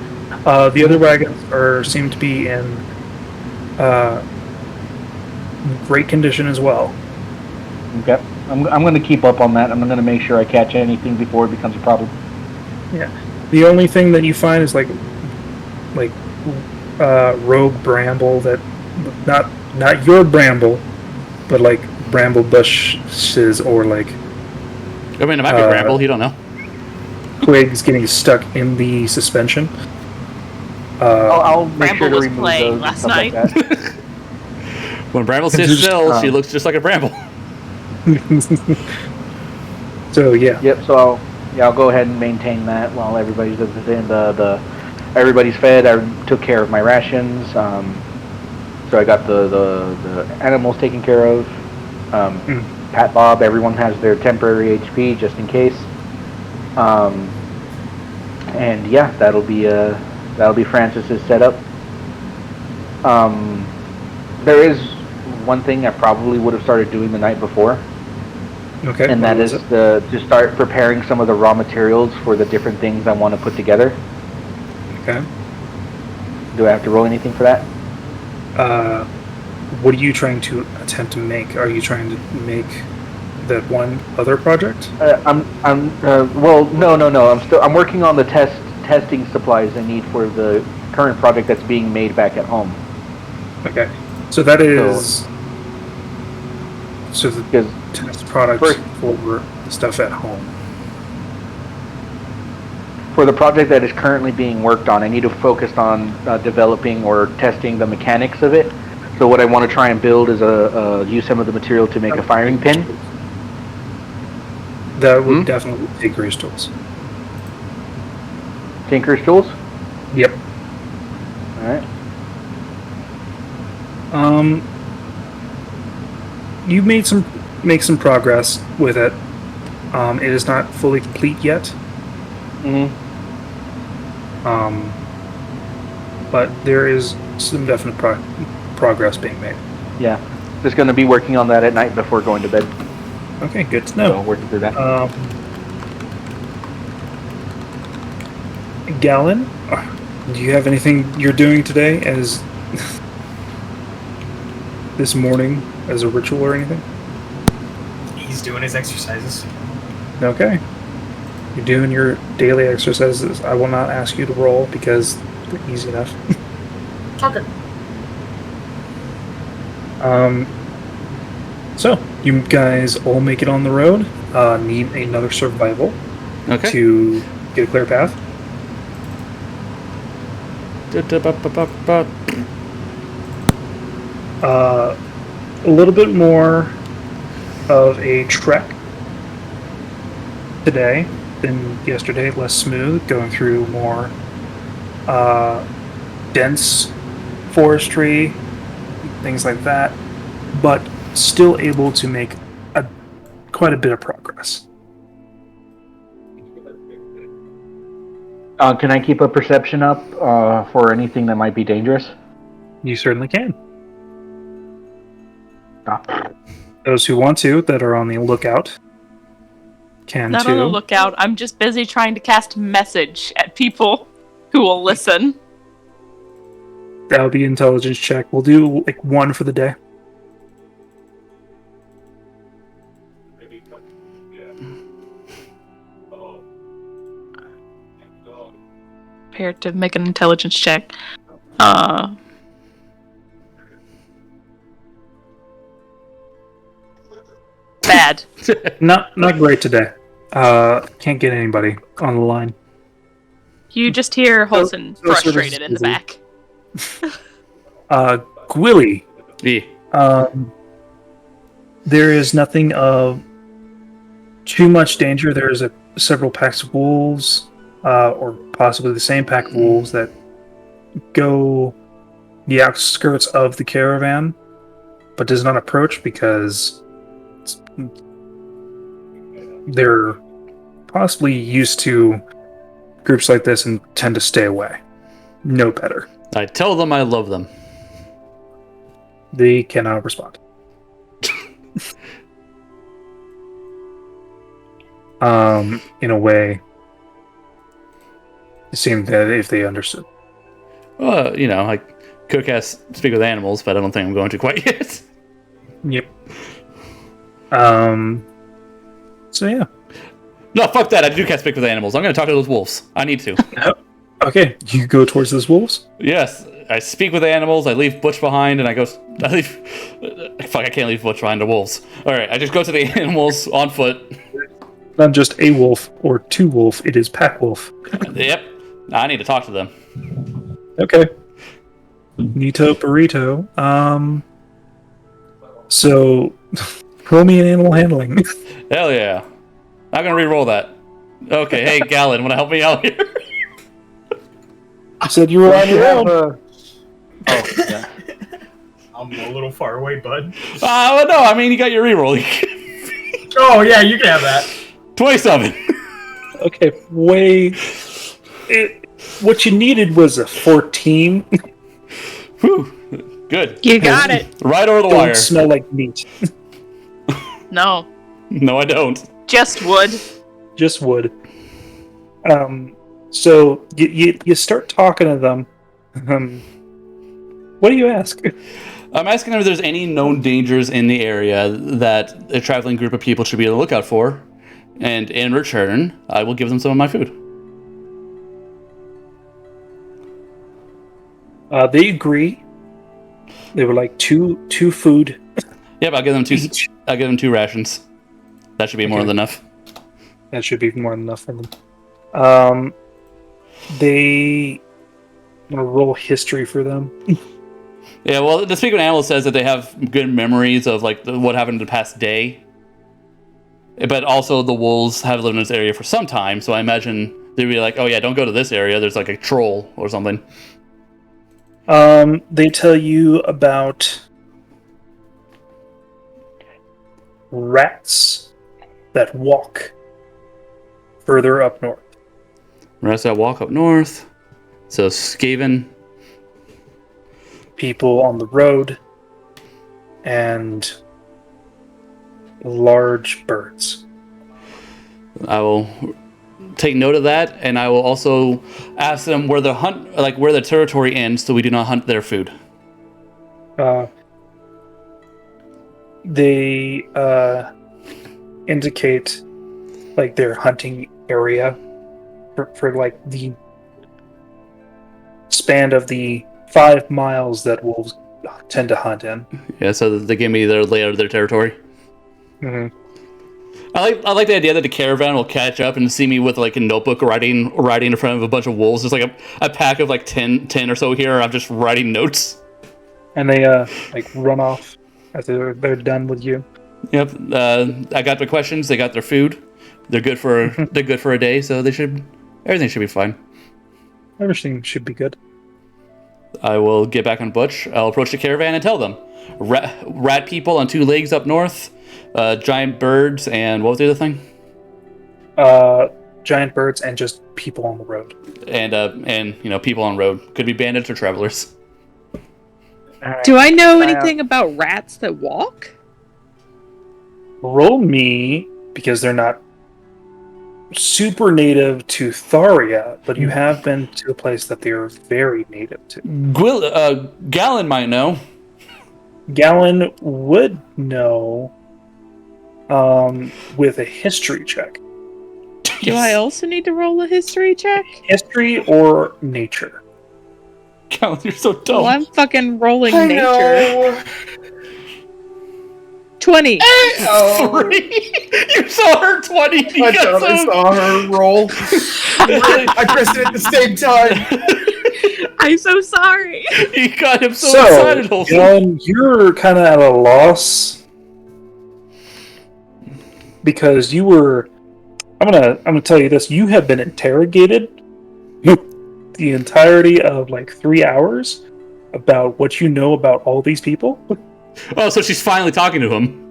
The other wagons seem to be in great condition as well. Okay. I'm going to keep up on that. I'm going to make sure I catch anything before it becomes a problem. Yeah. The only thing that you find is like rogue bramble that not your bramble, but like bramble bushes or like. I mean, it might be bramble. You don't know. Twigs getting stuck in the suspension. I'll make Bramble sure to was remove playing those last and stuff night. like that. When bramble sits still, she looks just like a bramble. So yeah. Yep. So I'll go ahead and maintain that while everybody's in everybody's fed. I took care of my rations. So I got the animals taken care of. Pat Bob, everyone has their temporary HP just in case. And yeah, that'll be Francis's setup. There is one thing I probably would have started doing the night before. Okay. And that is to start preparing some of the raw materials for the different things I want to put together. Okay. Do I have to roll anything for that? What are you trying to attempt to make? Are you trying to make that one other project? Well, no. I'm working on the testing supplies I need for the current project that's being made back at home. Okay. So that is the test product for stuff at home. For the project that is currently being worked on, I need to focus on developing or testing the mechanics of it. So what I want to try and build is use some of the material to make a firing pin. That would definitely be Tinker's tools. Tinker's tools? Yep. Alright. You make some progress with it. It is not fully complete yet. But there is some definite progress being made. Yeah. Just going to be working on that at night before going to bed. Okay, good to know. So working through that. Gallon, do you have anything you're doing today as this morning as a ritual or anything? He's doing his exercises. Okay. you're doing your daily exercises. I will not ask you to roll because they're easy enough. Okay. So you guys all make it on the road. Need another survival Okay. to get a clear path. A little bit more of a trek today than yesterday. Less smooth, going through more dense forestry, things like that, but still able to make quite a bit of progress. Can I keep a perception up for anything that might be dangerous? You certainly can. Ah. Those who want to, that are on the lookout, can Not too. on the lookout. I'm just busy trying to cast message at people who will listen. That would be intelligence check. We'll do like one for the day. Prepared to make an intelligence check. Bad. Not great today. Can't get anybody on the line. You just hear Holson no frustrated in the services back. Gwilly. Yeah. There is nothing of too much danger. There's several packs of wolves, or possibly the same pack of wolves that go the outskirts of the caravan, but does not approach because they're possibly used to groups like this and tend to stay away. No better. I tell them I love them. They cannot respond. In a way, it seemed that if they understood. Well, I could cast Speak with Animals, but I don't think I'm going to quite yet. Yep. So yeah. No, fuck that. I do cast Speak with Animals. I'm going to talk to those wolves. I need to. Okay, you go towards those wolves? Yes, I speak with the animals. I leave Butch behind, and I leave. Fuck, I can't leave Butch behind the wolves. All right, I just go to the animals on foot. Not just a wolf or two wolf, it is pack wolf. Yep, I need to talk to them. Okay. Neato burrito. So, roll me an animal handling. Hell yeah. I'm gonna re-roll that. Okay, hey Galen, wanna help me out here? I said you were on your own. Oh, yeah. I'm a little far away, bud. Well, no, I mean, you got your re-roll. Oh, yeah, you can have that. 27. Okay, what you needed was a 14. Whew, good. You got it. Right over the Don't wire. smell like meat. No, No, I don't. just wood. Just wood. So you start talking to them. What do you ask? I'm asking if there's any known dangers in the area that a traveling group of people should be on the lookout for, and in return, I will give them some of my food. They agree. They were like two food. Yep, I'll give them two. Each. I'll give them 2 rations. That should be more Okay. than enough. That should be more than enough for them. They I'm gonna roll history for them. Yeah, well, the Speak of Animal says that they have good memories of like what happened the past day, but also the wolves have lived in this area for some time. So I imagine they'd be like, "Oh yeah, don't go to this area. There's like a troll or something." They tell you about rats that walk further up north. Rest that walk up north. So Skaven. People on the road and large birds. I will take note of that, and I will also ask them where the where the territory ends, so we do not hunt their food. They indicate like they're hunting area for like the span of the 5 miles that wolves tend to hunt in. Yeah, so they give me their layout of their territory. Hmm. I like the idea that the caravan will catch up and see me with like a notebook writing in front of a bunch of wolves. There's like a pack of like 10 or so here. I'm just writing notes. And they like run off after they're done with you. Yep. I got their questions. They got their food. They're good for a day, so everything should be fine. Everything should be good. I will get back on Butch. I'll approach the caravan and tell them. Rat people on 2 legs up north, giant birds, and what was the other thing? Giant birds and just people on the road. And people on road. Could be bandits or travelers. Right. Do I know anything about rats that walk? Roll me, because they're not super native to Tharia, but you have been to a place that they are very native to. Gallon might know. Gallon would know with a history check. Do I also need to roll a history check? History or nature? Gallon, you're so dumb. Well, I'm fucking rolling I nature. know. 20. Oh. 3. You saw her 20. I totally saw her roll. I pressed it at the same time. I'm so sorry. You got him so excited. Gallon, you're kind of at a loss because you were. I'm gonna tell you this. You have been interrogated the entirety of like 3 hours about what you know about all these people. Oh, so she's finally talking to him.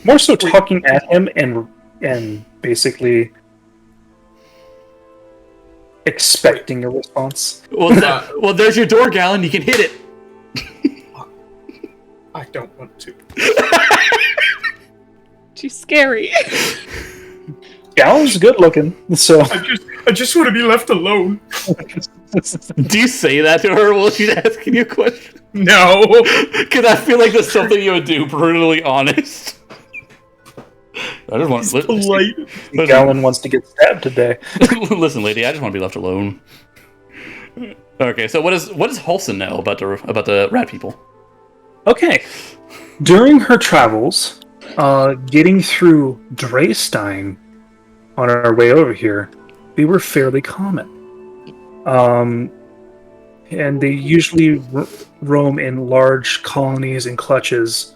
More so talking at him and basically expecting a response. Well, there's your door, Gallon. You can hit it. I don't want to. She's scary. Gallon's good looking, so I just want to be left alone. Do you say that to her while she's asking you a question? No. Because I feel like that's something you would do, brutally honest. I just want Polite. Gallon wants to get stabbed today. Listen, lady, I just want to be left alone. Okay, so what does Holson know about the rat people? Okay. During her travels, getting through Dreystein on our way over here, they were fairly common. And they usually roam in large colonies and clutches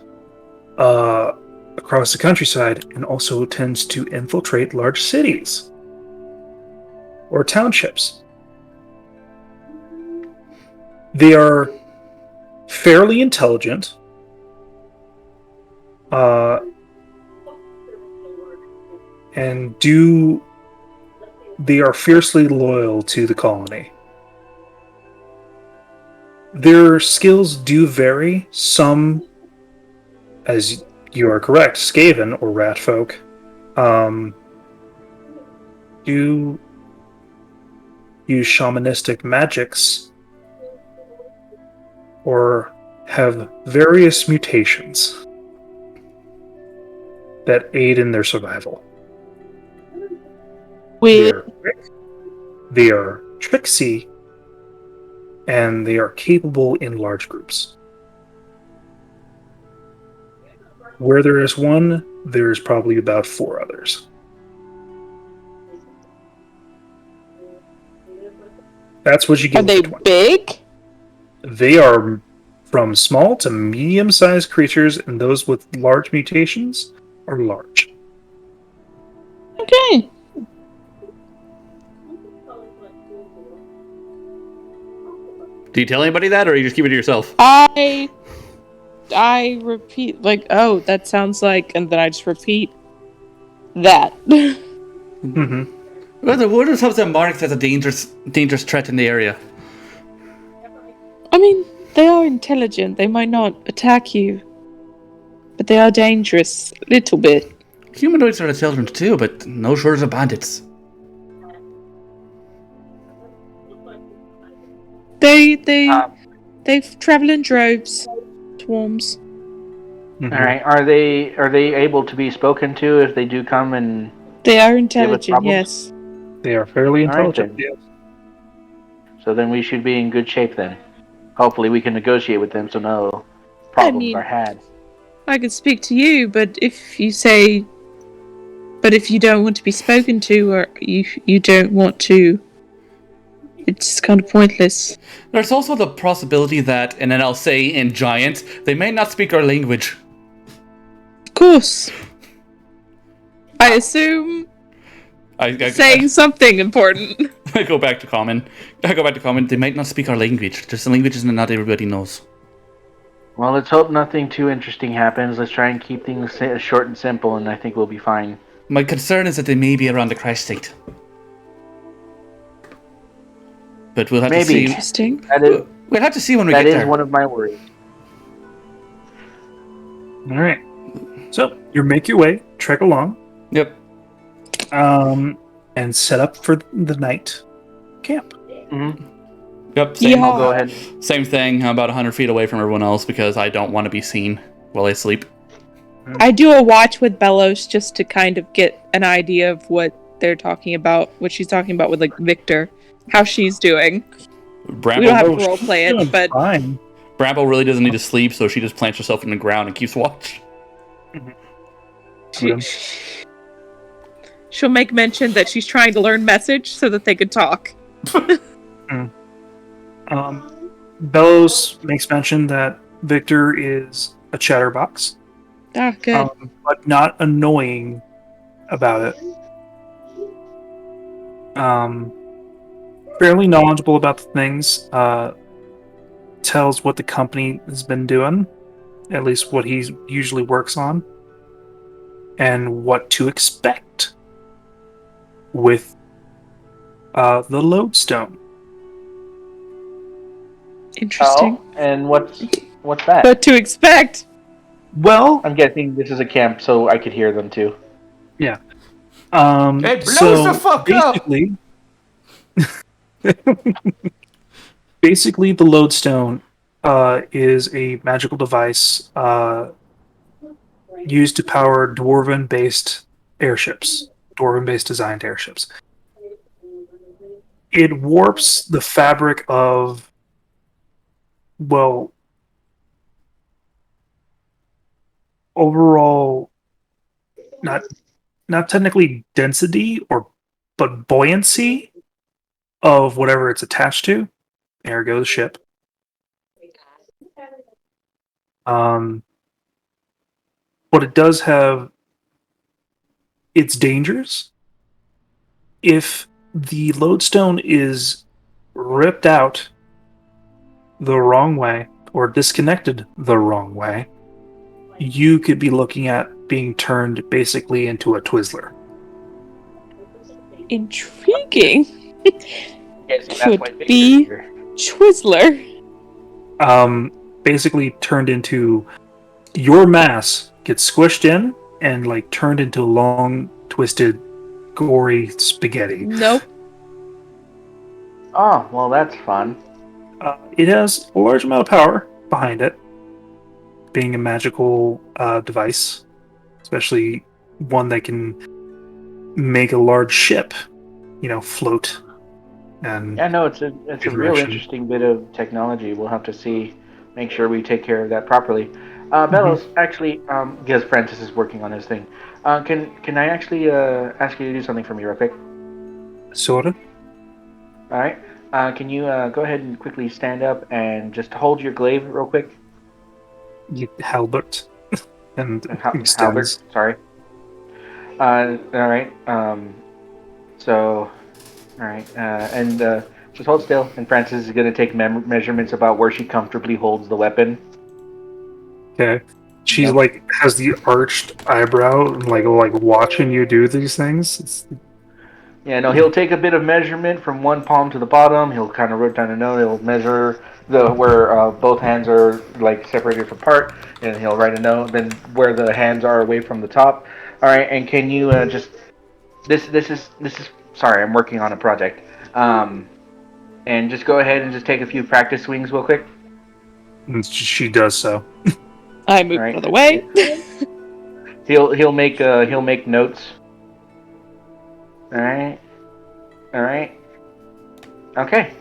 across the countryside, and also tends to infiltrate large cities or townships. They are fairly intelligent, and they are fiercely loyal to the colony. Their skills do vary. Some, as you are correct, Skaven or rat folk do use shamanistic magics or have various mutations that aid in their survival. They are tricksy, and they are capable in large groups. Where there is one, there is probably about 4 others. That's what you get. Are they big? They are from small to medium-sized creatures, and those with large mutations are large. Okay. Do you tell anybody that, or you just keep it to yourself? I repeat, like, oh, that sounds like, and then I just repeat that. Mm-hmm. What are some of the marks as a dangerous threat in the area? I mean, they are intelligent. They might not attack you, but they are dangerous, a little bit. Humanoids are intelligent too, but no shortage of bandits. They travel in droves, swarms. Mhm. All right. Are they able to be spoken to if they do come and? They are intelligent, problems? yes. They are fairly All right, intelligent. then. Yes. So then we should be in good shape then. Hopefully we can negotiate with them so no problems are had. I could speak to you, but if you don't want to be spoken to, or you don't want to, it's kind of pointless. There's also the possibility that, and then I'll say in giant, they may not speak our language. Of course. I assume saying something important. I go back to common. They might not speak our language. There's some languages that not everybody knows. Well, let's hope nothing too interesting happens. Let's try and keep things short and simple, and I think we'll be fine. My concern is that they may be around the crash site. But we'll have to see. Interesting. We'll have to see when we get there. That is one of my worries. All right. So you make your way, trek along, Yep. and set up for the night camp. Mm-hmm. Yep. Same, Yeah. I'll go ahead. same thing. I'm about 100 feet away from everyone else because I don't want to be seen while I sleep. I do a watch with Bellows just to kind of get an idea of what they're talking about, what she's talking about with like Victor, how she's doing. We don't have to role play it, but Fine. Bramble really doesn't need to sleep, so she just plants herself in the ground and keeps watch. she'll make mention that she's trying to learn message so that they could talk. Bellows makes mention that Victor is a chatterbox, Ah, good. but not annoying about it. Fairly knowledgeable about the things. Tells what the company has been doing, at least what he usually works on, and what to expect with the lodestone. Interesting. Oh, and what's that? What to expect? Well, I'm guessing this is a camp, so I could hear them too. yeah. It blows the fuck basically, basically, the lodestone is a magical device used to power dwarven-based airships, dwarven-based designed airships. It warps the fabric of, well, overall, not technically density but buoyancy of whatever it's attached to. Ergo, the ship. But it does have its dangers. If the lodestone is ripped out the wrong way or disconnected the wrong way, you could be looking at being turned basically into a Twizzler. Intriguing. Yes, that's Could why Victor's be here. Twizzler. Basically turned into your mass gets squished in and like turned into long, twisted, gory spaghetti. Nope. Oh, well, that's fun. It has a large amount of power behind it, being a magical device, especially one that can make a large ship, float. And Yeah, no, it's a real interesting bit of technology. We'll have to make sure we take care of that properly. Bellows, actually, because Francis is working on his thing, can I actually ask you to do something for me real quick? sorta. All right. Can you go ahead and quickly stand up and just hold your glaive real quick? Halbert and Halbert, extends. sorry. All right. So, all right, and just hold still. And Francis is going to take measurements about where she comfortably holds the weapon. Okay. She's Yep. like has the arched eyebrow and like watching you do these things. Yeah, no, he'll take a bit of measurement from one palm to the bottom. He'll kind of wrote down a note. He'll measure where both hands are like separated apart, and he'll write a note. Then where the hands are away from the top. All right, and can you just this is sorry, I'm working on a project. And just go ahead and just take a few practice swings real quick. And she does so. I move Alright. out of the way. He'll make notes. All right. Okay.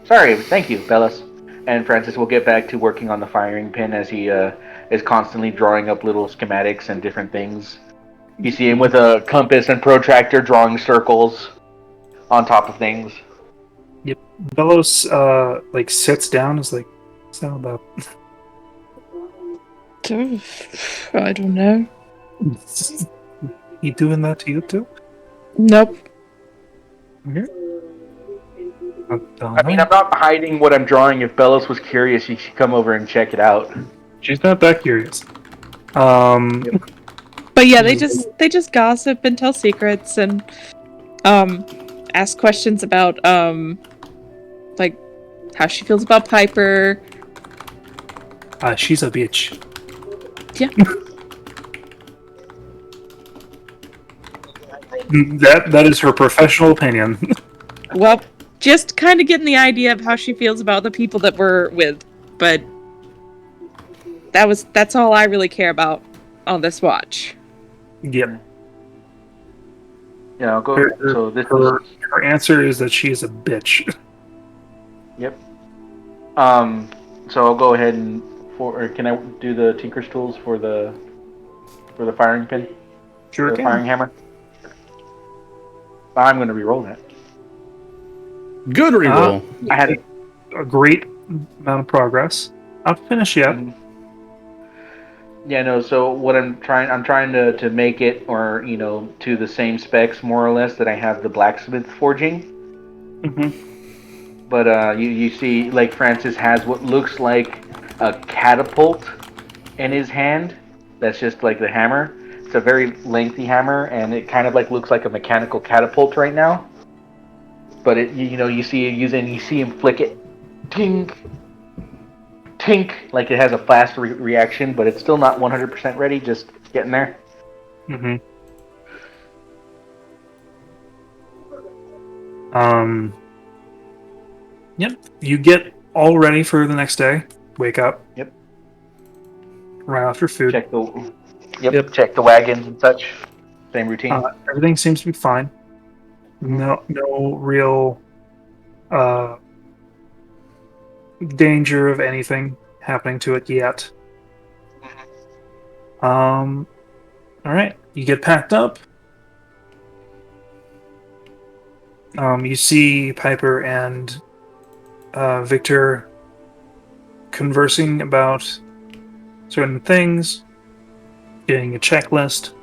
Sorry. Thank you, Bellis. And Francis will get back to working on the firing pin as he is constantly drawing up little schematics and different things. You see him with a compass and protractor drawing circles on top of things. Yep. Belos like sits down. Is like, what's that about? I don't know. He doing that to you too? Nope. I mean, I'm not hiding what I'm drawing. If Bellis was curious, he should come over and check it out. She's not that curious. But yeah, they just gossip and tell secrets and ask questions about like how she feels about Piper. She's a bitch. Yeah. That is her professional opinion. Well, just kind of getting the idea of how she feels about the people that we're with, but that's all I really care about on this watch. Yep. Yeah, I'll go. So this Her answer is that she is a bitch. Yep. So I'll go ahead and can I do the Tinker's tools for the firing pin? Sure the can. firing hammer. I'm going to re-roll that. Good reroll. I had a great amount of progress. Not finished yet. Yeah, no. So what I'm trying to make it, or to the same specs more or less that I have the blacksmith forging. Mm-hmm. But you see, like Francis has what looks like a catapult in his hand. That's just like the hammer. It's a very lengthy hammer, and it kind of like looks like a mechanical catapult right now. But you see him flick it, tink, tink, like it has a fast reaction, but it's still not 100% ready. Just getting there. Mm-hmm. Yep. You get all ready for the next day. Wake up. Yep. Right after food. Check the wagons and such. Same routine. Everything seems to be fine. No real danger of anything happening to it yet. All right, you get packed up. You see Piper and Victor conversing about certain things, getting a checklist.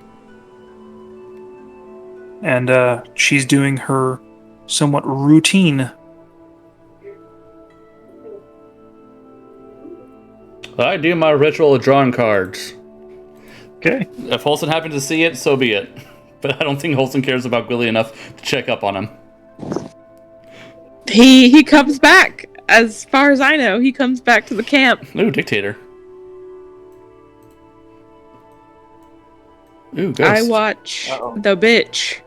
And she's doing her somewhat routine. I do my ritual of drawing cards. Okay. If Holson happens to see it, so be it. But I don't think Holson cares about Gwilly enough to check up on him. He comes back. As far as I know, he comes back to the camp. Ooh, dictator. Ooh, ghost. I watch the bitch.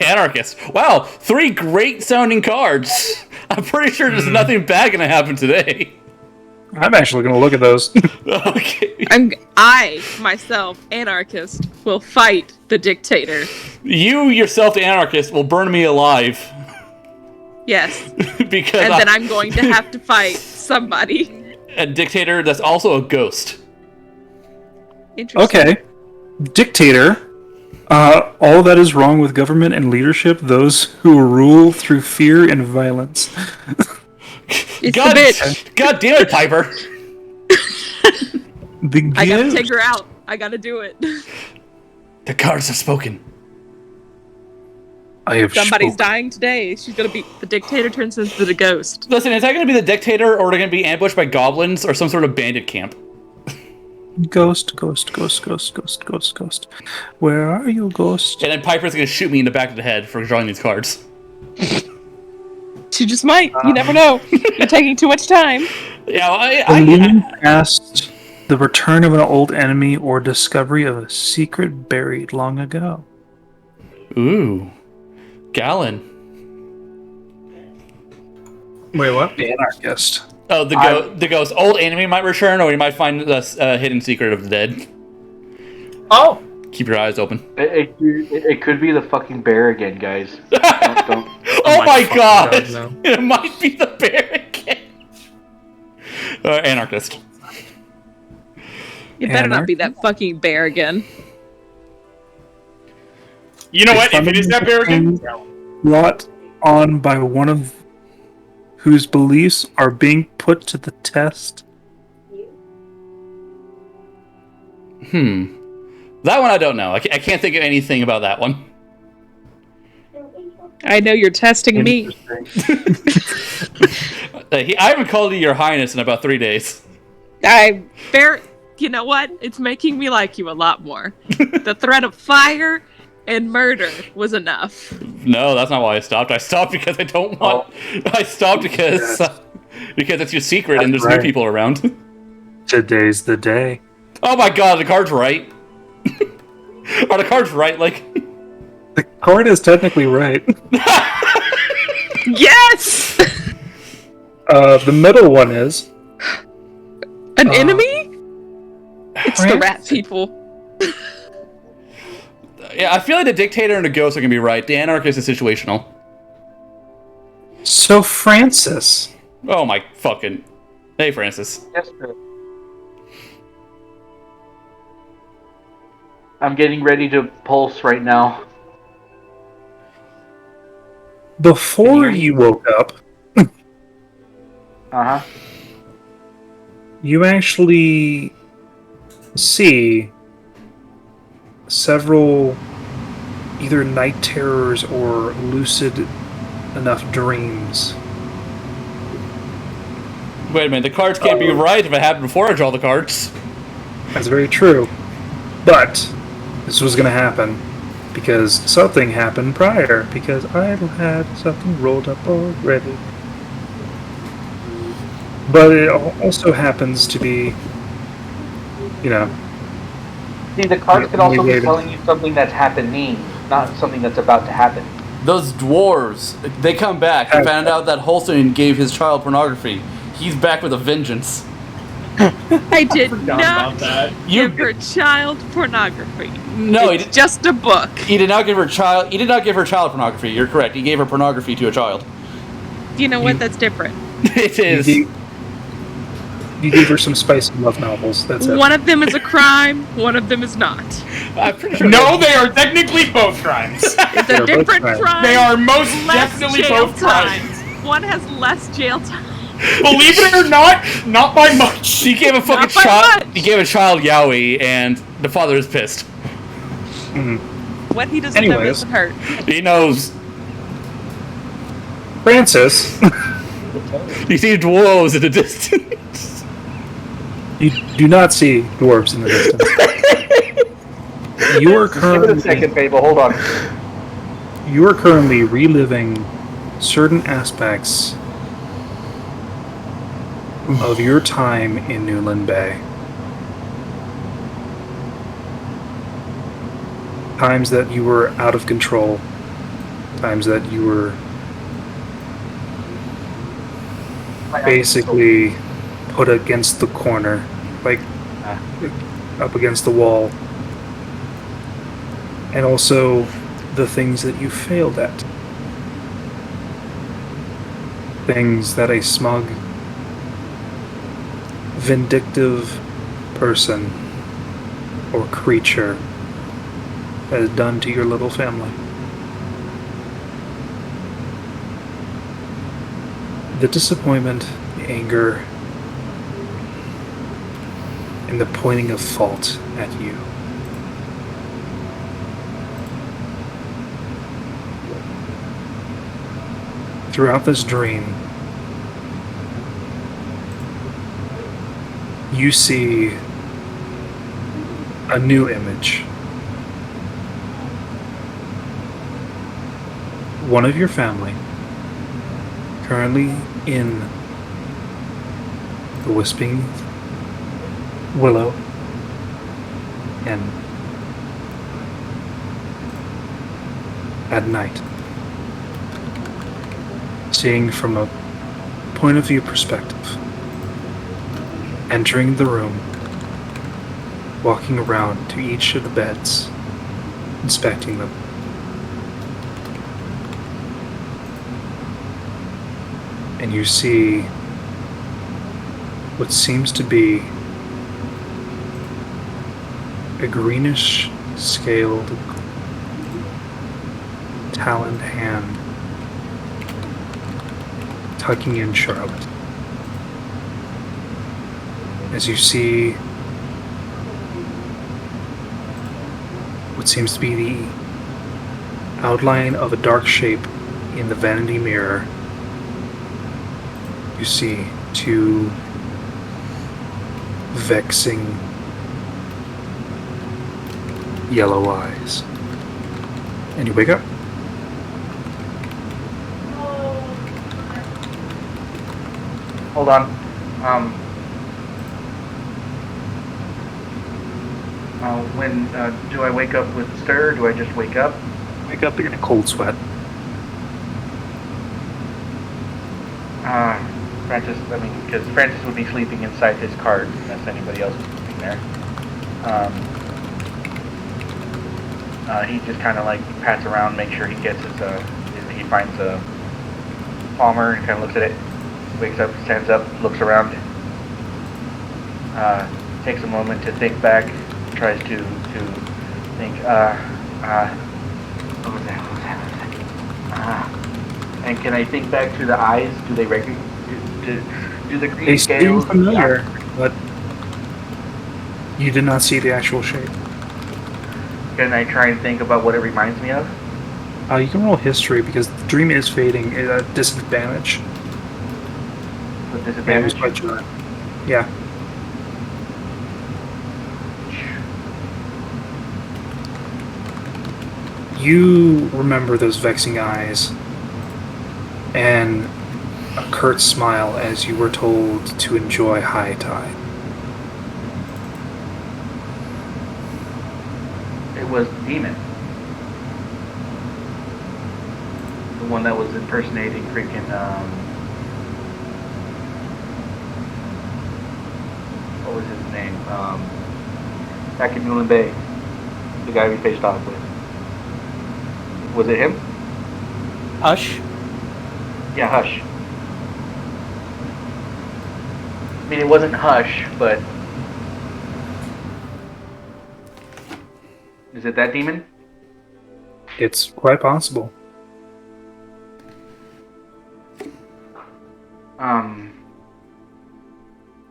Anarchist. Wow, 3 great sounding cards. I'm pretty sure there's nothing bad gonna happen today. I'm actually going to look at those. Okay. I, myself, anarchist, will fight the dictator. You, yourself, the anarchist, will burn me alive. Yes. Because and then I'm going to have to fight somebody. A dictator that's also a ghost. Interesting. Okay. Dictator. All that is wrong with government and leadership, those who rule through fear and violence. It's the bitch. God damn it, Piper. I gotta take her out. I gotta do it. The cards have spoken. Somebody's dying today. She's gonna be. The dictator turns into the ghost. Listen, is that gonna be the dictator, or are they gonna be ambushed by goblins or some sort of bandit camp? Ghost. Where are you, ghost? And then Piper's gonna shoot me in the back of the head for drawing these cards. She just might. You never know. You're taking too much time. Yeah, I asked the return of an old enemy or discovery of a secret buried long ago. Ooh. Gallon. Wait, what? The anarchist. Oh, the ghost. Old enemy might return, or we might find the hidden secret of the dead. Oh, Keep your eyes open. It could be the fucking bear again, guys. Don't. Oh my fucking god! no. It might be the bear again. Anarchist. It better not be that fucking bear again. You know what? If it is that bear again, Brought on by one of whose beliefs are being put to the test. That one I don't know. I can't think of anything about that one. I know you're testing me. I haven't called you Your Highness in about 3 days. You know what? It's making me like you a lot more. The threat of fire and murder was enough. No, that's not why I stopped. I stopped because I don't want. I stopped because it's your secret and there's new people around. Today's the day. Oh my god, the card's right. Are the cards right? Like, the card is technically right. Yes! The middle one is an enemy? It's the rat people. Yeah, I feel like the dictator and the ghost are gonna be right. The anarchist is situational. So Francis. Oh my fucking. Hey, Francis. Yes, sir. I'm getting ready to pulse right now. Before you woke up, Uh-huh. you actually see several either night terrors or lucid enough dreams. Wait a minute, the cards can't be right if it happened before I draw the cards. That's very true. But this was going to happen because something happened prior, because I had something rolled up already. But it also happens to be, you know... See, the cards could also be related. telling you something that's happening, not something that's about to happen. Those dwarves, they come back. They found out that Holstein gave his child pornography. He's back with a vengeance. I did forgot not about that. give her child pornography. No, It's just a book. He did not give her child. He did not give her child pornography. You're correct. He gave her pornography to a child. You know what? That's different. It is. You gave her some spicy love novels. That's it. One of them is a crime. One of them is not. I'm pretty sure. no, they are technically both crimes. It's They're a both different crimes. crime. They are most less definitely jail both time. crimes. One has less jail time. Believe it or not by much. He gave a fucking Not by child. much. He gave a child yaoi, and the father is pissed. What he doesn't know Anyways. doesn't hurt. He knows. Francis, You see dwarves in the distance. you do not see dwarves in the distance. You are Give it a currently second, Fable. Hold on. you are currently reliving certain aspects of your time in Newland Bay. Times that you were out of control. Times that you were basically put against the corner, like up against the wall. And also the things that you failed at. Things that a smug, vindictive person or creature has done to your little family. The disappointment, the anger, and the pointing of fault at you. Throughout this dream, you see a new image. One of your family, currently in the Whispering Willow Inn at night, seeing from a point of view perspective. entering the room, walking around to each of the beds, inspecting them. And you see what seems to be a greenish scaled taloned hand tucking in Charlotte. As you see what seems to be the outline of a dark shape in the vanity mirror, you see two vexing yellow eyes. And you wake up. Hold on. When do I wake up with stir? Or do I just wake up? Wake up in a cold sweat. Francis, because Francis would be sleeping inside his cart unless anybody else was sleeping there. He just kind of like pats around, make sure he gets he finds a Palmer and kind of looks at it, wakes up, stands up, looks around, takes a moment to think back, tries to think, what was that? And can I think back to the eyes? Do they recognize? Do the green They scales? seem familiar, but you did not see the actual shape. Can I try and think about what it reminds me of? You can roll history because the dream is fading at a disadvantage. With disadvantage? By John. Yeah. You remember those vexing eyes and a curt smile as you were told to enjoy high tide. It was the demon. The one that was impersonating freaking, what was his name? Back in Newland Bay. The guy we faced off with. Was it him? Hush. Yeah, Hush. I mean, it wasn't Hush, but... Is it that demon? It's quite possible.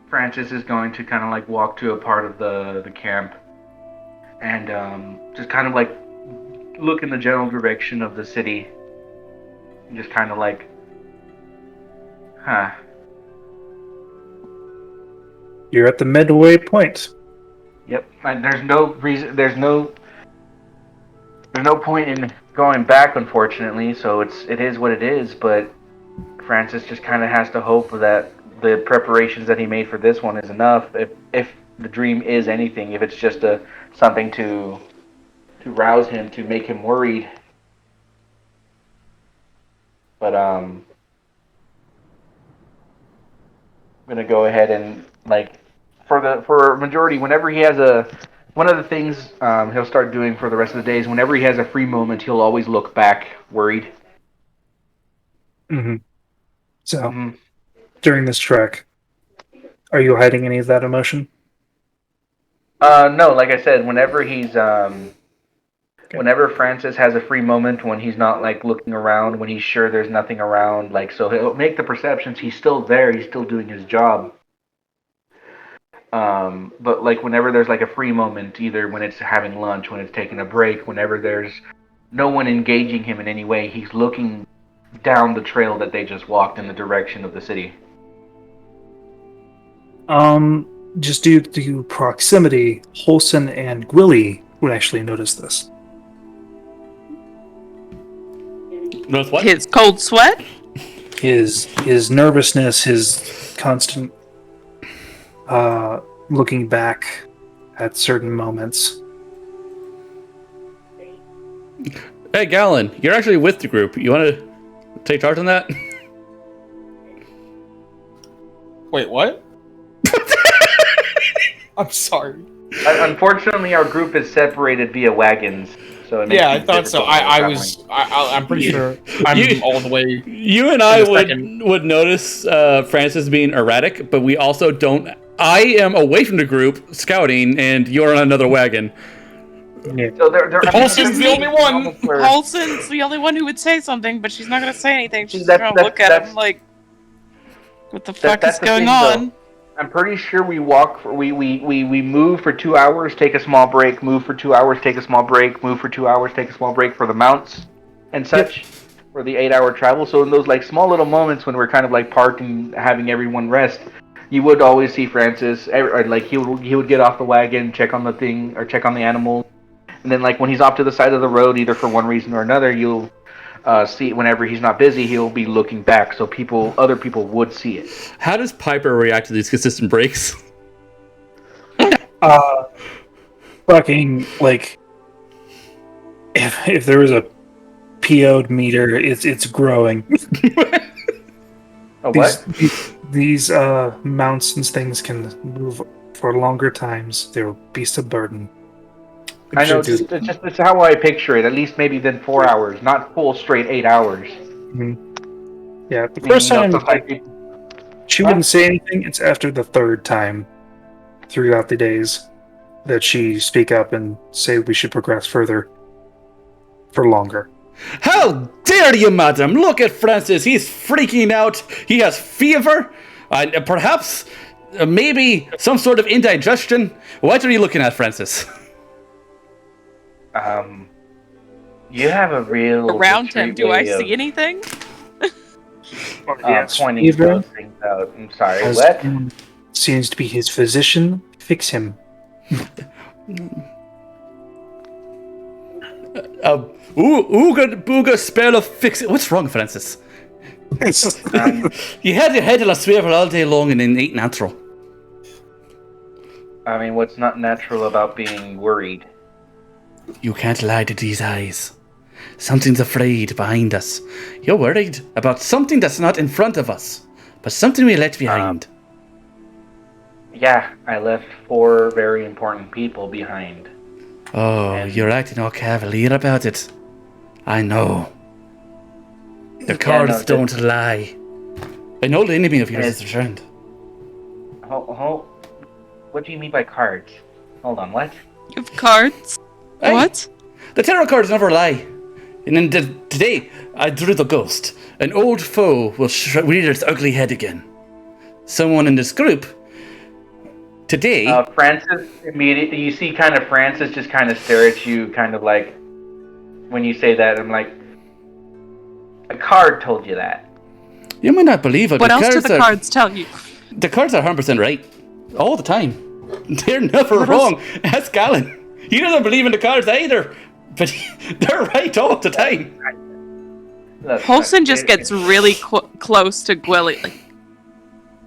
Francis is going to kind of like walk to a part of the camp and just kind of like look in the general direction of the city and just kind of like, You're at the midway point. Yep. And there's no reason. There's no point in going back, unfortunately. So it is what it is. But Francis just kind of has to hope that the preparations that he made for this one is enough. If the dream is anything, if it's just something to rouse him, to make him worried. But I'm gonna go ahead and like for a majority, whenever he has one of the things he'll start doing for the rest of the days, whenever he has a free moment, he'll always look back worried. Mm-hmm. So, during this trek, are you hiding any of that emotion? No, like I said, whenever he's whenever Francis has a free moment, when he's not like looking around, when he's sure there's nothing around, like, so he'll make the perceptions, he's still there, he's still doing his job. But like whenever there's like a free moment, either when it's having lunch, when it's taking a break, whenever there's no one engaging him in any way, he's looking down the trail that they just walked in the direction of the city. Just due to proximity, Holson and Gwilly would actually notice this. Notice what? His cold sweat? His nervousness, his constant looking back at certain moments. Hey, Gallon, you're actually with the group. You want to take charge on that? Wait, what? I'm sorry. Unfortunately, our group is separated via wagons. So it makes Yeah, I things thought so. difficult when I'm pretty sure I'm You- all the way. You and I the second- would notice Francis being erratic, but we also don't. I am away from the group scouting, and you're on another wagon. Yeah. So there. Paulson's the only one. Paulson's the only one who would say something, but she's not gonna say anything. She's That- gonna that- look at that's- him like, "What the fuck that's is the going thing, on?" though. I'm pretty sure we walk. We move for 2 hours, take a small break. Move for 2 hours, take a small break. Move for 2 hours, take a small break for the mounts and such for the 8-hour travel. So in those like small little moments when we're kind of like parked and having everyone rest, you would always see Francis. Or, like he would get off the wagon, check on the thing or check on the animal, and then like when he's off to the side of the road, either for one reason or another, you'll see whenever he's not busy, he'll be looking back, so other people would see it. How does Piper react to these consistent breaks? Fucking like, if there was a PO'd meter, it's growing. Oh, what? These mounts and things can move for longer times. They're beasts of burden. I know, it's how I picture it. At least maybe then 4 hours, not full straight 8 hours. Yeah, the first time sometimes she wouldn't say anything. It's after the third time throughout the days that she speak up and say we should progress further for longer. How dare you, madam? Look at Francis. He's freaking out. He has fever. Perhaps, maybe some sort of indigestion. What are you looking at, Francis? You have a real Around him, do I way see anything? pointing Fever, those things out. I'm sorry, as what? seems to be his physician. Fix him. Ooga booga spell of fix it. What's wrong, Francis? You had your head in a swivel all day long and then ate natural. I mean, what's not natural about being worried? You can't lie to these eyes. Something's afraid behind us. You're worried about something that's not in front of us, but something we left behind. Yeah, I left 4 very important people behind. Oh, you're acting all cavalier about it. I know. The cards don't lie. An old enemy of yours is returned. What do you mean by cards? Hold on, what? You have cards? Hey. What? The tarot cards never lie. And then today, I drew the ghost. An old foe will rear its ugly head again. Someone in this group, today... Francis, immediately, you see kind of Francis just kind of stare at you, kind of like, when you say that, I'm like, a card told you that. You might not believe it. What else do the cards tell you? The cards are 100% right. All the time. They're never wrong. Ask Alan. He doesn't believe in the cards either. But they're right all the time. Paulson just gets really close to Gwilly. Like,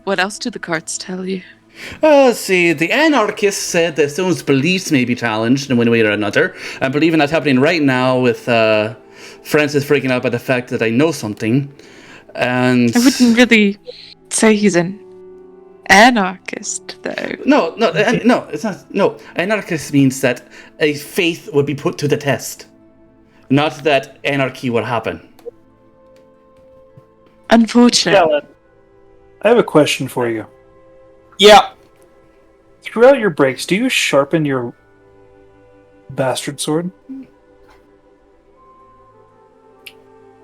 what else do the cards tell you? See, the anarchist said that someone's beliefs may be challenged in one way or another. I believe in that's happening right now with Francis freaking out by the fact that I know something. And I wouldn't really say he's an anarchist, though. No, it's not. No, anarchist means that a faith would be put to the test, not that anarchy will happen. Unfortunately. I have a question for you. Yeah. Throughout your breaks, do you sharpen your bastard sword?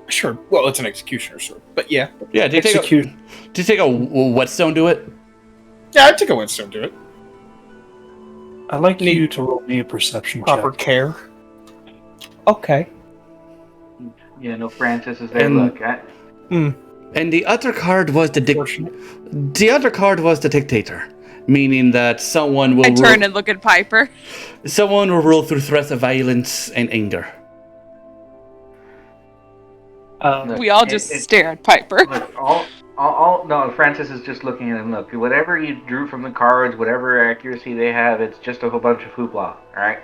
Sure. Well, it's an executioner sword, but yeah. Yeah, do you take a whetstone to it? Yeah, I'd take a whetstone to it. I'd like you to roll me a perception Proper check. care. Okay. Yeah, no, Francis is there. Look, And the other card was the other card was the dictator, meaning that someone will I turn and look at Piper. Someone will rule through threats of violence and anger. We all just stare at Piper. Look, no, Francis is just looking at him. Look, whatever you drew from the cards, whatever accuracy they have, it's just a whole bunch of hoopla, alright?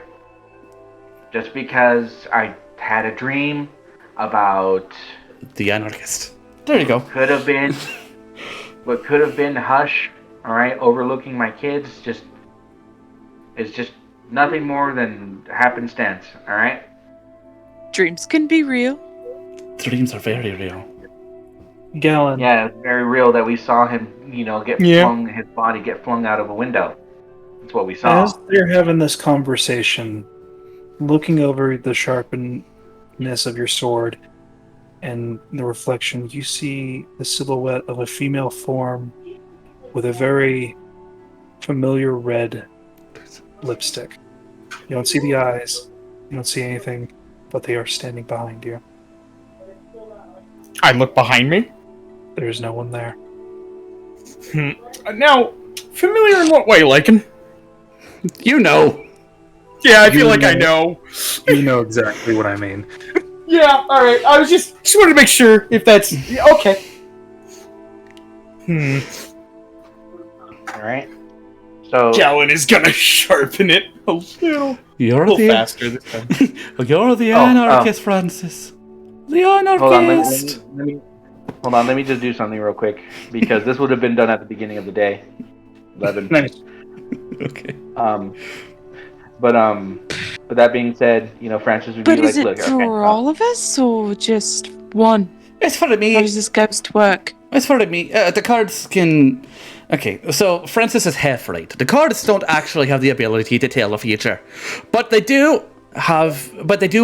Just because I had a dream about... The anarchist. There you go. Could have been... what could have been Hush, alright, overlooking my kids, just It's just nothing more than happenstance. All right. Dreams can be real. Dreams are very real. Gallon. Yeah, it's very real that we saw him, his body get flung out of a window. That's what we saw. As they're having this conversation, looking over the sharpness of your sword and the reflection, you see the silhouette of a female form with a very familiar red lipstick. You don't see the eyes, you don't see anything, but they are standing behind you. I look behind me. There's no one there. Now, familiar in what way, Lycan? You know. Yeah, I feel like I know. You know exactly what I mean. Yeah, alright. I was just wanted to make sure if that's... Okay. Alright. So... Gallon is gonna sharpen it a little faster this time. You're the anarchist, Francis. The anarchist. Hold on, let me just do something real quick, because this would have been done at the beginning of the day. 11. Nice. Okay. But that being said, Francis would But be is like, it look, for all of us or just one? It's for me. How does this ghost work? It's for me. The cards can... Okay, so Francis is half right. The cards don't actually have the ability to tell the future. But they do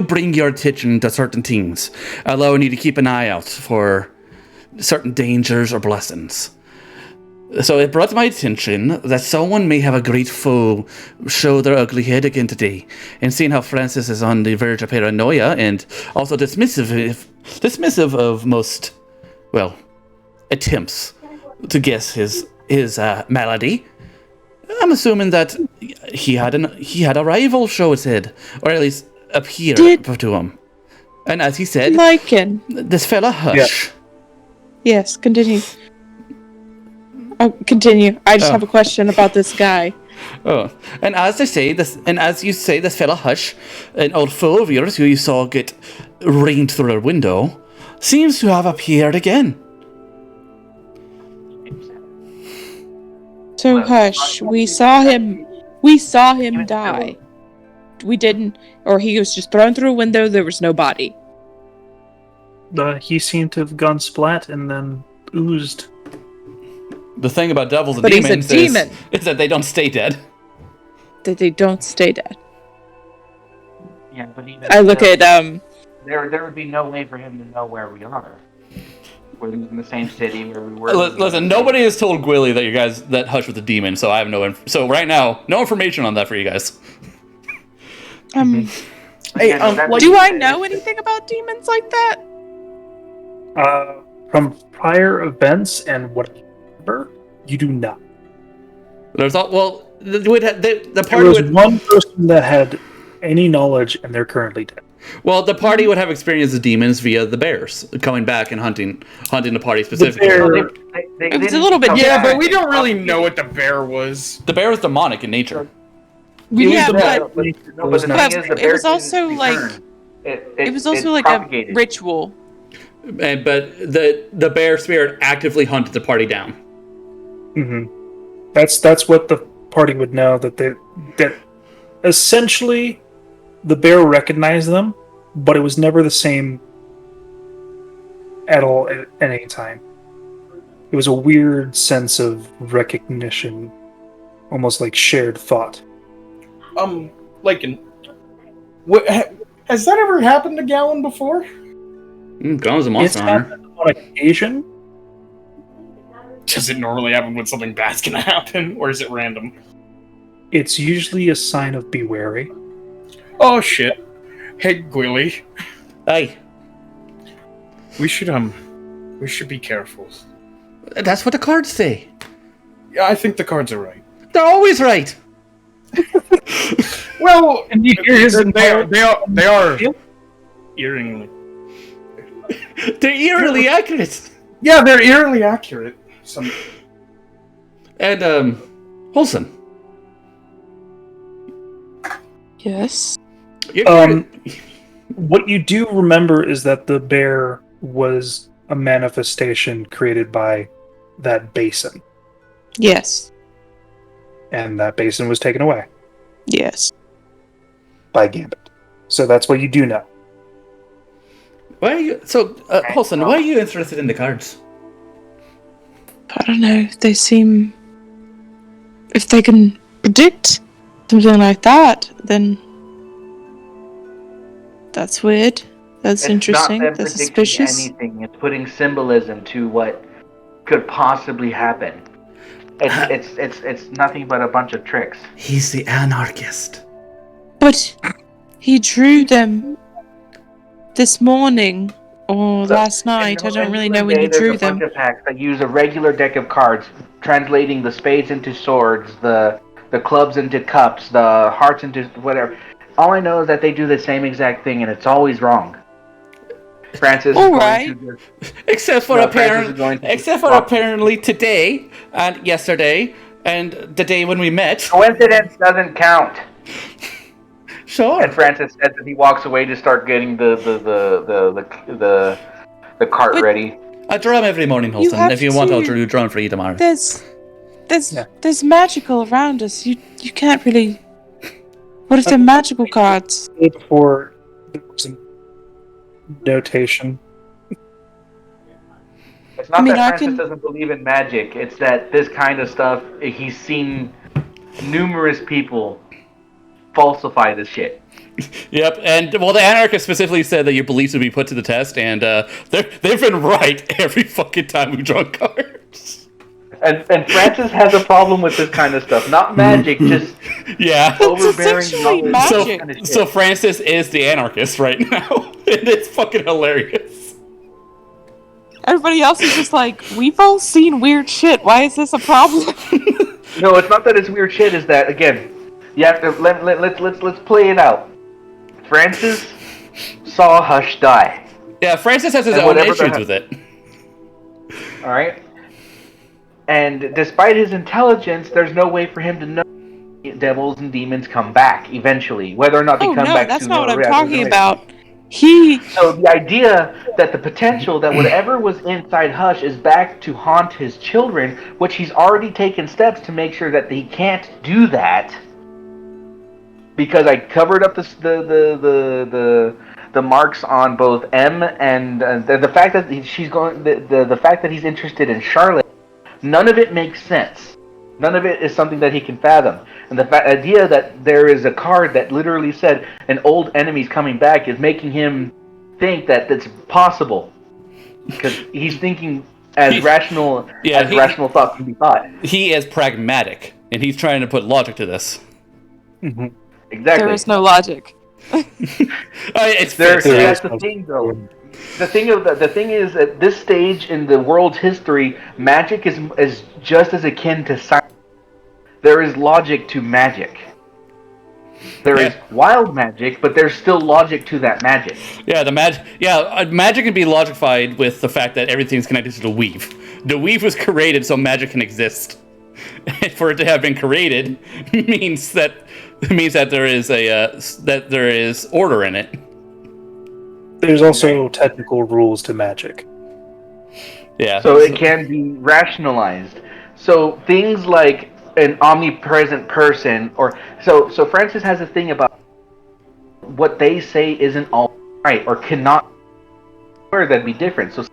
bring your attention to certain things, allowing you to keep an eye out for certain dangers or blessings. So it brought to my attention that someone may have a great foe show their ugly head again today. And seeing how Francis is on the verge of paranoia and also dismissive of most, attempts to guess his malady, I'm assuming that he had a rival show his head, or at least appear to him. And as he said, Lycan. this fella Hush. Yeah. Yes, continue. Oh, continue. I just have a question about this guy. Oh, and as you say, this fella Hush, an old foe of yours who you saw get rained through a window, seems to have appeared again. So Hush, we saw him die. We didn't, or he was just thrown through a window, there was no body. He seemed to have gone splat and then oozed. The thing about devils and But he's a demons demon. is that they don't stay dead. That they don't stay dead. Yeah, but even I look at there would be no way for him to know where we are. We're in the same city where we were. Listen, nobody has told Gwilly that Hush was a demon, so I have so right now, no information on that for you guys. Hey, do I know anything about demons like that? From prior events and whatever, you do not. There's the There party was would one person that had any knowledge, and they're currently dead. well, the party would have experienced the demons via the bears coming back and hunting the party specifically. It was a little bit yeah, but we don't really know what the bear was. The bear was demonic in nature. Yeah, but it was also like it was also like a ritual. But the bear spirit actively hunted the party down. Mm-hmm. That's what the party would know, that essentially the bear recognized them, but it was never the same at all at any time. It was a weird sense of recognition, almost like shared thought. Has that ever happened to Gallon before? Gallon's a monster It's hunter. happened on occasion. Does it normally happen when something bad's gonna happen, or is it random? It's usually a sign of be wary. Oh shit! Hey, Gwilly. Hey, We should be careful. that's what the cards say. Yeah, I think the cards are right. They're always right. Well, And you hear his they are eerily. They're eerily accurate. Yeah, they're eerily accurate. And Wholesome. Yes. What you do remember is that the bear was a manifestation created by that basin, Yes. and that basin was taken away. Yes. by Gambit. So that's what you do know. Why are you so, Holson? Why are you interested in the cards? I don't know. They seem. If they can predict something like that, then that's weird. That's interesting. Not them That's predicting suspicious. anything. It's putting symbolism to what could possibly happen. It's nothing but a bunch of tricks. He's the anarchist. But he drew them this morning or last night. I don't really know when he drew them. There's a bunch of packs that use a regular deck of cards, translating the spades into swords, the clubs into cups, the hearts into whatever. All I know is that they do the same exact thing, and it's always wrong. Francis All is right. going to Except for apparently today and yesterday and the day when we met. Coincidence doesn't count. Sure. And Francis says that he walks away to start getting the cart But- ready. I draw him every morning, Holson. have If you want, I'll to- draw him for you tomorrow. There's magical around us. You can't really. What if they're magical cards? Wait for some notation. It's not I mean, that I Francis can- doesn't believe in magic. It's that this kind of stuff, he's seen numerous people falsify this shit. Yep, and well, the anarchist specifically said that your beliefs would be put to the test, and they've been right every fucking time we've drawn cards. And Francis has a problem with this kind of stuff. Not magic, just Yeah. overbearing essentially knowledge. magic. Kind of shit. So Francis is the anarchist right now, and it's fucking hilarious. Everybody else is just like, we've all seen weird shit. Why is this a problem? No, it's not that it's weird shit. Is that again? You have to let's play it out. Francis saw Hush die. Yeah, Francis has his And own whatever issues the- with it. All right. And despite his intelligence, there's no way for him to know devils and demons come back eventually, whether or not they Oh come no, back. that's to not what I'm no- talking no- about. He. So the idea that the potential that whatever was inside Hush is back to haunt his children, which he's already taken steps to make sure that he can't do that, because I covered up the marks on both M and the fact that she's going the fact that he's interested in Charlotte. None of it makes sense. None of it is something that he can fathom. And the idea that there is a card that literally said an old enemy's coming back is making him think that that's possible. Because he's thinking as rational thought can be thought. He is pragmatic, and he's trying to put logic to this. Mm-hmm. Exactly. There is no logic. It's That's fair. the thing, though. The thing is, at this stage in the world's history, magic is just as akin to science. There is logic to magic. There is wild magic, but there's still logic to that magic. Yeah, magic can be logified with the fact that everything's connected to the weave. The weave was created so magic can exist. And for it to have been created means that there is order in it. There's also technical rules to magic. Yeah. So it can be rationalized. So things like an omnipresent person, or so Francis has a thing about what they say isn't all right or cannot. Or that'd be different. So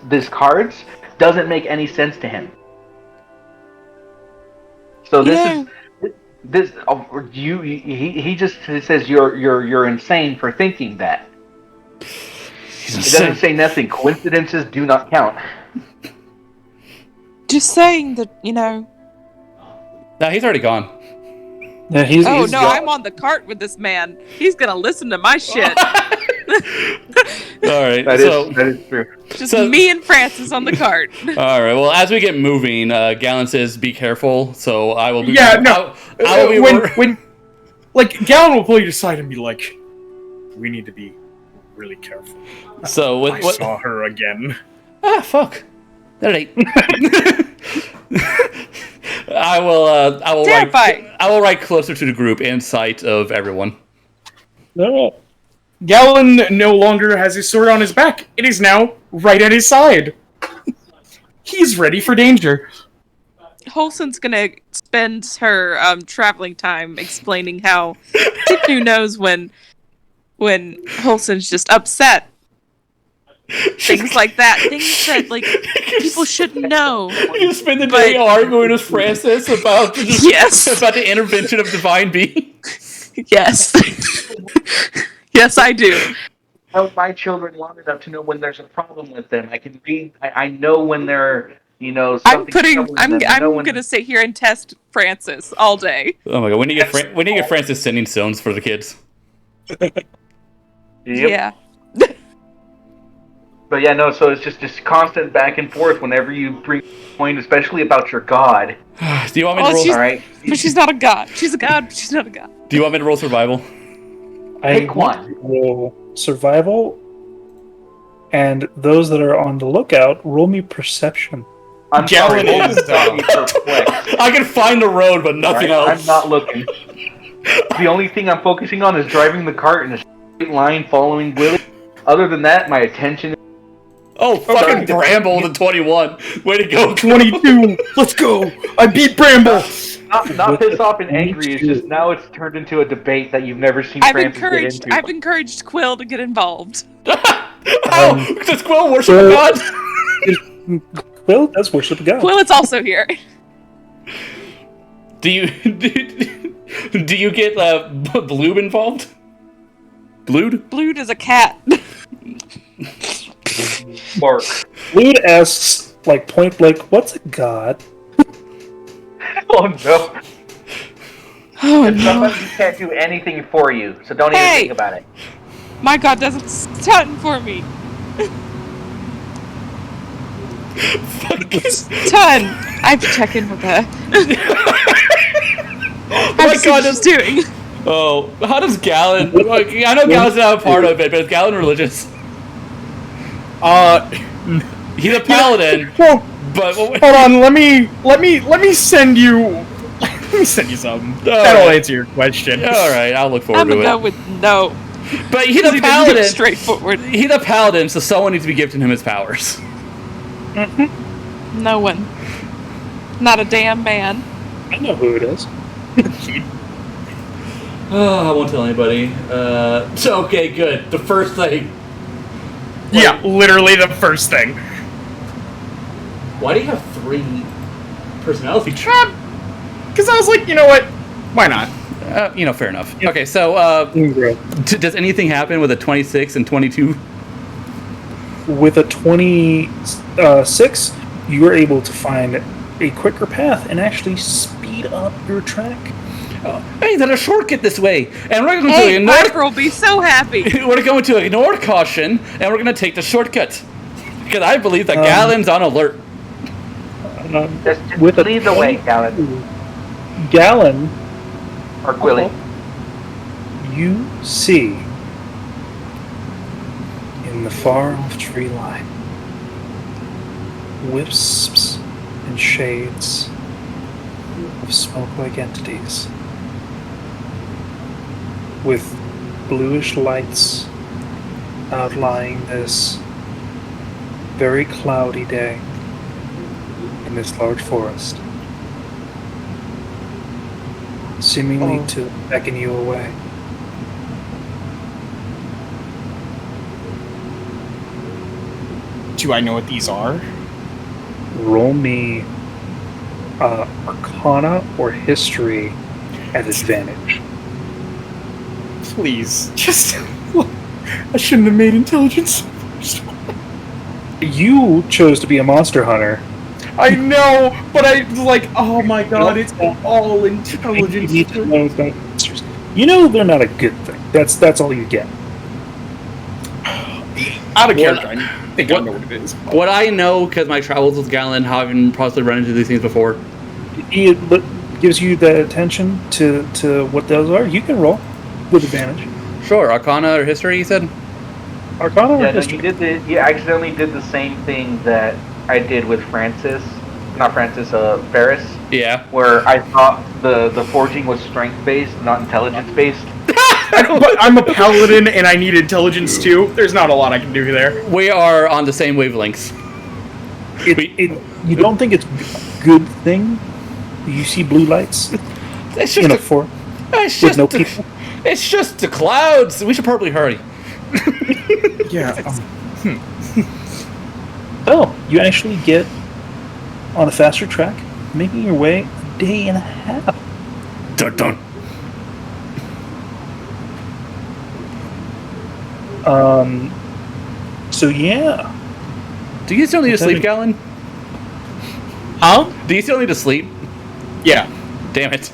this cards doesn't make any sense to him. So he just says you're insane for thinking that. It doesn't say nothing. Coincidences do not count. Just saying that, you know. No, he's already gone. Yeah, he's Oh he's no, got- I'm on the cart with this man. He's gonna listen to my shit. All right. That is true. Just me and Francis on the cart. All right. Well, as we get moving, Gallon says, "Be careful." So I will be. Yeah, no. I will be when Gallon will pull you aside and be like, "We need to be really careful." So with I what? saw her again. Ah, fuck. That ain't. I will Terrifying. I will write closer to the group in sight of everyone. No. Gallon no longer has his sword on his back. It is now right at his side. He's ready for danger. Holson's gonna spend her traveling time explaining how Tipnu knows when Holson's just upset. Things like that. Things that like people shouldn't know. You spend the day arguing with Francis about about the intervention of divine being. Yes. Yes, I do. Know my children long enough to know when there's a problem with them. I can read. I know when they're, I'm gonna sit here and test Francis all day. Oh my god! When do you get Francis sending stones for the kids? Yep. Yeah. But yeah, no. So it's just this constant back and forth whenever you bring a point, especially about your god. Do you want me to roll? All right. But she's not a god. She's a god, but she's not a god. Do you want me to roll survival? Pick one. Roll survival, and those that are on the lookout, roll me perception. I'm sorry. I can find the road, but nothing else. I'm not looking. The only thing I'm focusing on is driving the cart in a straight line, following Willie. Other than that, my attention. Oh, fucking Bramble, the 21. Way to go, 22. Let's go. I beat Bramble. Not pissed off and angry. It's just now it's turned into a debate that you've never seen Francis get into. I've encouraged Quill to get involved. How? Does Quill worship a god? Quill does worship a god. Quill is also here. Do you get Bloob involved? Blued? Blued is a cat. Mark. Blued asks, like, point blank, what's a god? Oh no. Oh and no. sometimes he can't do anything for you, so don't even think about it. My god doesn't stun for me. Stun. I have to check in with her. My god, is doing. Oh, how does Galen? I know Galen's not a part of it, but is Galen religious? He's a paladin. Well, but hold on, let me send you. Let me send you something. That'll answer your question. All right, I'll look forward to it. I'm gonna go with no. But he's a paladin. Straightforward. He's a paladin, so someone needs to be gifting him his powers. No one. Not a damn man. I know who it is. Oh, I won't tell anybody. So okay, good. The first thing. Yeah, literally the first thing. Why do you have 3 personality traits? Because I was like, you know what? Why not? Fair enough. Yep. Okay, so does anything happen with a 26 and 22? With a 26, you are able to find a quicker path and actually speed up your track. Hey, there's a shortcut this way, and we're going to ignore. Piper will be so happy. We're going to ignore caution, and we're going to take the shortcut because I believe that Galen's on alert. Just lead the way, Galen. Galen or Quilly. You see in the far off tree line wisps and shades of smoke-like entities with bluish lights outlining this very cloudy day in this large forest, seemingly to beckon you away. Do I know what these are? Roll me Arcana or History at advantage. Please, just... I shouldn't have made intelligence. You chose to be a monster hunter. I know, but I was like, oh my god, it's all intelligence. You need to know about monsters. You know they're not a good thing. That's all you get. Out of character, I think I know what it is. What I know, because my travels with Galen, having possibly run into these things before. It gives you the attention to what those are. You can roll with advantage. Sure, Arcana or History, you said? Arcana or Yeah, no, History? you accidentally did the same thing that I did with Ferris. Yeah. Where I thought the forging was strength-based, not intelligence-based. But I'm a paladin and I need intelligence too. There's not a lot I can do there. We are on the same wavelengths. You don't think it's a good thing You see blue lights It's in just a fort it's with just no people. it's just the clouds. We should probably hurry. Yeah. Oh, you actually get on a faster track, making your way a day and a half. Dun dun. So yeah, Do you still need to sleep, Galen? Huh? Do you still need to sleep? Yeah. Damn it.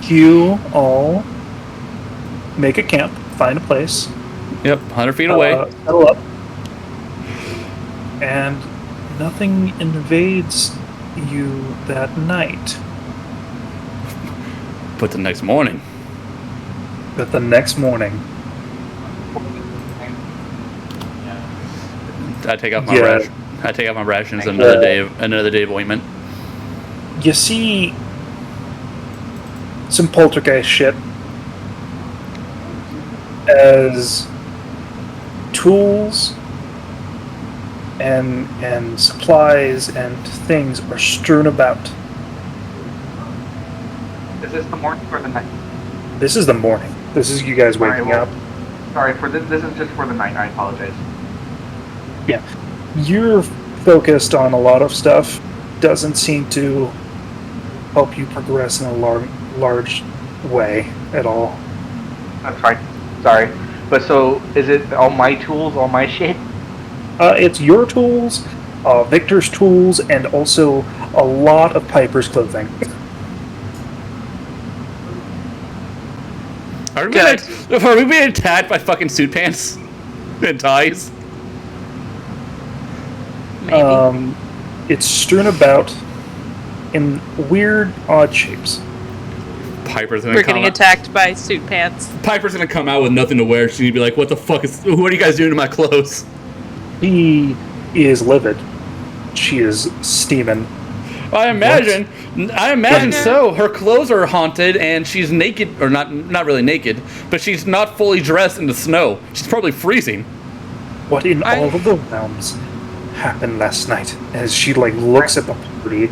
you all make a camp, find a place, Yep, 100 feet away. settle up, and nothing invades you that night. But the next morning. But the next morning, I take off my Yeah. I take off my rations. Another day of ointment. you see some poltergeist shit as tools and supplies and things are strewn about. Is this the morning or the night? This is the morning. This is you guys Alright, waking well, up. Sorry for this. This is just for the night. I apologize. You're focused on a lot of stuff. Doesn't seem to help you progress in a large way at all. That's fine. Sorry. But so, is it all my tools, all my shit? It's your tools, Victor's tools, and also a lot of Piper's clothing. Are we, Good. are we being attacked by fucking suit pants and ties? Maybe. It's strewn about in weird, odd shapes. Piper's gonna We're come getting out. attacked by suit pants. Piper's gonna come out with nothing to wear. She's gonna be like, "What the fuck is? What are you guys doing to my clothes?" He is livid. She is steaming. I imagine. What? So. Her clothes are haunted, and she's naked, or not really naked, but she's not fully dressed in the snow. She's probably freezing. What in all of the realms happened last night? As she looks at the party.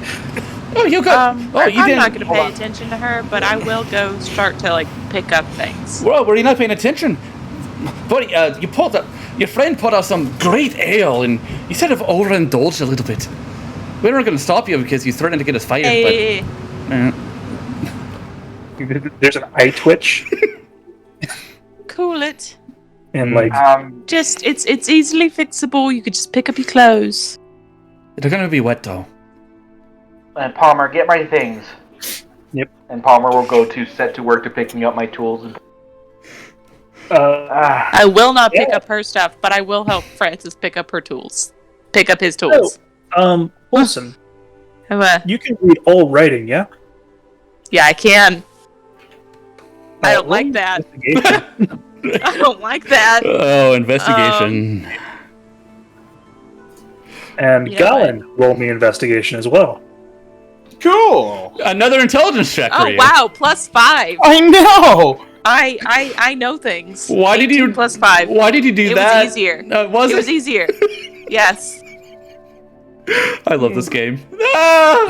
Oh, you got. I'm you didn't. not going to pay attention to her, but I will go start to pick up things. Well, were you not paying attention, buddy? Your friend put out some great ale, and you sort of overindulged a little bit. We weren't going to stop you because you threatened to get us fired, Hey, but. There's an eye twitch, cool it. and Just it's easily fixable. You could just pick up your clothes. They're going to be wet, though. And Palmer, get my things. Yep. And Palmer will go to set to work to picking up my tools. And... I will not pick up her stuff, but I will help Francis pick up her tools. Pick up his tools. Wilson, What? you can read all writing, yeah? Yeah, I can. I don't roll like that. investigation. I don't like that. Oh, investigation. And You know Galen, roll me investigation as well. Cool. Another intelligence check for Oh you. wow, +5. I know. I know things. Why did 18 you +5? Why did you do It that? was easier. Was It was easier. Yes. I love this game.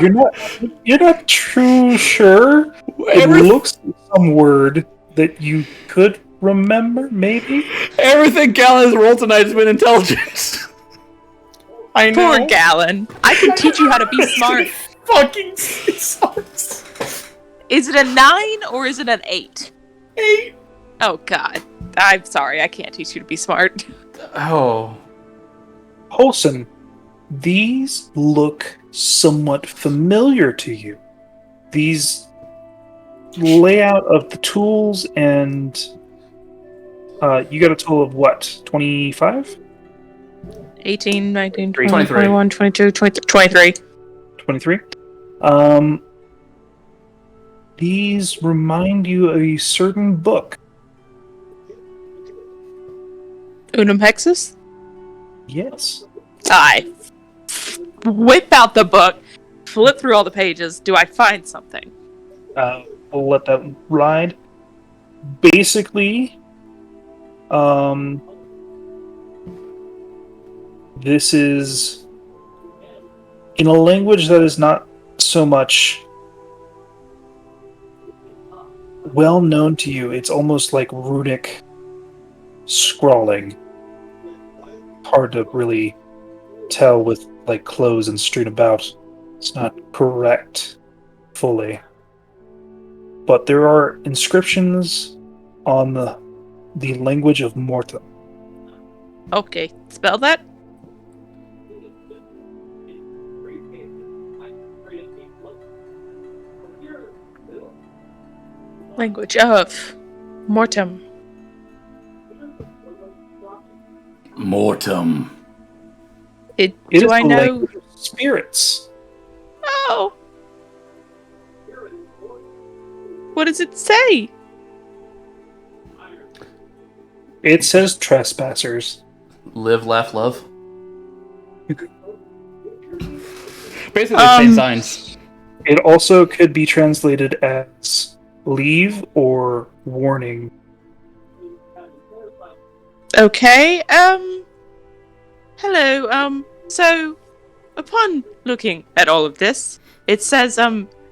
You're not too sure. It looks like some word that you could remember, maybe? Everything Galen has rolled tonight has been intelligence. I know. Poor Galen. I can teach you how to be smart. Fucking sucks. Is it a 9 or is it an 8? 8. Oh god. I'm sorry, I can't teach you to be smart. Oh. Wholesome. These look somewhat familiar to you. These layout of the tools and you got a total of what? 25? 18, 19, 20, 23. 21, 22, 23. 23? These remind you of a certain book. Unum Hexus? Yes. I whip out the book, flip through all the pages. Do I find something? We'll let that ride. Basically, this is in a language that is not so much well known to you. It's almost like runic scrawling. Hard to really tell with like clothes and strewn about. It's not correct fully. But there are inscriptions on the language of Mortem. Okay, spell that. Language of Mortem. Mortem. It Do is I the know? language of spirits. Oh. What does it say? It says trespassers. Live, laugh, love. Basically the same signs. It also could be translated as leave or warning. Okay, hello, so, upon looking at all of this, it says,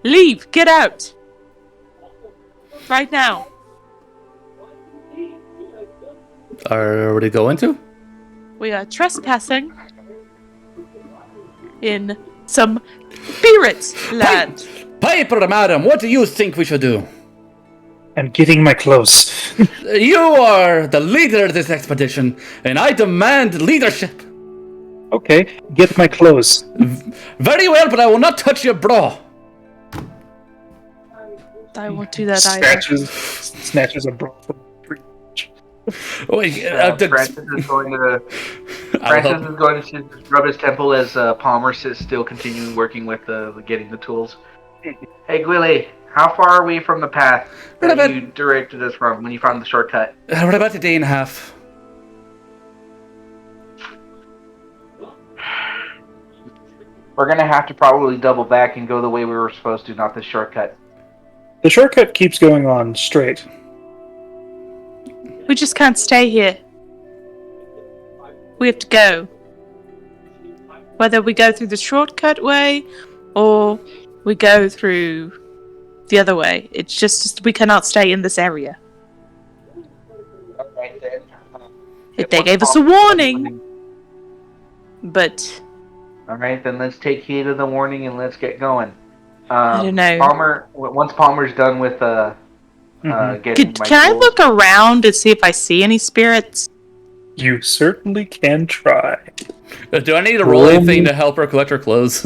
leave, get out. Right now. Are we going to? We are trespassing in some spirit land. Piper, madam, what do you think we should do? I'm getting my clothes. You are the leader of this expedition, and I demand leadership. Okay, get my clothes. Very well, but I will not touch your bra. I won't do that either. Snatches a bra from Wait, Francis is going to rub his temple as Palmer is still continuing working with getting the tools. Hey, Gwilly, how far are we from the path that you directed us from when you found the shortcut? We're about a day and a half. We're going to have to probably double back and go the way we were supposed to, not the shortcut. The shortcut keeps going on straight. We just can't stay here. We have to go. Whether we go through the shortcut way or we go through the other way. It's just we cannot stay in this area. Alright then. They gave us a warning. But Alright, then let's take heed of the warning and let's get going. I don't know. Once Palmer's done with getting my Can I tools, look around and see if I see any spirits? You certainly can try. Do I need a roll anything to help her collect her clothes?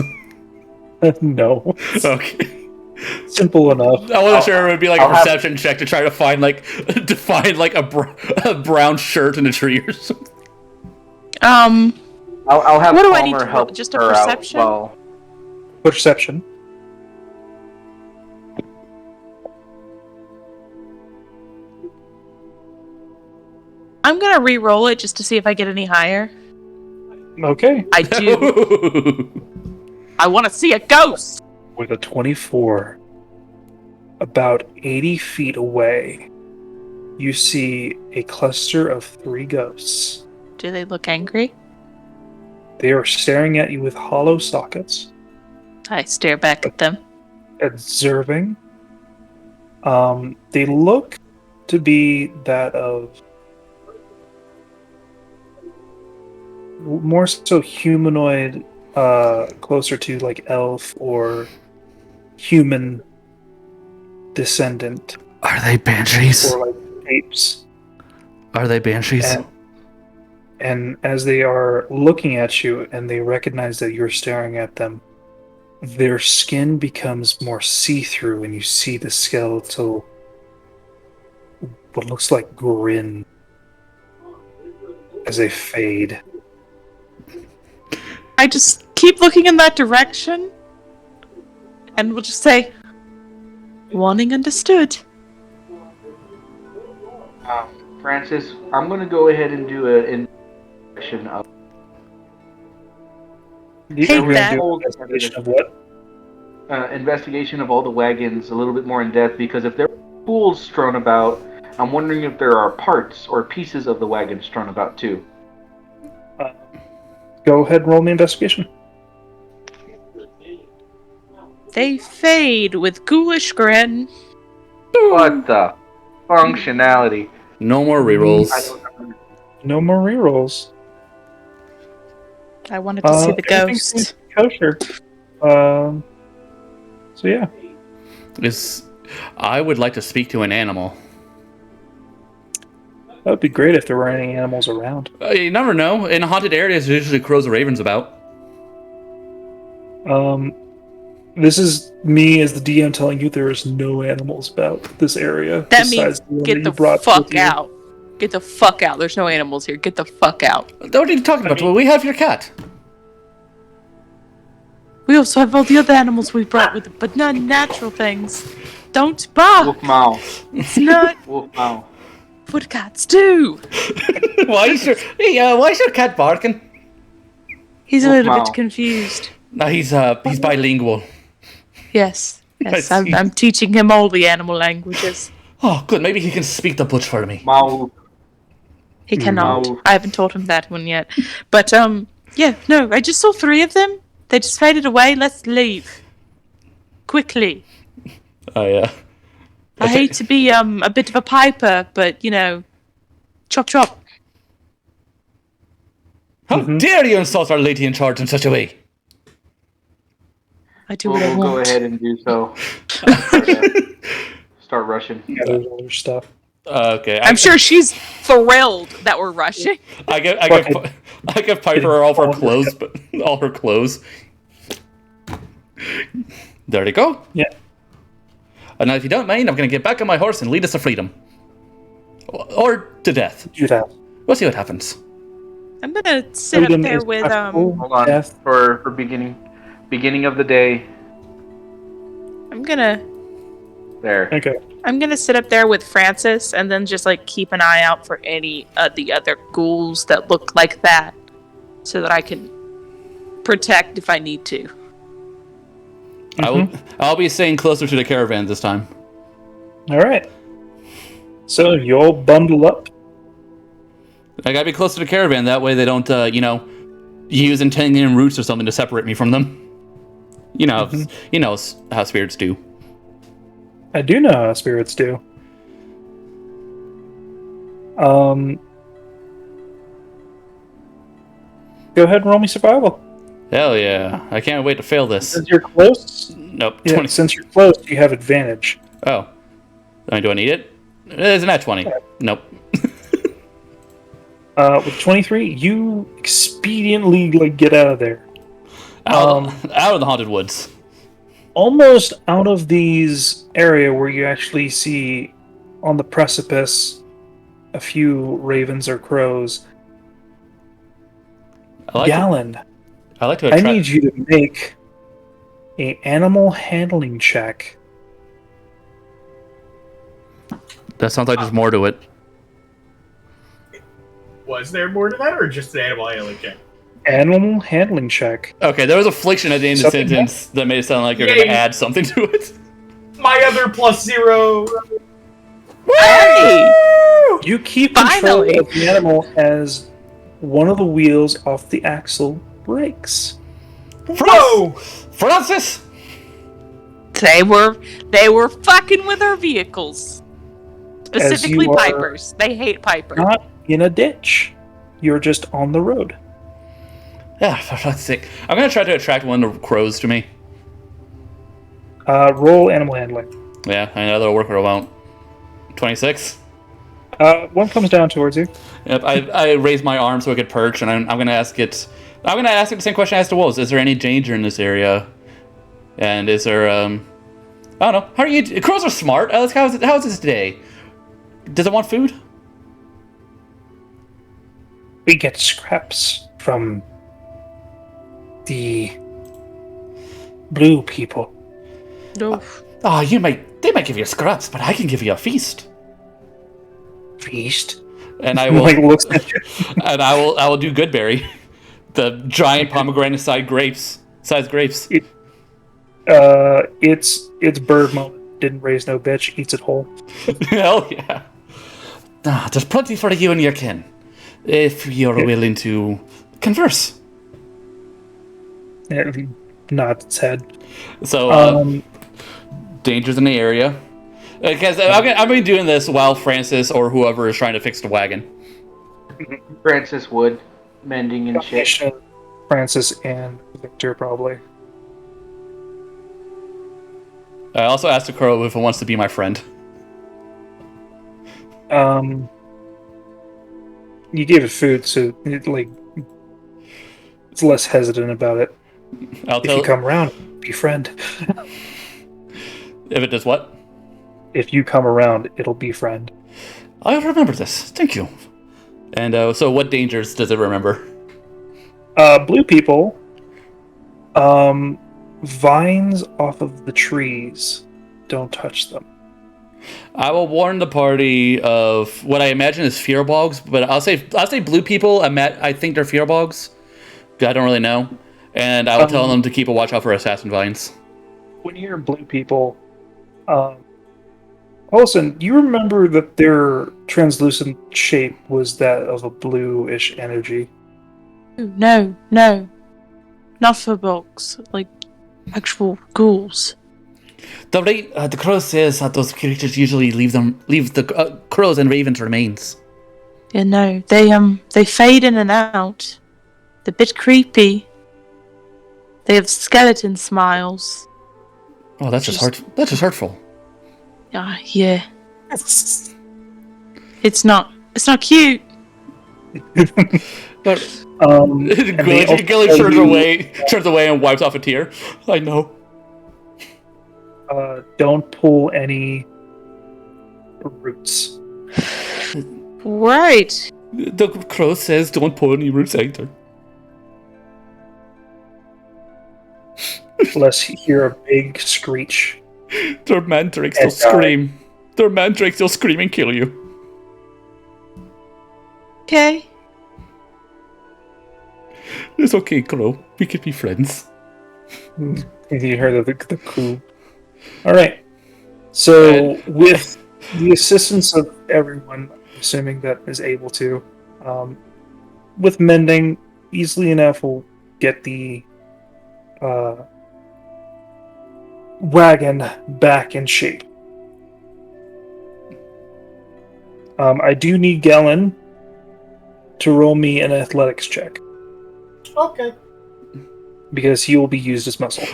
No. Okay. Simple enough. I wasn't sure it would be like a perception check to try to find a brown shirt in a tree or something. I'll have what do Palmer I need to help roll? Just a her perception? out while... Perception. I'm gonna re-roll it just to see if I get any higher. Okay. I do. I want to see a ghost. With a 24, about 80 feet away, you see a cluster of 3 ghosts. Do they look angry? They are staring at you with hollow sockets, I stare back at them. observing. They look to be that of more so humanoid, closer to like elf or human descendant, Are they banshees? or like apes. Are they banshees? And as they are looking at you and they recognize that you're staring at them, their skin becomes more see-through and you see the skeletal, what looks like grin, as they fade. I just keep looking in that direction, and we'll just say, "Warning understood." Francis, I'm going to go ahead and do an investigation of... You're Hate gonna that. do an investigation of what? investigation of all the wagons a little bit more in depth, because if there are tools strewn about, I'm wondering if there are parts or pieces of the wagon strewn about too. Go ahead and roll me investigation. They fade with ghoulish grin. What the functionality? No more I rerolls. don't know. No more rerolls. I wanted to see the Everything ghost. seems kosher. So yeah. I would like to speak to an animal. That would be great if there were any animals around. You never know. In haunted areas, there's usually crows or ravens about. This is me as the DM telling you there is no animals about this area. That means besides the one get that the you brought fuck with you. out. Get the fuck out. There's no animals here. Get the fuck out. What are you talking about? We have your cat. We also have all the other animals we brought with it, but not natural things. Don't bark. Wolf Mao. It's not Wolf Mao. what cats do. Why is your cat barking? He's a Wolf little Mao. bit confused. No, he's bilingual. Yes. Yes, I see. I'm teaching him all the animal languages. Oh, good. Maybe he can speak the butch for me. Mao. He cannot. No. I haven't taught him that one yet. But, yeah, no, I just saw 3 of them. They just faded away. Let's leave. Quickly. Oh yeah. I hate to be, a bit of a piper, but, you know, chop chop. How dare you insult our lady in charge in such a way? I do We'll, what I we'll go want. ahead and do so. Start rushing. Yeah, there's other stuff. Okay. I'm sure she's thrilled that we're rushing. I give Piper all of her clothes, but all her clothes. There they go. Yeah. And now, if you don't mind, I'm going to get back on my horse and lead us to freedom, or to death. Do that. We'll see what happens. I'm gonna sit up Freedom there is with, preferable. Hold on. Death. For beginning of the day. I'm gonna There. Okay. sit up there with Francis and then just like keep an eye out for any of the other ghouls that look like that, so that I can protect if I need to. I'll be staying closer to the caravan this time. All right. So you all bundle up. I gotta be closer to the caravan. That way they don't, use entangling roots or something to separate me from them. You know, you know how spirits do. I do know how spirits do. Go ahead and roll me survival. Hell yeah! I can't wait to fail this. Since you're close, Nope. yeah, 20. since you're close, you have advantage. Oh. Do I need it? Isn't that 20? Nope. With 23, you expediently get out of there. Out of the haunted woods. Almost out of these area where you actually see on the precipice a few ravens or crows. I like to I attract... need you to make a animal handling check. That sounds like there's more to it. Was there more to that, or just the animal handling check? Animal handling check. Okay, there was affliction at the end of the Something sentence that made it sound like you're Yay. going to add something to it. My other +0. Hey! You keep Finally. control of the animal as one of the wheels off the axle breaks. Whoa! Francis! They were fucking with our vehicles. Specifically you are- Pipers. They hate Piper. Not in a ditch. You're just on the road. Yeah, for fuck's sake. I'm going to try to attract one of the crows to me. Roll animal handling. Yeah, I know that'll work or it won't. 26? One comes down towards you. Yep, I raise my arm so it could perch, and I'm going to ask it... I'm going to ask it the same question I asked the wolves. Is there any danger in this area? And is there, I don't know. How are you... Crows are smart. How is this today? Does it want food? We get scraps from the blue people. No. Oh, they might give you scraps, but I can give you a feast. Feast. And I will... looks at you. And I will do Goodberry. The giant pomegranate-sized grapes. It's bird moment. Didn't raise no bitch. Eats it whole. Hell yeah. There's plenty for you and your kin. If you're willing to converse. Yeah, nods its head. So, dangers in the area. Because I'm going to be doing this while Francis or whoever is trying to fix the wagon. Francis would mending and shit. Francis and Victor probably. I also asked the crow if it wants to be my friend. You gave it food, so it's less hesitant about it. If you come around, befriend. If it does what? If you come around, it'll befriend. I'll remember this. Thank you. And so what dangers does it remember? Blue people. Vines off of the trees. Don't touch them. I will warn the party of what I imagine is fearbogs, but I'll say blue people. I think they're fearbogs. I don't really know, and I will tell them to keep a watch out for assassin vines. When you hear blue people, Olsen, you remember that their translucent shape was that of a bluish energy. No, not for bogs, like actual ghouls. The crow says that those creatures usually leave the crows and ravens' remains. Yeah, no, they fade in and out. They're a bit creepy. They have skeleton smiles. Oh, that's just hurtful. Yeah. It's not cute. But Gilly turns away and wipes off a tear. I know. Don't pull any roots. Right. The crow says don't pull any roots either. Unless you hear a big screech. Their mandrakes will scream. Their mandrakes will scream and kill you. Okay. It's okay, crow. We could be friends. You heard the coo. Alright. So, with the assistance of everyone, assuming that is able to, with mending, easily enough we'll get the wagon back in shape. I do need Galen to roll me an athletics check. Okay. Because he will be used as muscle.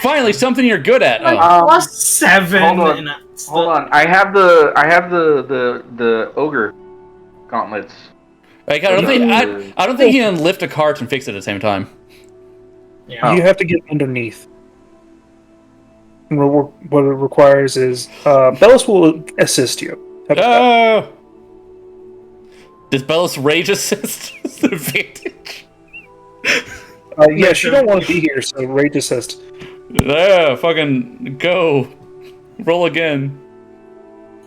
Finally, something you're good at. +7. Hold on. I have the ogre gauntlets. Like, I don't think you can lift a cart and fix it at the same time. Yeah. You have to get underneath. And what it requires is Bellis will assist you. Does Bellis rage assist? Is the advantage? Yeah, she don't want to be here, so rage assist. Yeah, fucking go. Roll again.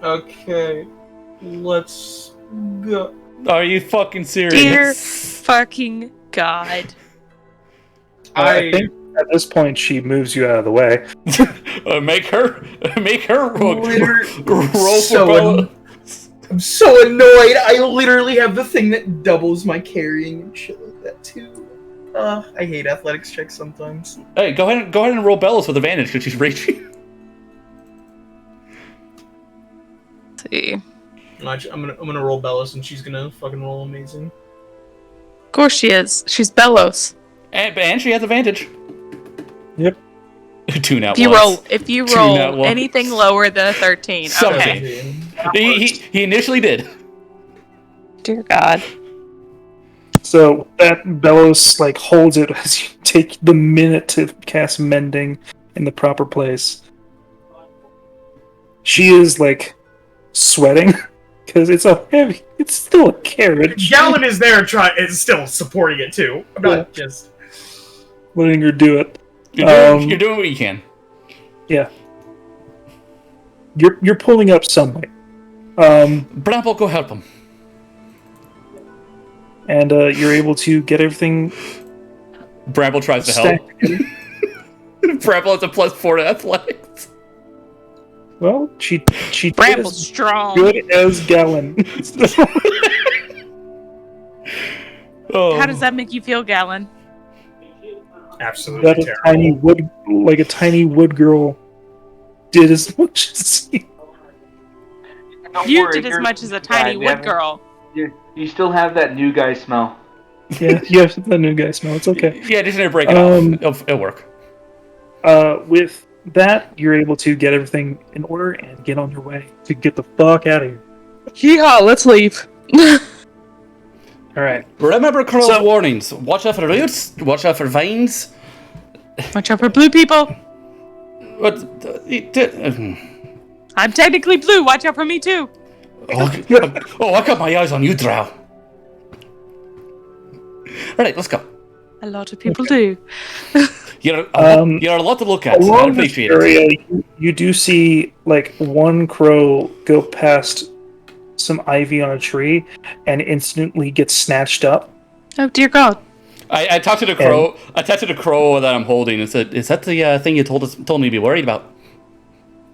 Okay. Let's go. Are you fucking serious? Dear fucking God. I think at this point she moves you out of the way. Make her roll So for Bella. I'm so annoyed. I literally have the thing that doubles my carrying and shit like that too. I hate athletics checks sometimes. Hey, go ahead and roll Bellis with advantage because she's raging. Let's see. I'm gonna roll Bellis and she's gonna fucking roll amazing. Of course she is. She's Bellos. And she has advantage. Yep. 2 now. If you roll anything lower than a 13, 17. Okay. He initially did. Dear God. So that Bellows holds it as you take the minute to cast mending in the proper place. She is sweating because it's still a carriage. Galen is there is still supporting it too. I'm not just letting her do it. You're doing what you can. Yeah. You're pulling up somebody. Bramble, go help him. And you're able to get everything. Bramble tries to help. Bramble has a +4 to athletics. Well, she Bramble's strong. Good as Galen. How does that make you feel, Galen? Absolutely that a tiny wood girl did as much as you. Don't You worry, did as you're much as a the tiny guy. wood girl. You still have that new guy smell. Yeah, you have the new guy smell. It's okay. Yeah, just need to break it off. It'll work. With that, you're able to get everything in order and get on your way to get the fuck out of here. Yeehaw, let's leave. All right. Remember Crow's So- warnings. Watch out for roots. Watch out for vines. Watch out for blue people. What? I'm technically blue. Watch out for me too. I got my eyes on you, Drow. Alright, let's go. A lot of people do. You're a lot to look at. I Along this appreciate area, you do see like one crow go past some ivy on a tree and instantly get snatched up. Oh dear God. I talked to the crow. I talked to the crow that I'm holding and said, "Is that the thing you told me to be worried about?"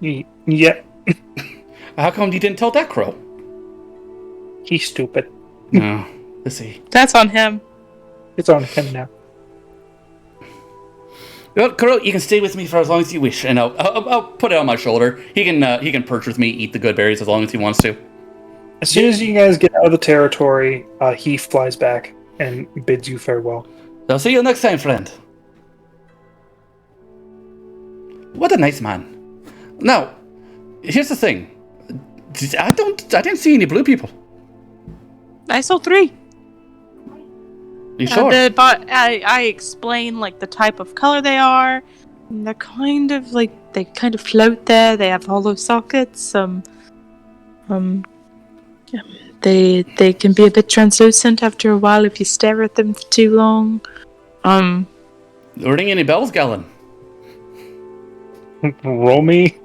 Yeah, How come you didn't tell that crow? he's stupid. No. Let's see. That's on him. It's on him now. Well, crow, you can stay with me for as long as you wish, and I'll put it on my shoulder. He can perch with me, eat the good berries as long as he wants to. As soon as you guys get out of the territory, he flies back and bids you farewell. I'll see you next time, friend. What a nice man. Now, here's the thing. I didn't see any blue people. I saw 3. You sure? I explain like the type of color they are. And they're kind of float there. They have hollow sockets. They can be a bit translucent after a while if you stare at them for too long. Ring any bells, Galen? Roll me.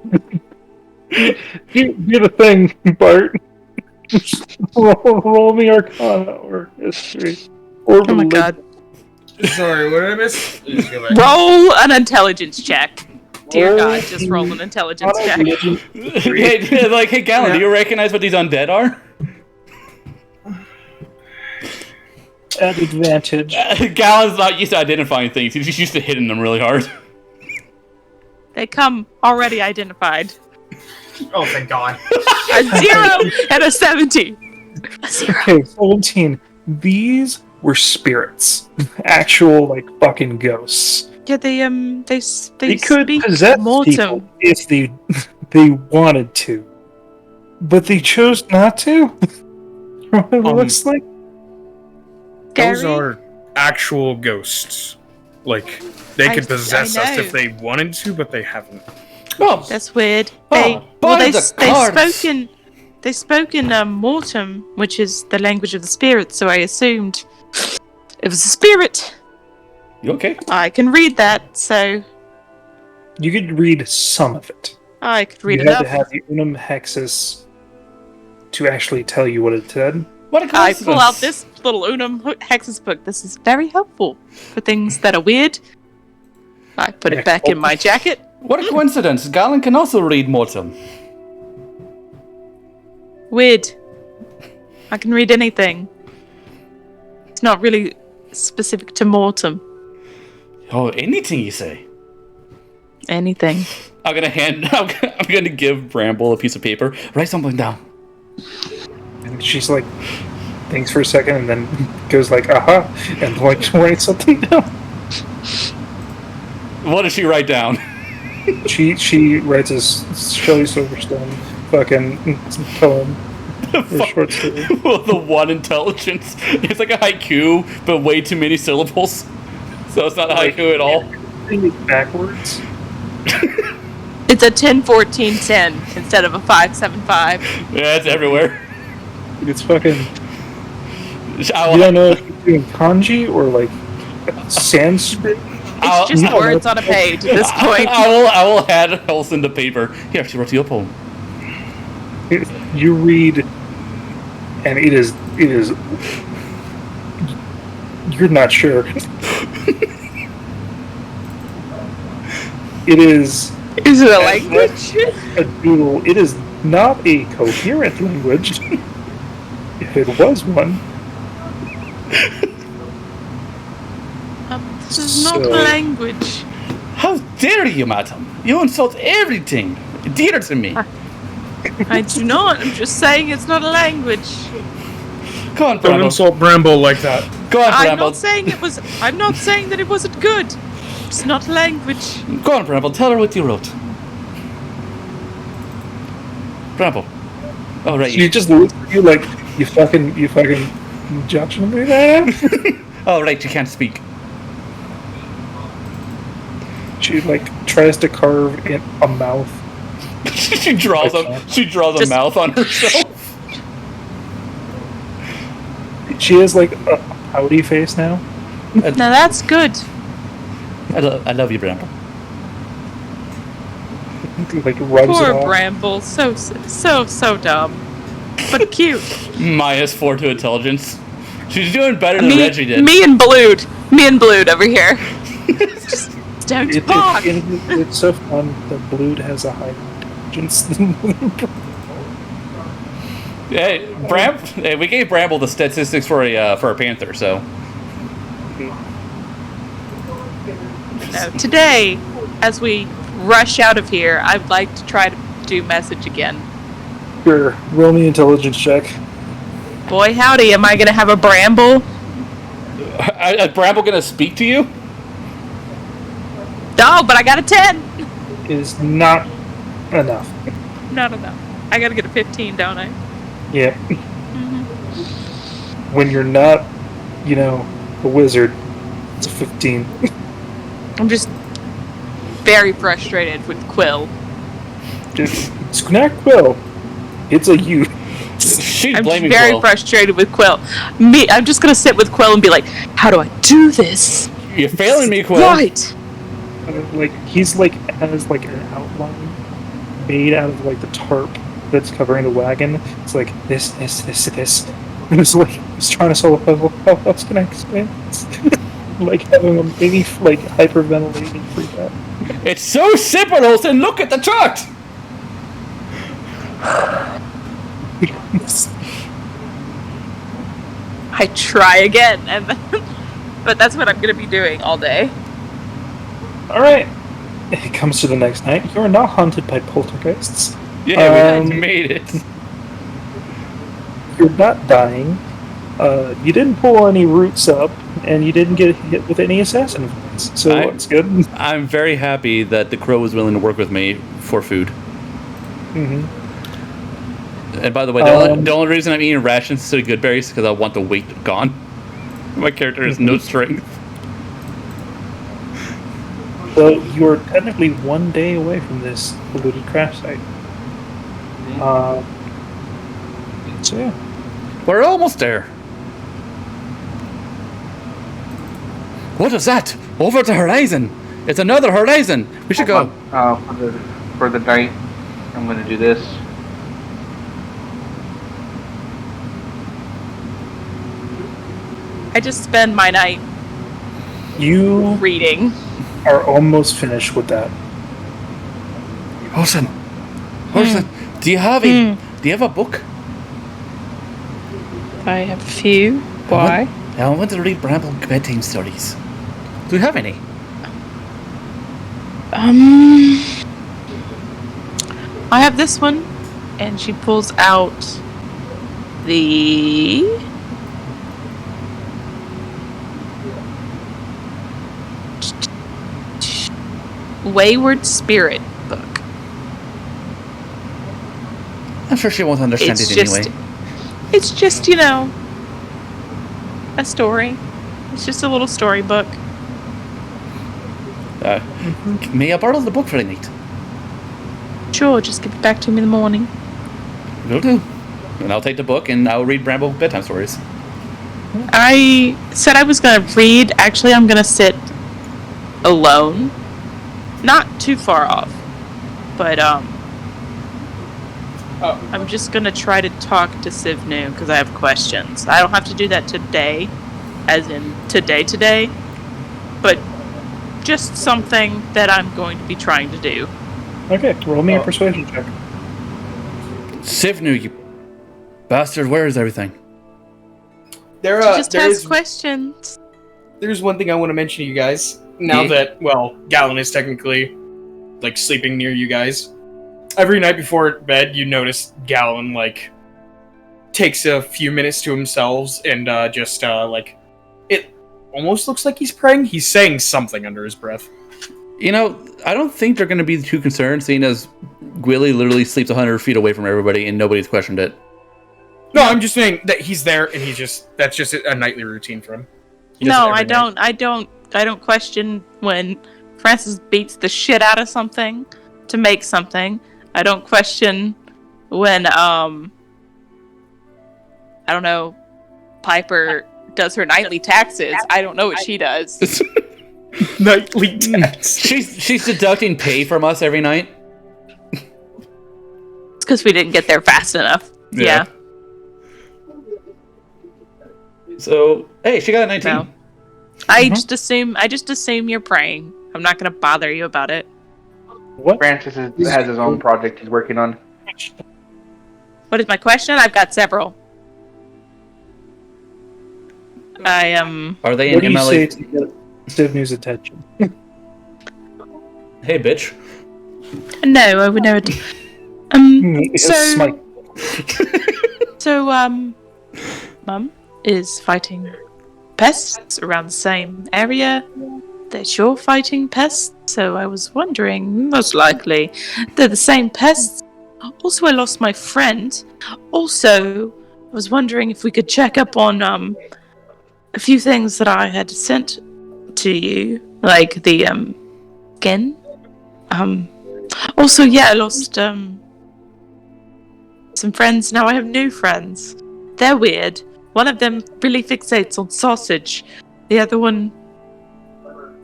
Do the thing, Bart. roll me Arcana or History. Or Oh my God. Sorry, what did I miss? Just go back. Roll an intelligence check. Dear God, just roll an intelligence check. hey, Galen, do you recognize what these undead are? At advantage. Galen's not used to identifying things. He's just used to hitting them really hard. They come already identified. Oh, thank God. A 0 and a 70. Okay, 17. These were spirits. Actual, like, fucking ghosts. Yeah, they They could speak possess people Mortem. if they wanted to. But they chose not to? What it looks like? Those Gary? are actual ghosts. Like, they could possess us know. if they wanted to, but they haven't. Oh, That's weird. Oh, by the cards. They spoke in Mortem, which is the language of the spirits. So I assumed it was a spirit. you okay? I can read that, so You could read some of it. I could read you had enough. to have the Unum Hexus to actually tell you what it said. What a I coincidence. pull out this little Unum Hexus book. This is very helpful for things that are weird. I put it back in my jacket. What a coincidence. Galen can also read Mortem. Weird. I can read anything. It's not really specific to Mortem. Oh, anything you say. Anything. I'm gonna give Bramble a piece of paper. Write something down. And she's like, thinks for a second, and then goes like, aha, and like writes something down. What does she write down? She writes a Shelley Silverstone fucking poem. Or short story. Well, the one intelligence. It's like a haiku, but way too many syllables. So it's not a haiku at all. Everything is backwards. It's a 10-14-10 instead of a 5-7-5. Yeah, it's everywhere. It's fucking. I You will, don't know if you're doing kanji or like Sanskrit. It's just no, words on a page at this point. I will add else into paper. Here, she wrote you a poem. You read, and it is. You're not sure. It is Is it a language? a doodle. It is not a coherent language. If it was one, This is is not So- language. How dare you, madam? You insult everything dear to me. I do not. I'm just saying it's not a language. Go on, Don't Bramble. insult Bramble like that. Go on, I'm Bramble. not saying it was. I'm not saying that it wasn't good. It's not a language. Go on, Bramble. Tell her what you wrote. Bramble. Oh, right. She just looks at you like you fucking judging me there. Oh, right. You can't speak. She like tries to carve in a mouth. She draws a Just- mouth on herself. She has like a pouty face now. Now that's good. I love you, Bramble. Like rubs it Poor off. Bramble. So dumb. But cute. -4 to intelligence. She's doing better than me, Reggie did. me and Blued over here. Just don't talk. It's so fun that Blood has a high intelligence than Hey, hey, we gave Bramble the statistics for a panther, so. No, today, as we rush out of here, I'd like to try to do message again. Sure, roll me intelligence check. Boy, howdy, am I gonna have a Bramble? Is Bramble gonna speak to you? No, but I got a 10. Is not enough. Not enough. I gotta get a 15, don't I? Yeah. When you're not, a wizard, it's a 15. I'm just very frustrated with Quill. It's not Quill. It's a you. She's I'm blaming very Quill. frustrated with Quill. I'm just gonna sit with Quill and be like, how do I do this? You're failing me, Quill. Right. Like he's like has like an outline made out of like the tarp that's covering the wagon. It's like this. And it's like he's trying to solve a puzzle. How else can I explain this? Like having a mini like hyperventilating freak out. It's so simple, Olsen. Look at the chart. I try again, but that's what I'm gonna be doing all day. Alright. It comes to the next night. You are not haunted by poltergeists. Yeah, we made it. You're not dying. You didn't pull any roots up, and you didn't get hit with any assassin points. So it's good. I'm very happy that the crow was willing to work with me for food. Mm-hmm. And by the way, the only reason I'm eating rations instead of good berries is because I want the weight gone. My character has no strength. So you're technically one day away from this polluted craft site. So yeah. We're almost there. What is that? Over the horizon. It's another horizon. We should go. For the night, I'm gonna do this. I just spend my night You reading. are almost finished with that. Olsen, do you have a book? I have a few. Why? I want to read Bramble bedtime stories. Do you have any? I have this one, and she pulls out the Wayward Spirit book. I'm sure she won't understand it anyway. It's just, a story. It's just a little storybook. May I borrow the book for a night? Sure, just give it back to me in the morning. Will do. And I'll take the book and I'll read Bramble bedtime stories. I said I was going to read. Actually, I'm going to sit alone. Not too far off. But, I'm just going to try to talk to Sivnu because I have questions. I don't have to do that today, as in today, but just something that I'm going to be trying to do. Okay, roll me a persuasion check. Sivnu, you bastard, where is everything? She just has questions. there's one thing I want to mention to you guys. Now that, well, Gallon is technically, like, sleeping near you guys. Every night before bed, you notice Gallon, like, takes a few minutes to himself and just, like, it almost looks like he's praying. He's saying something under his breath. You know, I don't think they're going to be too concerned, seeing as Gwilly literally sleeps 100 feet away from everybody and nobody's questioned it. No, I'm just saying that he's there and that's just a nightly routine for him. No, I don't question when Francis beats the shit out of something to make something. I don't question when, I don't know, Piper does her nightly taxes. I don't know what she does. Nightly taxes. She's deducting pay from us every night. It's because we didn't get there fast enough. Yeah. So, hey, she got a 19. No. I just assume you're praying. I'm not going to bother you about it. What? Francis has his own project he's working on. What is my question? I've got several. Are they in What do you MLA? say to get Sydney's attention? Hey, bitch. No, I would never do. Smite. So, Mum is fighting pests around the same area that you're fighting pests, so I was wondering, most likely, they're the same pests. Also, I lost my friend. Also, I was wondering if we could check up on, a few things that I had sent to you, like the, skin. Also, yeah, I lost, some friends. Now I have new friends. They're weird. One of them really fixates on sausage. The other one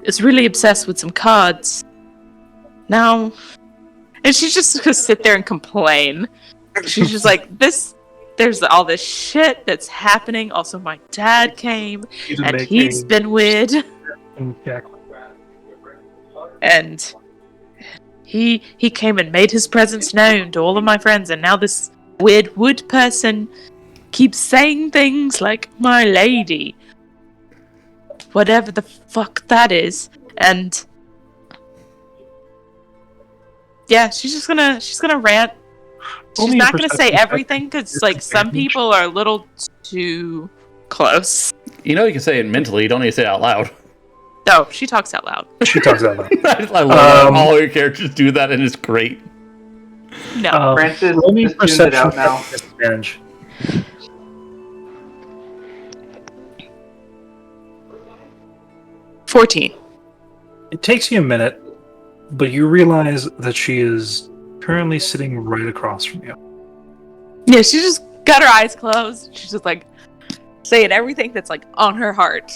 is really obsessed with some cards. Now, and she's just gonna sit there and complain. She's just like, there's all this shit that's happening. Also, my dad came, and he's been weird. And he came and made his presence known to all of my friends, and now this weird wood person keeps saying things like "my lady," whatever the fuck that is, and yeah, she's gonna rant. She's not gonna say everything because like some people are a little too close. You know you can say it mentally. You don't need to say it out loud. No, she talks out loud. She talks out loud. I love how all your characters do that, and it's great. No, Francis roll me just tuned it out perception now. disadvantage. 14. It takes you a minute, but you realize that she is currently sitting right across from you. Yeah, she just got her eyes closed. She's just like saying everything that's like on her heart.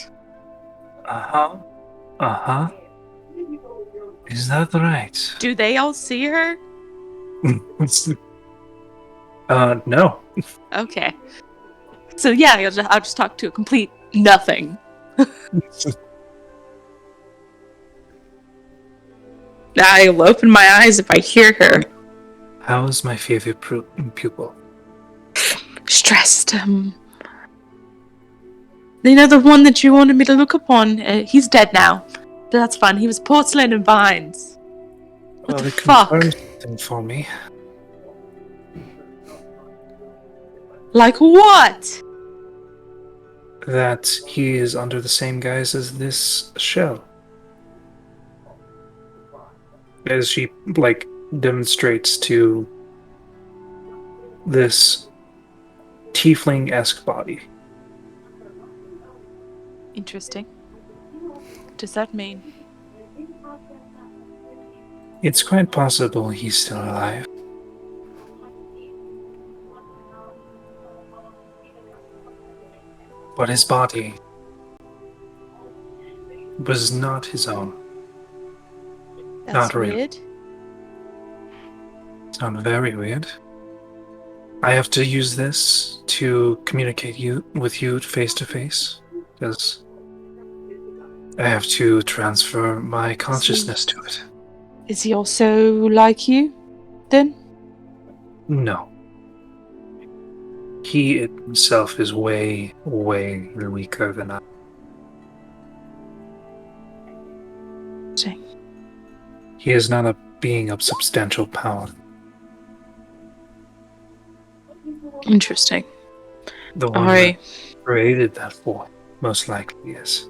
Is that right? Do they all see her? No. Okay. So yeah, I'll just talk to a complete nothing. I'll open my eyes if I hear her. How is my favorite pupil? Stressed. You know the one that you wanted me to look upon? He's dead now. But that's fine. He was porcelain and vines. What the fuck? Something for me. Like what? That he is under the same guise as this shell. As she, like, demonstrates to this tiefling-esque body. Interesting. What does that mean? It's quite possible he's still alive. But his body was not his own. That's Not really. weird. It's not very weird. I have to use this to communicate with you face to face, because I have to transfer my consciousness to it. Is he also like you, then? No. He himself is way, way weaker than I. He is not a being of substantial power. Interesting. The one that created that boy, most likely, is.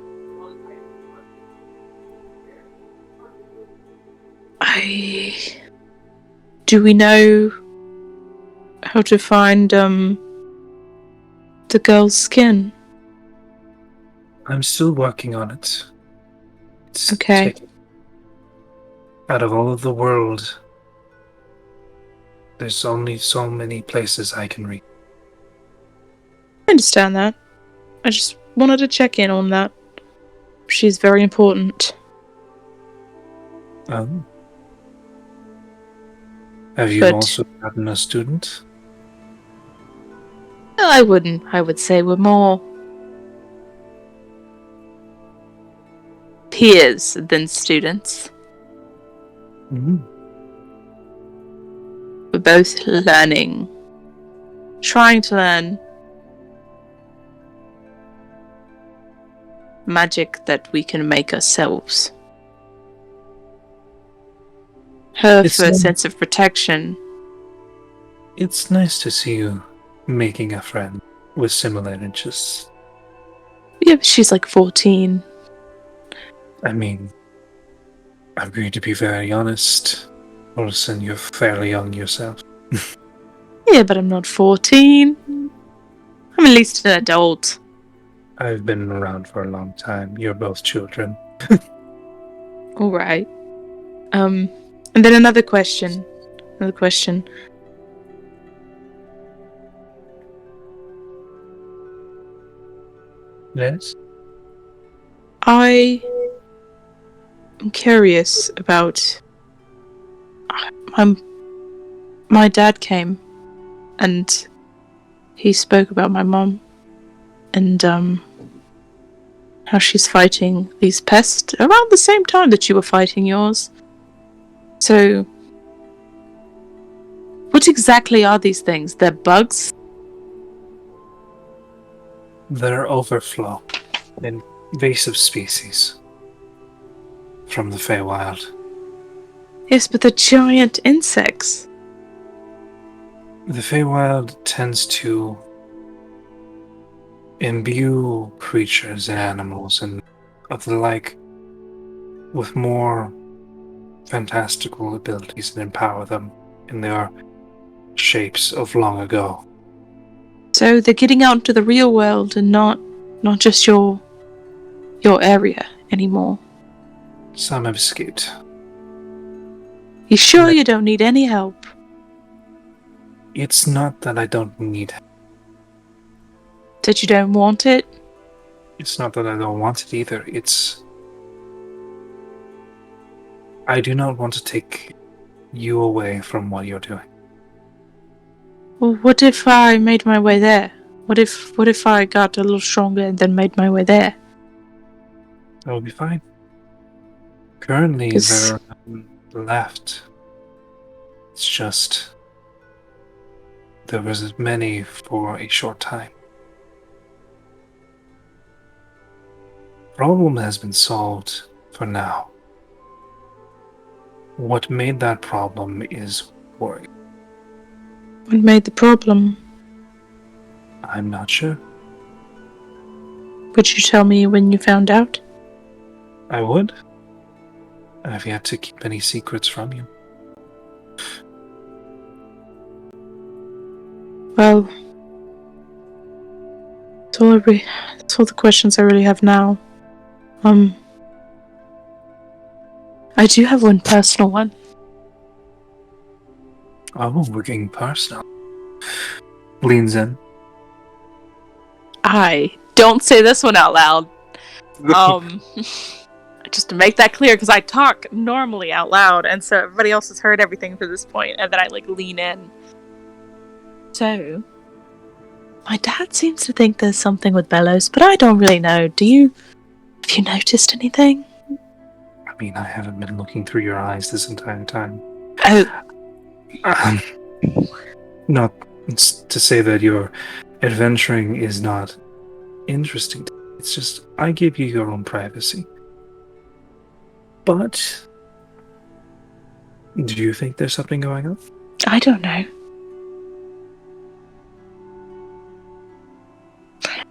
Do we know how to find the girl's skin? I'm still working on it. It's Okay. out of all of the world, there's only so many places I can reach. I understand that. I just wanted to check in on that. She's very important. Have you also gotten a student? I wouldn't. I would say we're more peers than students. Mm-hmm. We're both learning. Trying to learn magic that we can make ourselves. Her for a sense of protection. It's nice to see you making a friend with similar interests. Yeah, but she's like 14. I mean, I'm going to be very honest. Olsen, you're fairly young yourself. Yeah, but I'm not 14. I'm at least an adult. I've been around for a long time. You're both children. Alright. And then another question. Yes? I am curious about... My dad came and he spoke about my mom and how she's fighting these pests around the same time that you were fighting yours. So, what exactly are these things? They're bugs? They're overflow. Invasive species. From the Feywild. Yes, but they're giant insects. The Feywild tends to imbue creatures and animals and of the like with more fantastical abilities and empower them in their shapes of long ago. So they're getting out into the real world and not just your area anymore. Some have escaped. You sure you don't need any help? It's not that I don't need help. That you don't want it? It's not that I don't want it either. It's... I do not want to take you away from what you're doing. Well, what if I made my way there? What if I got a little stronger and then made my way there? That would be fine. Currently, there are none left. It's just... there was many for a short time. Problem has been solved for now. What made that problem is worry. What made the problem? I'm not sure. Would you tell me when you found out? I would. I've yet to keep any secrets from you. Well, that's all the questions I really have now. I do have one personal one. Oh, we're getting personal. Leans in. Don't say this one out loud. Just to make that clear, because I talk normally out loud, and so everybody else has heard everything to this point, and then I lean in. So, my dad seems to think there's something with Bellows, but I don't really know. Have you noticed anything? I mean, I haven't been looking through your eyes this entire time. Oh. Not to say that your adventuring is not interesting. It's just, I give you your own privacy. But Do you think there's something going on? I don't know.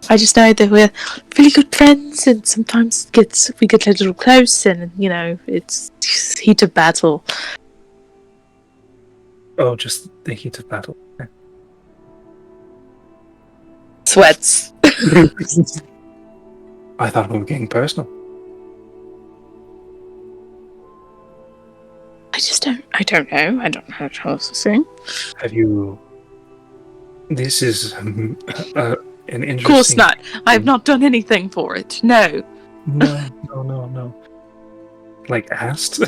I just know that we're really good friends, and sometimes we get a little close, and it's heat of battle. Oh, just the heat of battle. Sweats. I thought we were getting personal. I don't know. I don't know what else to say. Have you? This is an interesting. Of course not. I have not done anything for it. No. No. Like asked.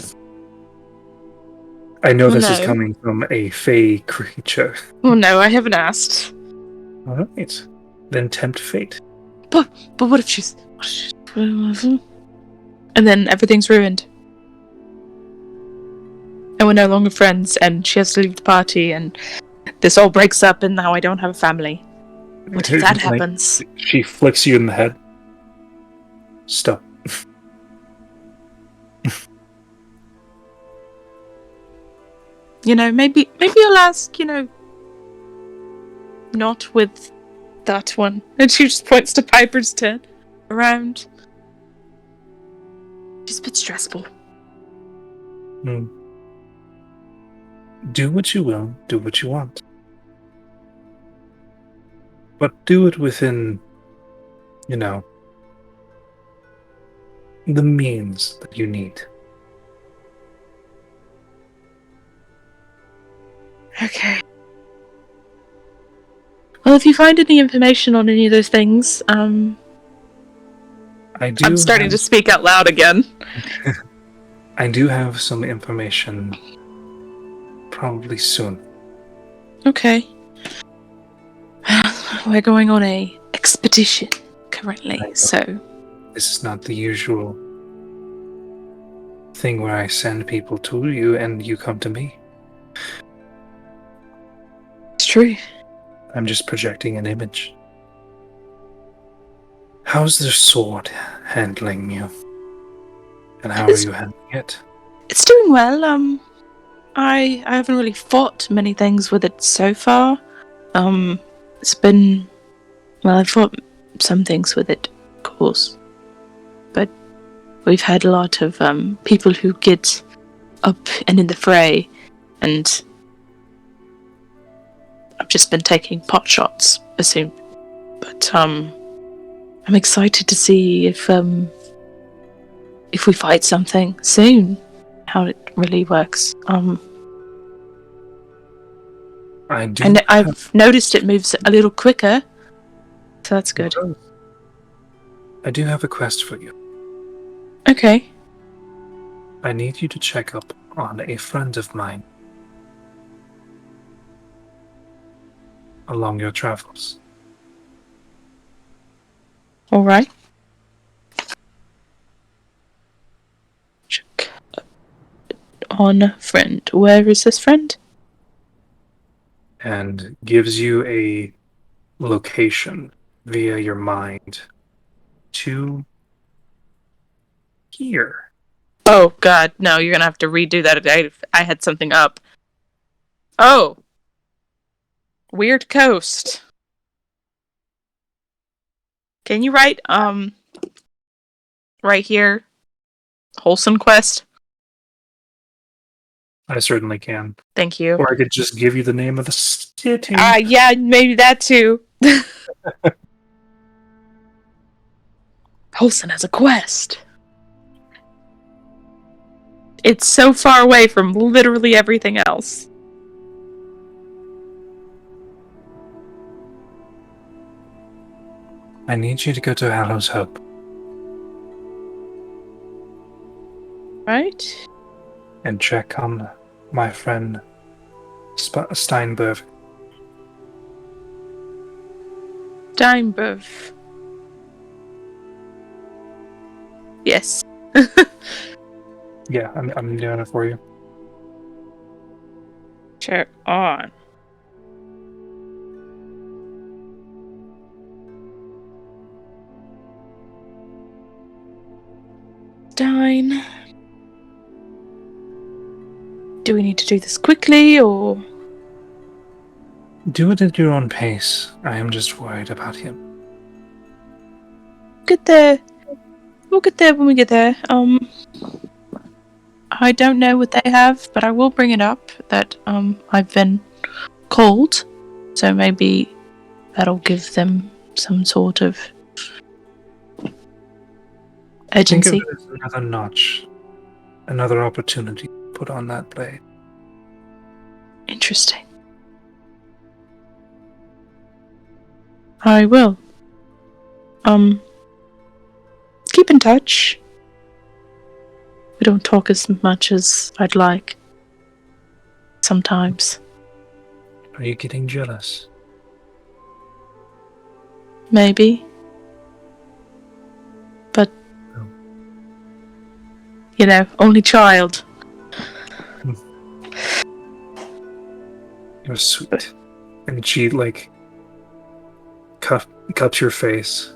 I know this is No. coming from a fey creature. Well, no, I haven't asked. All right, then tempt fate. But what if she's... And then everything's ruined. And we're no longer friends, and she has to leave the party, and this all breaks up, and now I don't have a family. What if that happens? She flicks you in the head. Stop. Maybe I'll ask, not with that one. And she just points to Piper's tent around. She's a bit stressful. Do what you will, do what you want. But do it within, the means that you need. Okay. Well, if you find any information on any of those things, I'm starting to speak out loud again. I do have some information probably soon. Okay. We're going on a expedition currently, so... This is not the usual thing where I send people to you and you come to me. It's true. I'm just projecting an image. How's the sword handling you? And how are you handling it? It's doing well. I haven't really fought many things with it so far. It's been... Well, I've fought some things with it, of course. But we've had a lot of people who get up and in the fray, and I've just been taking pot shots, assume. But I'm excited to see if we fight something soon, how it really works. I've noticed it moves a little quicker, so that's good. I do have a quest for you. Okay. I need you to check up on a friend of mine along your travels. All right. Check on a friend. Where is this friend? And gives you a location via your mind to here. Oh God, no! You're gonna have to redo that. I had something up. Oh, Weird Coast. Can you write right here, Wholesome Quest? I certainly can. Thank you. Or I could just give you the name of the city. Yeah, maybe that too. Wholesome has a quest. It's so far away from literally everything else. I need you to go to Hallows Hope. Right? And check on my friend Steinberg. Steinberg. Yes. Yeah, I'm doing it for you. Check on. Stein. Do we we need to do this quickly, or Do it at your own pace. I am just worried about him. get there? We'll get there when we get there. I don't know what they have, but I will bring it up that I've been called, so maybe that'll give them some sort of Think of urgency. it as another notch, another opportunity put on that blade. Interesting. I will. Keep in touch. We don't talk as much as I'd like. Sometimes. Are you getting jealous? Maybe. But, No. you know, only child. You're sweet. And she, like, cups your face.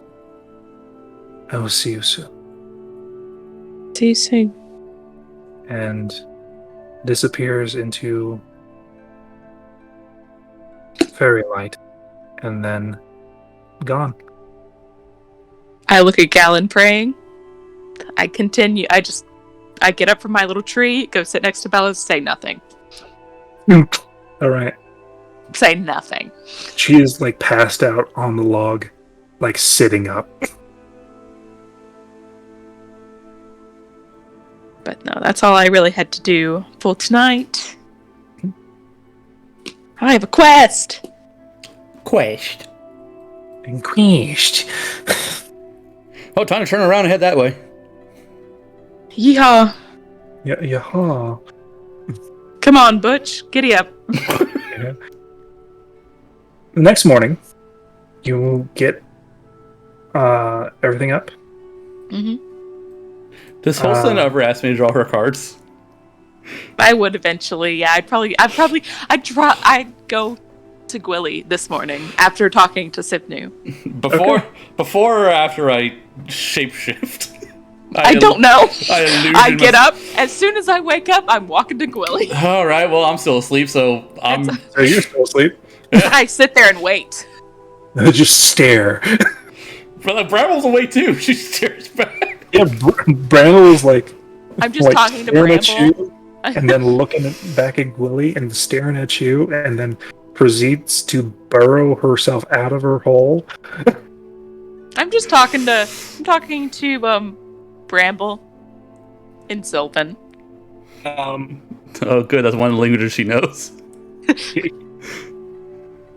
I will see you soon. See you soon. And disappears into fairy light. And then gone. I look at Galen praying. I continue. I get up from my little tree, go sit next to Bella, say nothing. Alright. Say nothing. She is, like, passed out on the log, like, sitting up. But no, that's all I really had to do for tonight. I have a quest! Quest. Inquished. Oh, time to turn around and head that way. Yeehaw! Yeah. Come on, Butch, giddy up. Yeah. The next morning, you get everything up. Mm-hmm. Does Holston ever ask me to draw her cards? I would eventually, yeah. I'd go to Gwilly this morning after talking to Sipnu. Before or after I shapeshift? I don't know. I get up. As soon as I wake up, I'm walking to Gwilly. Alright, well, I'm still asleep, so I'm... So you're still asleep? I sit there and wait. Just stare. But Bramble's awake too. She stares back. Yeah, Bramble is like... I'm just like, talking to staring at Bramble. you, and then looking back at Gwilly and staring at you, and then proceeds to burrow herself out of her hole. I'm talking to Bramble and Sylvan. Oh, good. That's one of the languages she knows.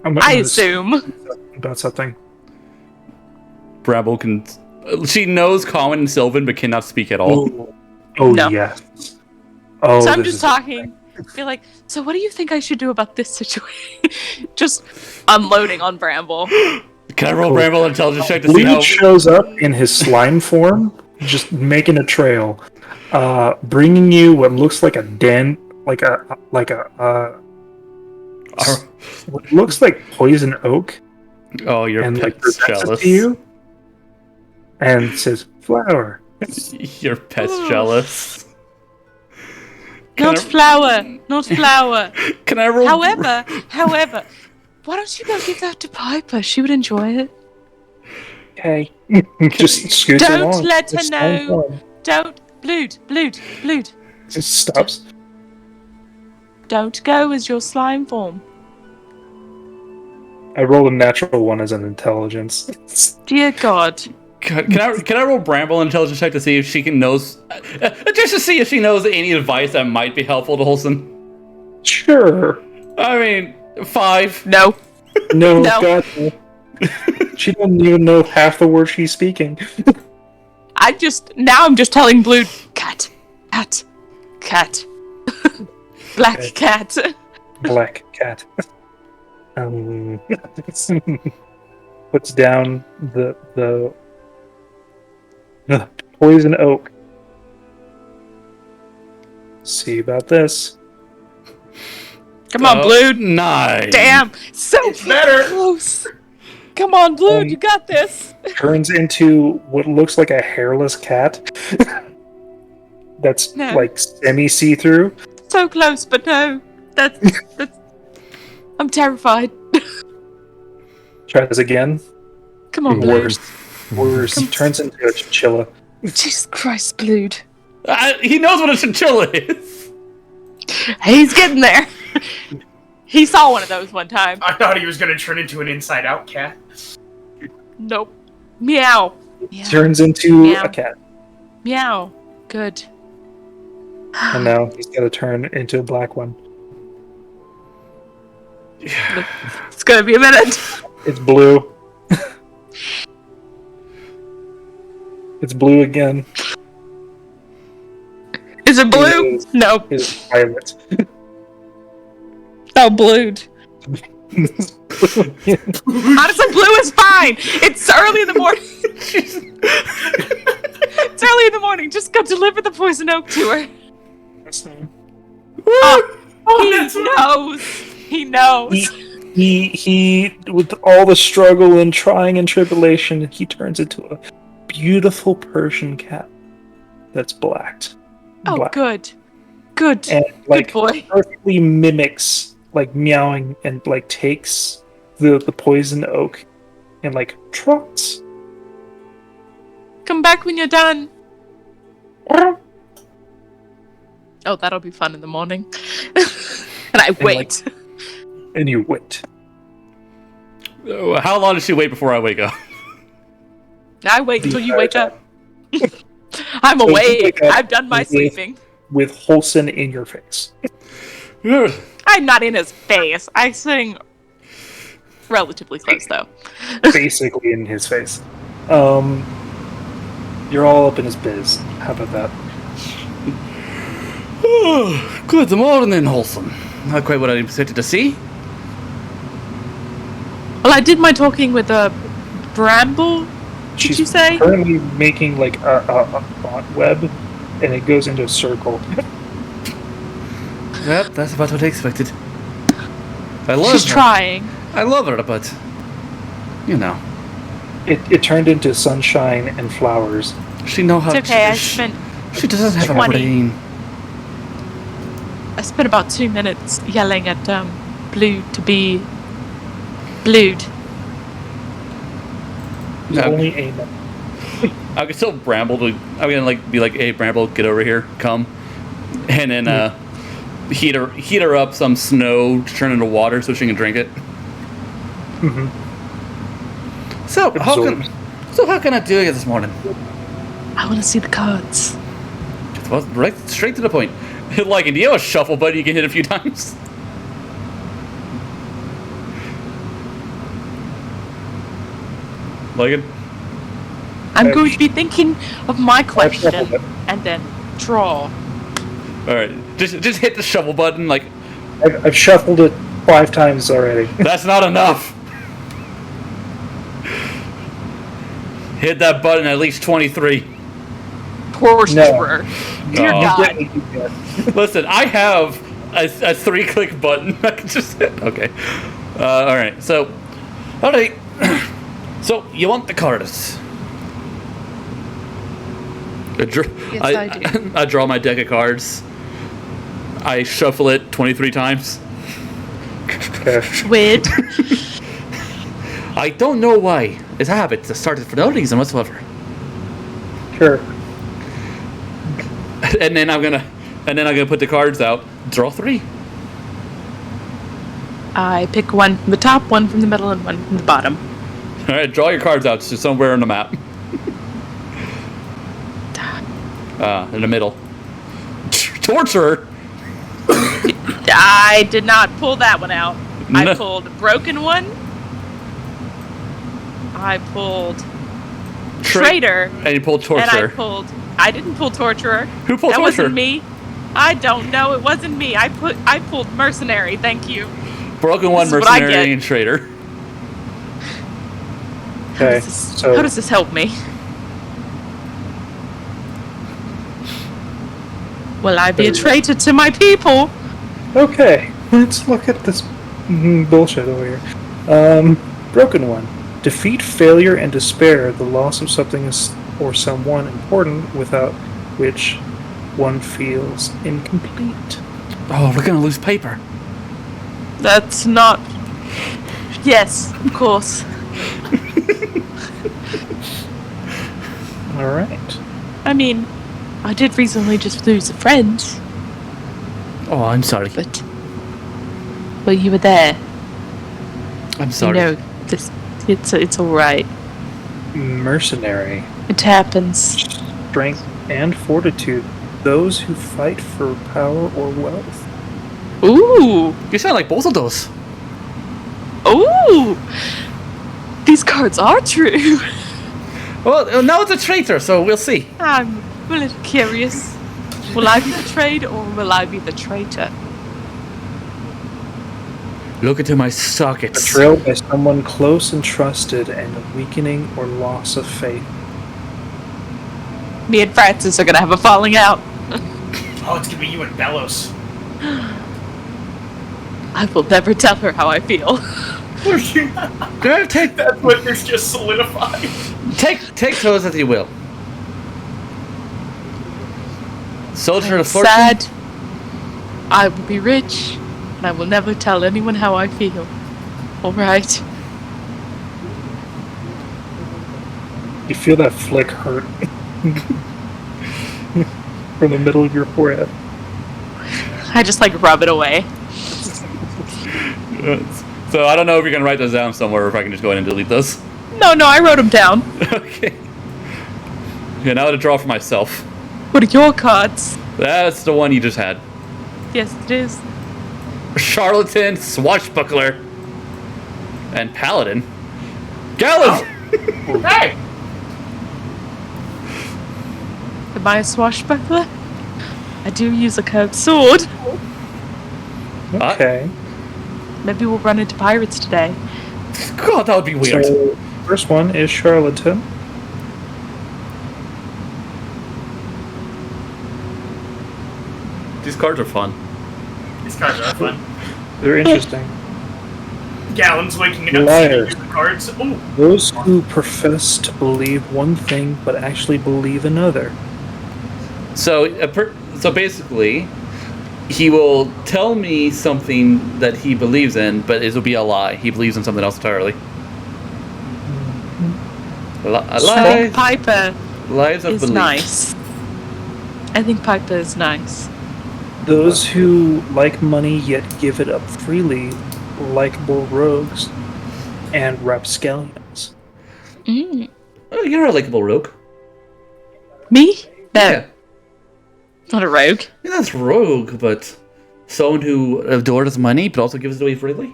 I assume. About something. Bramble can... She knows Common and Sylvan, but cannot speak at all. Oh No. yes. Oh, So I'm this just is- talking. Be like, so what do you think I should do about this situation? Just unloading on Bramble. Can I roll Bramble intelligence check to see Bleed how... shows up in his slime form, just making a trail, bringing you what looks like a den, what looks like poison oak, Oh, your and like pet's presents it jealous. to you, and says flower. Your pet's jealous. Not flower. Can I roll... However, why don't you go give that to Piper? She would enjoy it. Okay, just scoots Don't along. let her Just know. along. Don't. Blood. Just stops. Don't go as your slime form. I rolled a natural one as an intelligence. Dear God. Can I roll Bramble intelligence check to see if she knows... just to see if she knows any advice that might be helpful to Holston? Sure. I mean, 5. No. No, No. God, no. She doesn't even know half the words she's speaking. I'm just telling Blue cat. Black Okay. cat. Black cat. Puts down the poison oak. See about this. Come on, Blue. 9. Damn. So It's better. close. Come on, Blue. You got this. Turns into what looks like a hairless cat. That's No. like semi see-through. So close, but no. That's I'm terrified. Try this again. Come on, Blued. Worse. He turns into a chinchilla. Jesus Christ, Blued. He knows what a chinchilla is. He's getting there. He saw one of those one time. I thought he was gonna turn into an inside-out cat. Nope. Meow. Turns into a cat. Meow. Good. And now he's got to turn into a black one. It's gonna be a minute. It's blue. It's blue again. Is it blue? Nope. It's violet. Oh, Blued. Honestly, blue is fine. It's early in the morning. It's early in the morning. Just go deliver the poison oak to her. He knows. He with all the struggle and trying and tribulation, he turns into a beautiful Persian cat that's blacked. Oh, black. Good. And like good boy. perfectly mimics like meowing and like takes the poison oak and like trots. Come back when you're done. Oh, that'll be fun in the morning. And I wait. And you wait. How long does she wait before I wake up? I wait until you wake up. I'm awake. I've done my sleeping. With Holson in your face. I'm not in his face. I'm sitting relatively close, though. Basically in his face. You're all up in his biz. How about that? Good morning, Wholesome. Not quite what I expected to see. Well, I did my talking with a bramble. Did you say? She's currently making like a thought web, and it goes into a circle. Yep, that's about what I expected. I love She's her. trying. I love her, but you know, it turned into sunshine and flowers. she knows how. It's okay. She doesn't have a 20. brain. I spent about 2 minutes yelling at Blue to be blued. Only a I could still Bramble to. I'm gonna like be like, hey, Bramble, get over here, come, and then heat her up some snow to turn into water so she can drink it. Mm-hmm. So how can I do it this morning? I want to see the cards. Well, right straight to the point. Like, do you have a shuffle button you can hit a few times? Like it? I'm going to be thinking of my question and then draw. Alright, just hit the shuffle button, like... I've shuffled it 5 times already. That's not enough! Hit that button at least 23. Poor Squirrel. Dear God. Listen, I have a 3-click button. I can just hit. Okay. Alright, so... Alright. So, you want the cards? Yes, I do. I draw my deck of cards. I shuffle it 23 times. Weird. I don't know why. It's a habit. It started for no reason whatsoever. Sure. And then I'm gonna put the cards out. Draw 3. I pick one from the top, one from the middle, and one from the bottom. All right, draw your cards out to somewhere on the map. In the middle. Torture. I did not pull that one out. I pulled a broken one. I pulled Traitor. And you pulled Torturer. And I didn't pull Torturer. Who pulled That Torturer? wasn't me. I don't know. It wasn't me. I pulled Mercenary. Thank you. Broken one, Mercenary, and Traitor. Okay, How does this help me? Will I be a traitor to my people? Okay, let's look at this bullshit over here. Broken one. Defeat failure and despair, the loss of something or someone important without which one feels incomplete. Oh, we're gonna lose paper. That's not... Yes, of course. All right. I mean, I did recently just lose a friend, Oh, I'm sorry. but... Well, you were there. I'm sorry. You know, it's alright. Mercenary, It happens. strength, and fortitude. Those who fight for power or wealth. Ooh! You sound like both of those. Ooh! These cards are true. Well, now it's a traitor, so we'll see. I'm a little curious. Will I be betrayed or will I be the traitor? Look into my sockets. Betrayal by someone close and trusted, and a weakening or loss of faith. Me and Francis are gonna have a falling out. Oh, it's gonna be you and Bellows. I will never tell her how I feel. Take That's what this just solidified. take those as you will. Soldier of fortune. Sad. I will be rich, and I will never tell anyone how I feel. Alright? You feel that flick hurt from the middle of your forehead. I just rub it away. So I don't know if you're gonna write those down somewhere, or if I can just go ahead and delete those. No, I wrote them down. Okay. Yeah, now to draw for myself. What are your cards? That's the one you just had. Yes, it is. Charlatan, swashbuckler, and paladin. Gallon! Hey! Am I a swashbuckler? I do use a curved sword. Okay. Maybe we'll run into pirates today. God, that would be weird. So, first one is charlatan. These cards are fun. These cards are fun. They're interesting. Gallon's waking up Liars. seeing the cards. Ooh. Those who profess to believe one thing but actually believe another. So, so basically, he will tell me something that he believes in, but it will be a lie. He believes in something else entirely. I think Piper Lives of is belief. nice. I think Piper is nice. Those who like money yet give it up freely, likable rogues, and rapscallions. Mm. Oh, you're a likable rogue. Me? No. Yeah. Not a rogue. Yeah, that's rogue, but someone who adores money but also gives it away freely?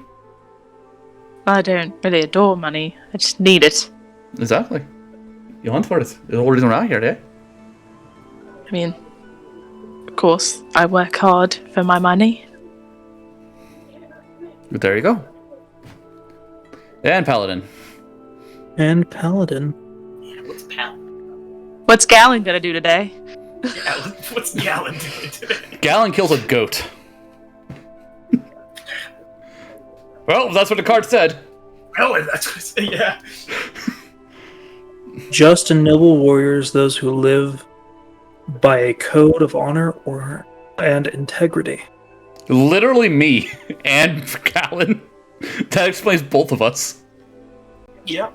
I don't really adore money. I just need it. Exactly. You hunt for it. There's the whole reason we're out here, yeah? I mean, of course, I work hard for my money. But there you go. And paladin. And paladin. Yeah, what's Pal? What's Gallon gonna do today? Gallon, what's Gallon doing today? Gallon kills a goat. Well, that's what the card said. Oh, that's what I say, yeah. Just and noble warriors, those who live by a code of honor and integrity. Literally me and Gallon. That explains both of us. Yeah.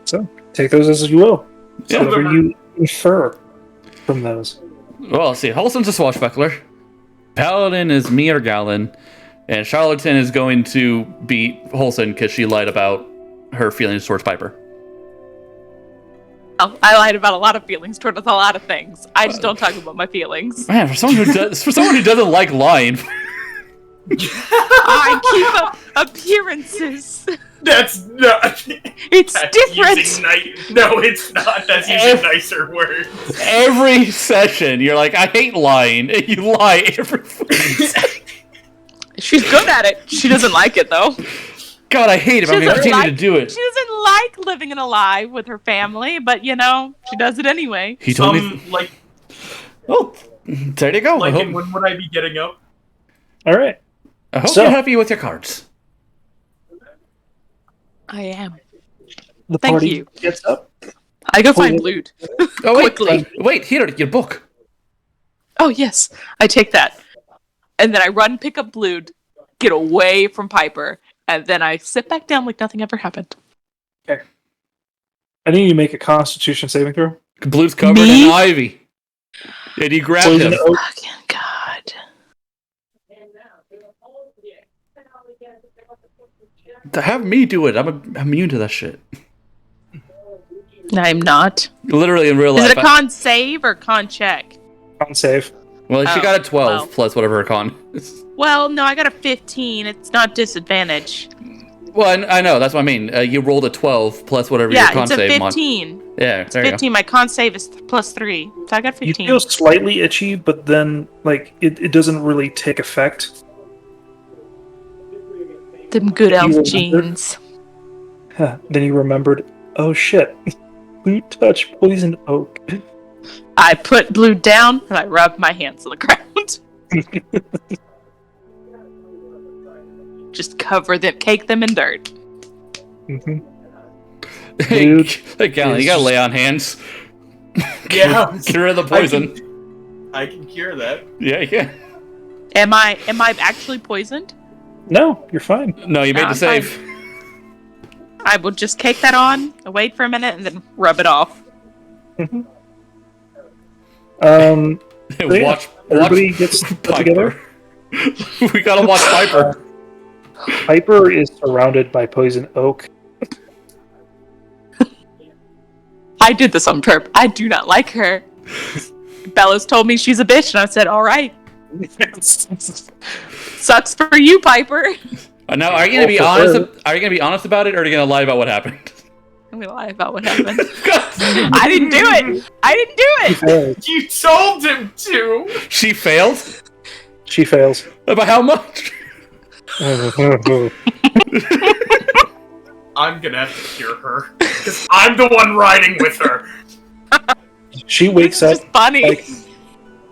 So, take those as you will. Yeah. Whatever you infer from those. Well, let's see. Holston's a swashbuckler. Paladin is me or Gallon. And Charlatan is going to beat Holson because she lied about her feelings towards Piper. Oh, I lied about a lot of feelings toward a lot of things. I just don't talk about my feelings. Man, for someone who doesn't like lying. I keep up appearances. That's not. It's That's different. No, it's not. That's using nicer words. Every session, you're like, I hate lying. And you lie every She's good at it. She doesn't like it though. God, I hate it. I'm going to continue to do it. She doesn't like living in a lie with her family, but she does it anyway. He told me. Oh, there you go. Like, when would I be getting up? All right. I hope you're happy with your cards. I am. The Thank party you. gets up. I go find Blued. Oh, wait, Quickly. wait, here, your book. Oh yes, I take that. and then I run, pick up Blue, get away from Piper, and then I sit back down like nothing ever happened. Okay. I need you to make a Constitution saving throw. Blue's covered Me? in ivy. And you grabbed Poison him. oak. Fucking God. Have me do it. I'm immune to that shit. I'm not. Literally in real life. Is it a con save or con check? Con save. Well, she Oh, got a 12 well. plus whatever her con is. Well, no, I got a 15. It's not disadvantage. Well, I know. That's what I mean. You rolled a 12 plus whatever your Yeah, con it's a save. 15. Yeah, there you 15. My con save is plus 3. So I got You 15. feel slightly itchy, but then like it doesn't really take effect. Them good You elf remember? jeans. Then you remembered, oh shit, Blue touched poison oak. I put Blue down and I rubbed my hands on the ground. Just cover them, cake them in dirt. Mm-hmm. Hey, Dude, hey, Galen, you gotta lay on hands. Yeah. Get rid of the poison. I can cure that. Yeah, you can. Am I actually poisoned? No, you're fine. No, you made No, the I'm save. I will just cake that on, wait for a minute, and then rub it off. Mm-hmm. So yeah, watch everybody gets put together. We gotta watch Piper. Piper is surrounded by poison oak. I did this on purpose. I do not like her. Bellows told me she's a bitch, and I said, all right. Sucks for you, Piper. Now, are you gonna be honest? Are you gonna be honest about it, or are you gonna lie about what happened? I'm gonna lie about what happened. I didn't do it. I didn't do it. You told him to! She failed. She fails. About how much? I'm gonna have to cure her. Because I'm the one riding with her. She wakes This is up just funny. like,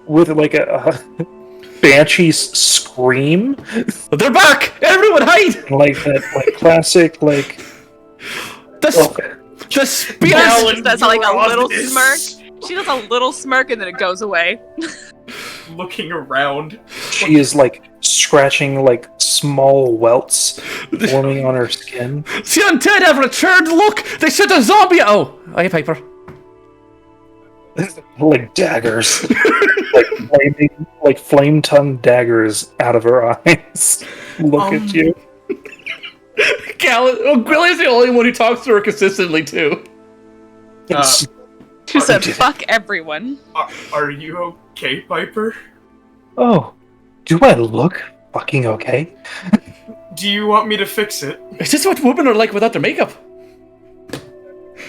with like a banshee's scream, They're back! Everyone hide! like that, like classic, like. The spear. Galen, She does like a you're little on this. smirk. She does a little smirk and then it goes away. Looking around. She is like scratching like small welts forming on her skin. The undead have returned. Look, they sent a zombie. Oh, hey, Piper. Like daggers, like flame tongue daggers out of her eyes. Look at you. Galen. Oh, Gwilly's the only one who talks to her consistently too. She said, did it. fuck everyone. Are you okay, Piper? Oh, do I look fucking okay? Do you want me to fix it? Is this what women are like without their makeup?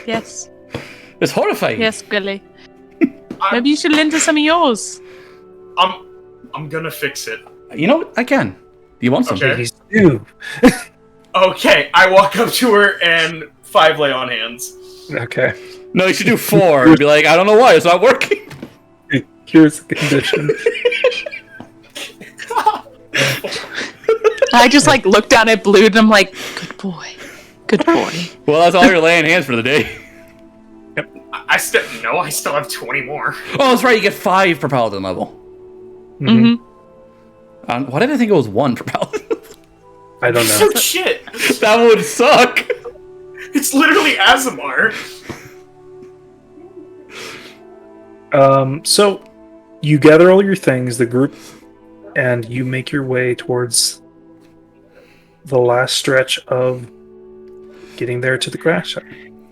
Yes. It's horrifying. Yes, Billy. Maybe you should lend us some of yours. I'm gonna fix it. You know what? I can. Do you want some? Okay. Please do. Okay, I walk up to her and 5 lay on hands. Okay. No, you should do 4 and be like, I don't know why it's not working. Here's the condition. I just like look down at Blue and I'm like, good boy. Good boy. Well, that's all your laying hands for the day. I still have 20 more. Oh, that's right. You get 5 per paladin level. Mhm. Why did I think it was 1 per paladin? I don't know. Oh shit! That would suck. It's literally Azamar. So you gather all your things, the group, and you make your way towards the last stretch of getting there to the crash site.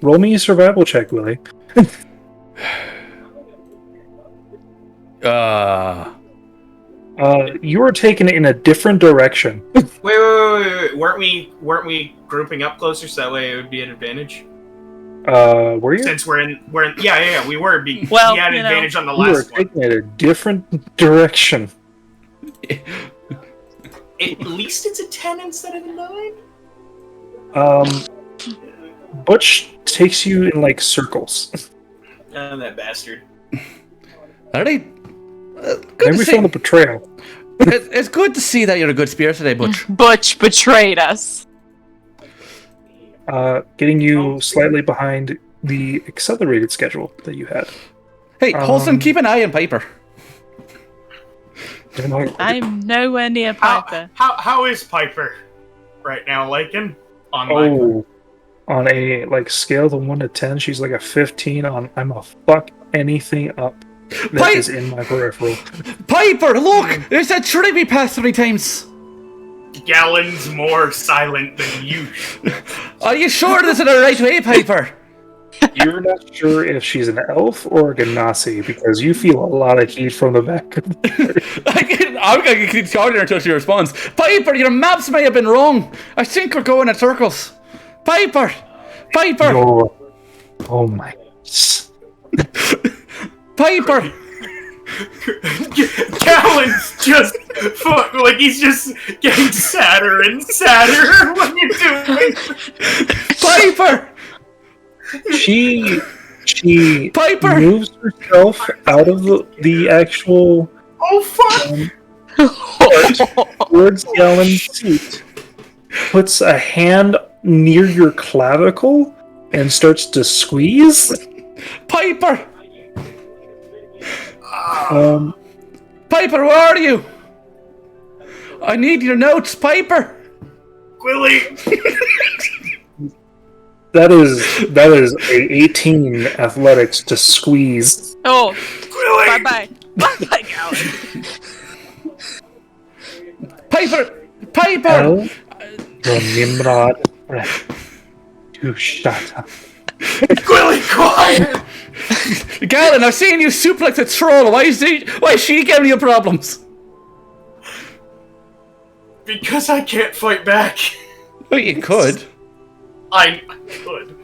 Roll me a survival check, Willie. You are taken in a different direction. Wait. Weren't we grouping up closer so that way it would be an advantage? Were you? Since we're in yeah, we were being Well, we had you know, advantage on the You are last one. taken in a different direction. At least it's a 10 instead of a 9? Butch takes you in like circles. That bastard. Alrighty. Good Maybe to we see. found the betrayal. It's good to see that you're a good spirit today, Butch. Butch betrayed us. Getting you slightly behind the accelerated schedule that you had. Hey, Holson, keep an eye on Piper. I'm nowhere near Piper. How is Piper right now, Lakin? Oh, on a scale of 1 to 10, she's like a 15 on I'm a fuck anything up that is in my peripheral. Piper, look! There's a tree we passed 3 times! Gallon's more silent than you. Are you sure this is the right way, Piper? You're not sure if she's an elf or a Ganassi because you feel a lot of heat from the back of the I'm going to keep talking to her until she responds. Piper, your maps may have been wrong. I think we're going in circles. Piper! Piper! Oh my. Piper! Gallon's just he's just getting sadder and sadder. What are you doing? Piper! She Piper! moves herself out of the actual Oh fuck! towards Gallon's seat, puts a hand near your clavicle, and starts to squeeze. Piper! Um, Piper, where are you? I need your notes, Piper! Willie! that is a 18 athletics to squeeze. Oh, Willie! bye-bye. Bye-bye, Gallon. Piper! Piper! El Nimrod to shut up. Willie, quiet! Gallon, I've seen you suplex a troll. Why is she giving you problems? Because I can't fight back. Well, you could. I could.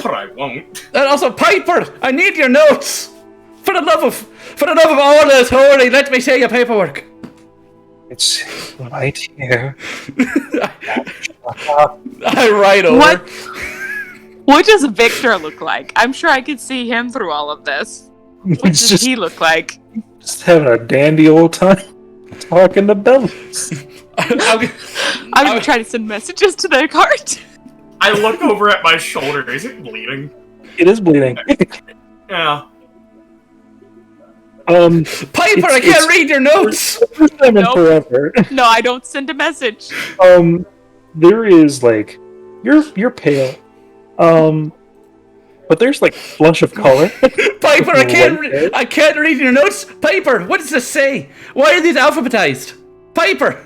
But I won't. And also, Piper, I need your notes. For the love of all that is holy, let me see your paperwork. It's right here. I write over. What does Victor look like? I'm sure I could see him through all of this. What does he look like? Just having a dandy old time talking to bells. I'm trying to send messages to their cart. I look over at my shoulder. Is it bleeding? It is bleeding. Yeah. Piper, I can't read your notes. Nope. Forever. No, I don't send a message. There is you're pale. But there's flush of color. Piper, I can't read your notes. Piper, what does this say? Why are these alphabetized? Piper.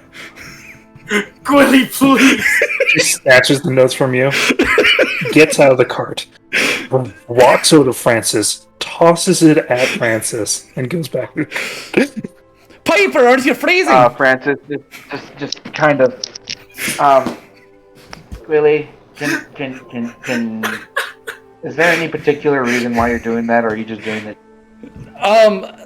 Willie, please. She snatches the notes from you, gets out of the cart, walks over to Francis, tosses it at Francis, and goes back. Piper, aren't you freezing? Francis, just kind of. Willie, can. Is there any particular reason why you're doing that, or are you just doing it?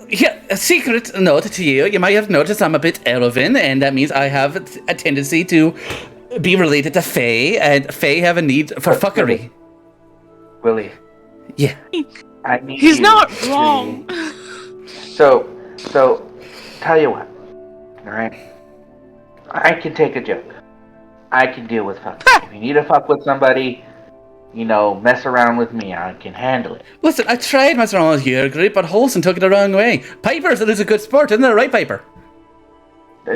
Yeah, a secret note to you. You might have noticed I'm a bit elven, and that means I have a tendency to be related to Fae, and Fae have a need for fuckery. Willie. Yeah. I need He's you not to- wrong. So, tell you what, alright? I can take a joke. I can deal with fucking. If you need to fuck with somebody, mess around with me, I can handle it. Listen, I tried messing around with your group, but Holson took it the wrong way. Piper is a good sport, isn't that right, Piper? No,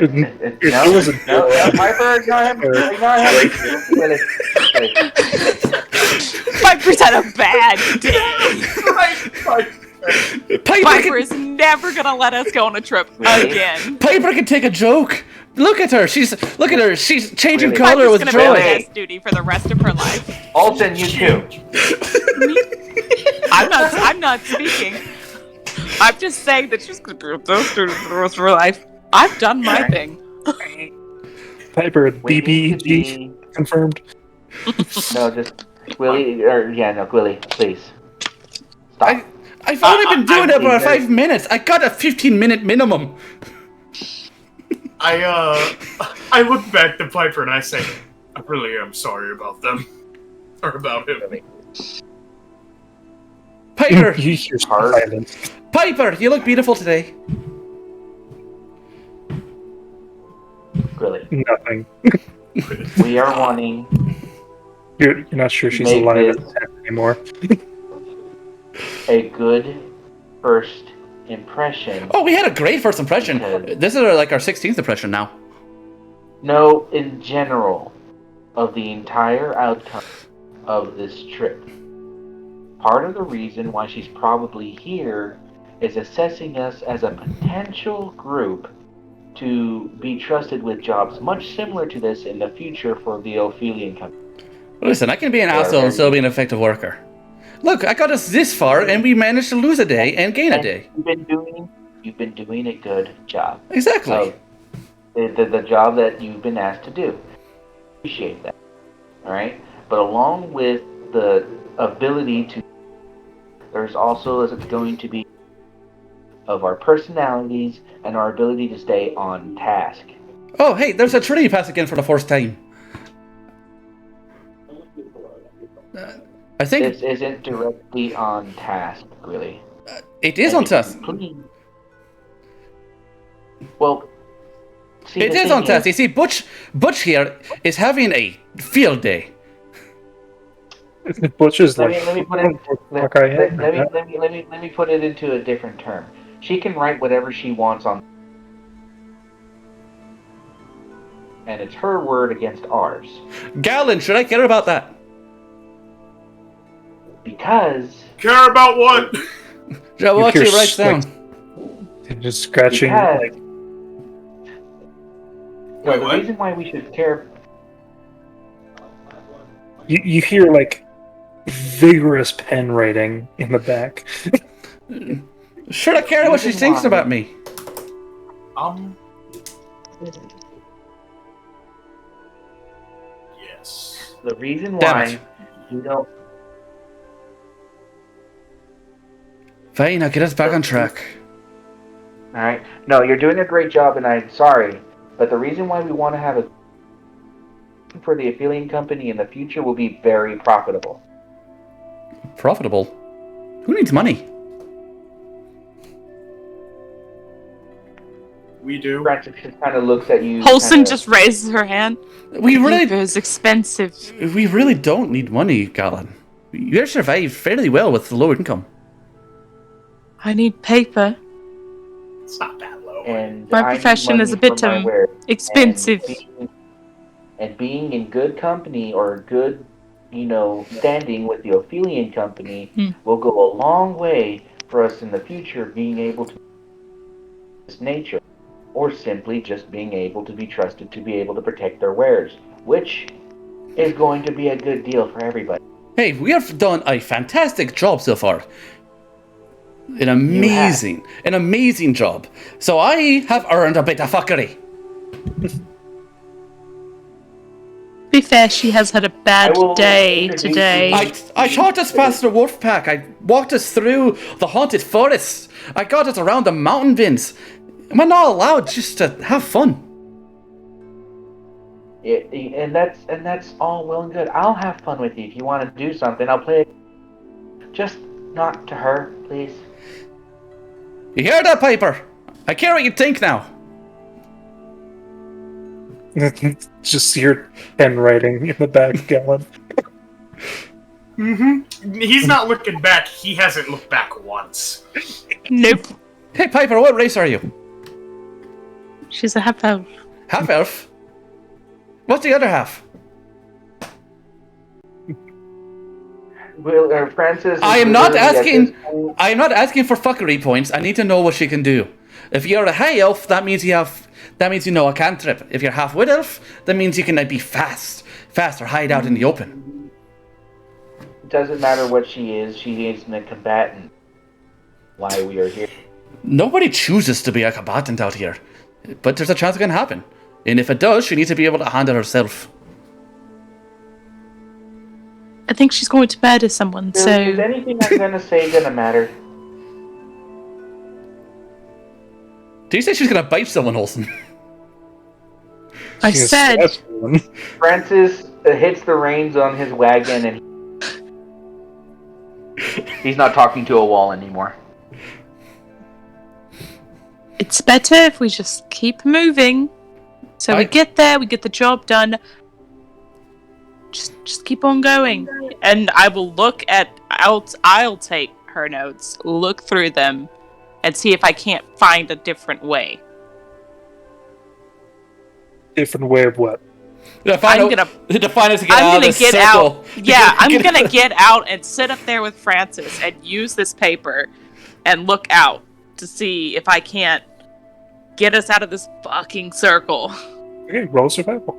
Piper, ignore him. Willie. Piper's had a bad day. Piper is never gonna let us go on a trip again. Piper can take a joke. Look at her. She's changing color Piper's with gonna joy. be on guest duty for the rest of her life. Alton, you too. I'm not speaking. I'm just saying that she's gonna be on guest duty for the rest of her life. I've done my thing. Piper, We need to BBG confirmed. No, just Willie, Willie, please. Stop. I've only been doing it for 5 minutes. I got a 15-minute minimum. I look back to Piper and I say, I really am sorry about them. Or about him. Piper! You hear silence. Piper, you look beautiful today. Willie, Nothing. we are wanting You're not sure she's Make alive this- at the time anymore. a good first impression. Oh, we had a great first impression. Because- This is like our 16th impression now. No, in general, of the entire outcome of this trip. Part of the reason why she's probably here is assessing us as a potential group to be trusted with jobs much similar to this in the future for the Ophelian company. Listen, I can be an asshole and still be an effective worker. Look, I got us this far, and we managed to lose a day and gain a day. You've been doing a good job. Exactly. Of the job that you've been asked to do. Appreciate that. All right, but along with the ability to, there's also going to be of our personalities and our ability to stay on task. Oh, hey, there's a Trinity pass again for the first time. I think This isn't directly on task, really. it is on task. Well, see, It the is thing on task. You see, Butch here is having a field day. Butch is Let like, me put it. fuck I am. Let me put it into a different term. She can write whatever she wants on, and it's her word against ours. Galen, should I care about that? Because Care about what? Yeah, what hear she writes down. just scratching, Because- like, no, Wait, the what? reason why we should care. you hear like vigorous pen writing in the back. Should I care what she thinks about me? Yes. The reason Damn why it. you don't. Fine, I'll get us back on track. All right. No, you're doing a great job, and I'm sorry, but the reason why we want to have a for the affiliate company in the future will be very profitable. Profitable? Who needs money? We do. Francis just kind of looks at you. Paulson kinda- just raises her hand. We Paper really, is expensive. we really don't need money, Galen. You survived fairly well with the low income. I need paper. It's not that low. And My I need profession money is a bit, for my wares. Expensive. And being in good company or good, standing with the Ophelian company will go a long way for us in the future being able to this nature, or simply just being able to be trusted to be able to protect their wares, which is going to be a good deal for everybody. Hey, we have done a fantastic job so far. An amazing job. So I have earned a bit of fuckery. Be fair, she has had a bad I will day introduce today. you- I taught us past the wolf pack. I walked us through the haunted forests. I got us around the mountain bins. Am I not allowed just to have fun? And that's all well and good. I'll have fun with you if you want to do something. I'll play it. Just not to her, please. You hear that, Piper? I care what you think now. Just hear pen writing in the back, Galen. He's not looking back. He hasn't looked back once. Nope. Hey, Piper, what race are you? She's a half elf. Half elf? What's the other half? Francis. I am not literally at asking. this point- I am not asking for fuckery points. I need to know what she can do. If you're a high elf, that means you have. That means you know a cantrip. If you're half wood elf, that means you can be fast or hide out in the open. It doesn't matter what she is. She isn't a combatant. Why we are here. Nobody chooses to be a combatant out here, but there's a chance it can happen. And if it does, she needs to be able to handle herself. I think she's going to murder someone, Is so anything I'm gonna say gonna matter? Do you say she's gonna bite someone, Olsen? I Yes, said that's one. Francis hits the reins on his wagon and he's not talking to a wall anymore. it's better if we just keep moving. So we get there, we get the job done. Just keep on going. And I will look at I'll take her notes, look through them, and see if I can't find a different way. Different way of what? Define us to get out of this circle. Out. Yeah, I'm gonna get out and sit up there with Francis and use this paper and look out to see if I can't get us out of this fucking circle. Okay, roll survival.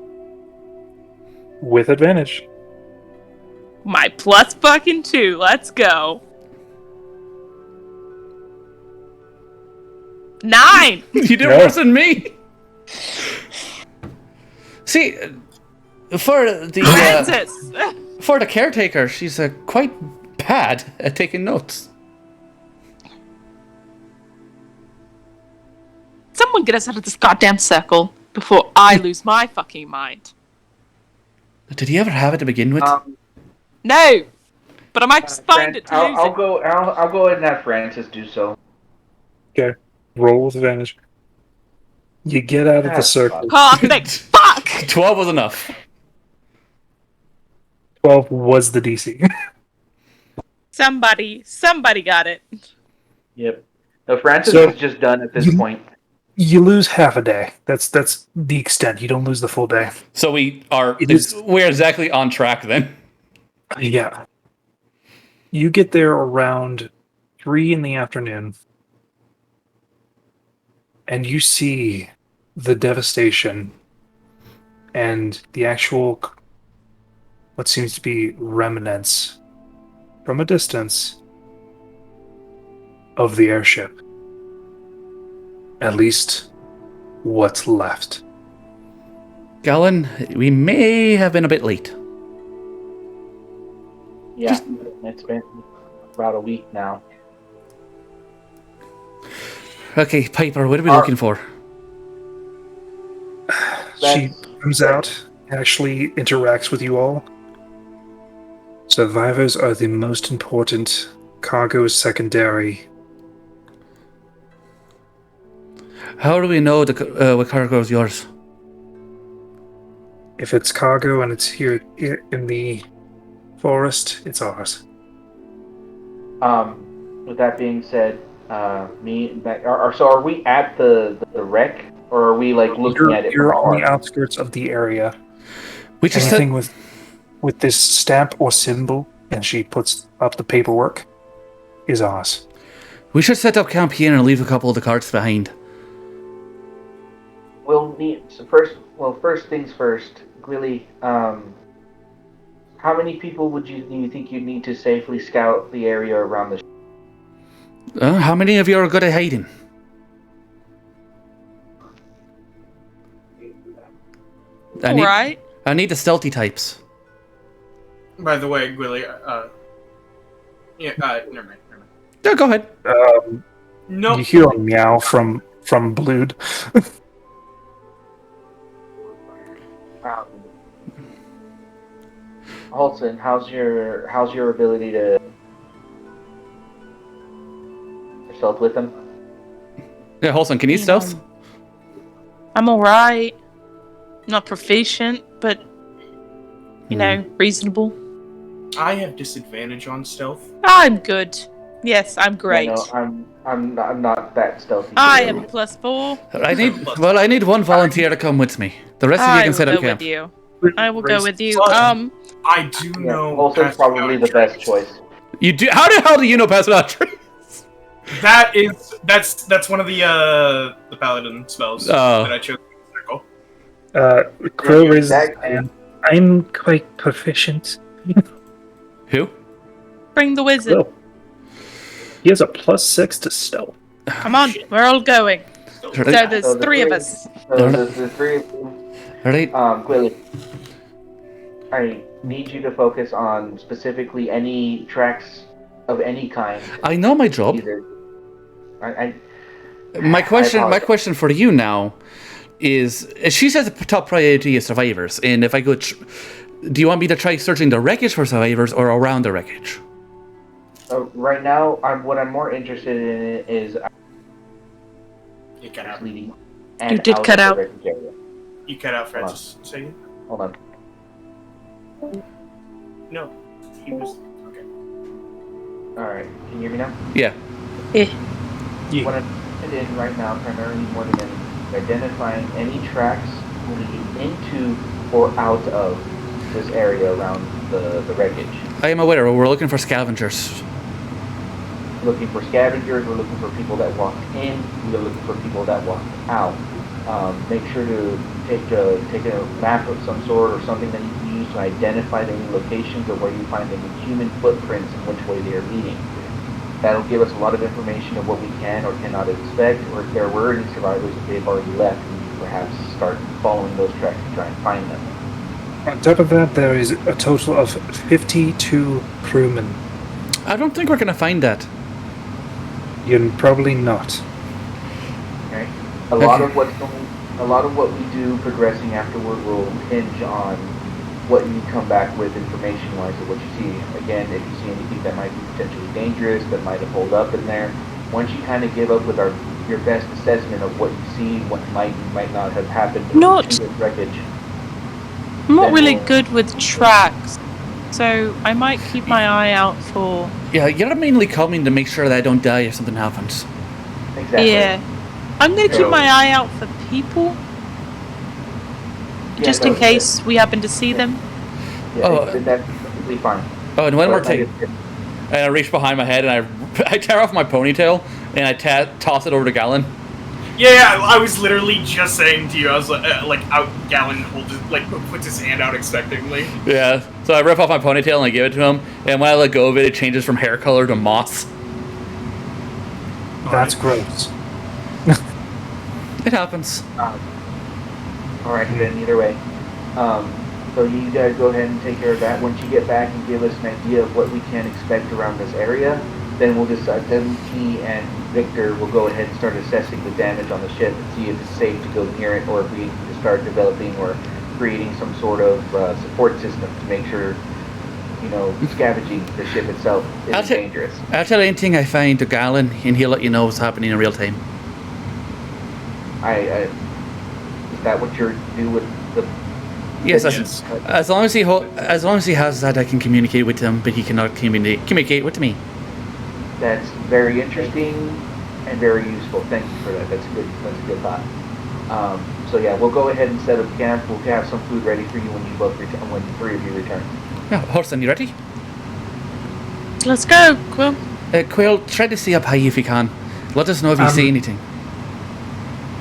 With advantage. My plus fucking 2. Let's go. 9! You did worse than me. See, for the caretaker, she's quite bad at taking notes. Someone get us out of this goddamn circle before I lose my fucking mind. Did you ever have it to begin with? No, but I might just find it to lose I'll it. go. I'll go ahead and have Francis do so. Okay, roll with advantage. You get out of the circle. Oh, thank fuck! 12 was enough. 12 was the DC. Somebody got it. Yep. So Francis So, is just done at this point. You lose half a day. That's the extent. You don't lose the full day. So we're exactly on track then. Yeah. You get there around 3 in the afternoon, and you see the devastation and the actual, what seems to be remnants from a distance of the airship. At least what's left. Galen, we may have been a bit late. Yeah, it's been about a week now. Okay, Piper, what are we looking for? She comes out, actually interacts with you all. Survivors are the most important. Cargo is secondary. How do we know what cargo is yours? If it's cargo and it's here in the forest, it's ours. With that being said, so are we at the wreck, or are we like looking at it? You're on the outskirts of the area. We just Anything with this stamp or symbol, and she puts up the paperwork, is ours. We should set up camp here and leave a couple of the carts behind. We'll need first things first. Gwilly, how many people do you think you'd need to safely scout the area around the ship? How many of you are good at hiding? Alright. I need the stealthy types. By the way, Gwilly, never mind. Yeah, go ahead. No. You hear a meow from Blood. Halson, how's your ability to stealth with him? Yeah, Holson, can you stealth? I'm alright. Not proficient, but reasonable. I have disadvantage on stealth. I'm good. Yes, I'm great. No, I'm not that stealthy. I am +4. I need one volunteer to come with me. The rest of you can set up camp. I will go with you. I do know. Halson's probably the best choice. You do? How the hell do you know pass without trace? That's one of the paladin spells that I chose. Crow raises his hand. I'm quite proficient. Who? Bring the wizard. Well, he has a +6 to stealth. Come on, we're all going. So there's 3 of us. So the 3 of you. Ready? Gwilly, I need you to focus on specifically any tracks of any kind. I know my job. Either. My question for you now is: she says the top priority is survivors, and if I go, do you want me to try searching the wreckage for survivors or around the wreckage? Right now, what I'm more interested in is you cut out. leading. You did cut out. You cut out, Francis. Say it. Hold on. No, he was okay. All right, can you hear me now? Yeah. What I'm interested in right now, primarily more than anything, is identifying any tracks leading into or out of this area around the wreckage. I am aware. We're looking for scavengers. Looking for scavengers, we're looking for people that walk in, we're looking for people that walk out. Make sure to take a map of some sort or something that you can use to identify any locations or where you find any human footprints and which way they are leading. That'll give us a lot of information of what we can or cannot expect, or if there were any survivors that they've already left, we can perhaps start following those tracks to try and find them. On top of that, there is a total of 52 crewmen. I don't think we're going to find that. You're probably not. Okay. A lot of what we do progressing afterward will hinge on what you come back with information-wise of what you see. Again, if you see anything that might be potentially dangerous, that might have hold up in there, once you kind of give up with your best assessment of what you see, what might not have happened to the wreckage. I'm not really good with tracks, so I might keep my eye out for... Yeah, you're mainly coming to make sure that I don't die if something happens. Exactly. Yeah. I'm going to keep my eye out for people, just in case we happen to see them. Yeah, that's completely fine. Oh, and one more thing. And I reach behind my head and I tear off my ponytail and I toss it over to Galen. Yeah, I was literally just saying to you, I was Galen puts his hand out expectantly. Yeah, so I rip off my ponytail and I give it to him, and when I let go of it, it changes from hair color to moss. That's gross. It happens. Alright, then either way. So you guys go ahead and take care of that. Once you get back and give us an idea of what we can expect around this area, then we'll decide, then me and Victor will go ahead and start assessing the damage on the ship and see if it's safe to go near it, or if we need to start developing or creating some sort of support system to make sure, scavenging the ship itself isn't dangerous. I'll tell anything I find to Galen, and he'll let you know what's happening in real time. Is that what you're do with the? Yes, as long as he has that, I can communicate with him, but he cannot communicate with me. That's very interesting and very useful. Thank you for that. That's a good thought. So yeah, we'll go ahead and set up camp. We'll have some food ready for you when you both return. When the three of you return. Yeah, Horson, you ready? Let's go, Quill. Quill, try to stay up high if you can. Let us know if you see anything.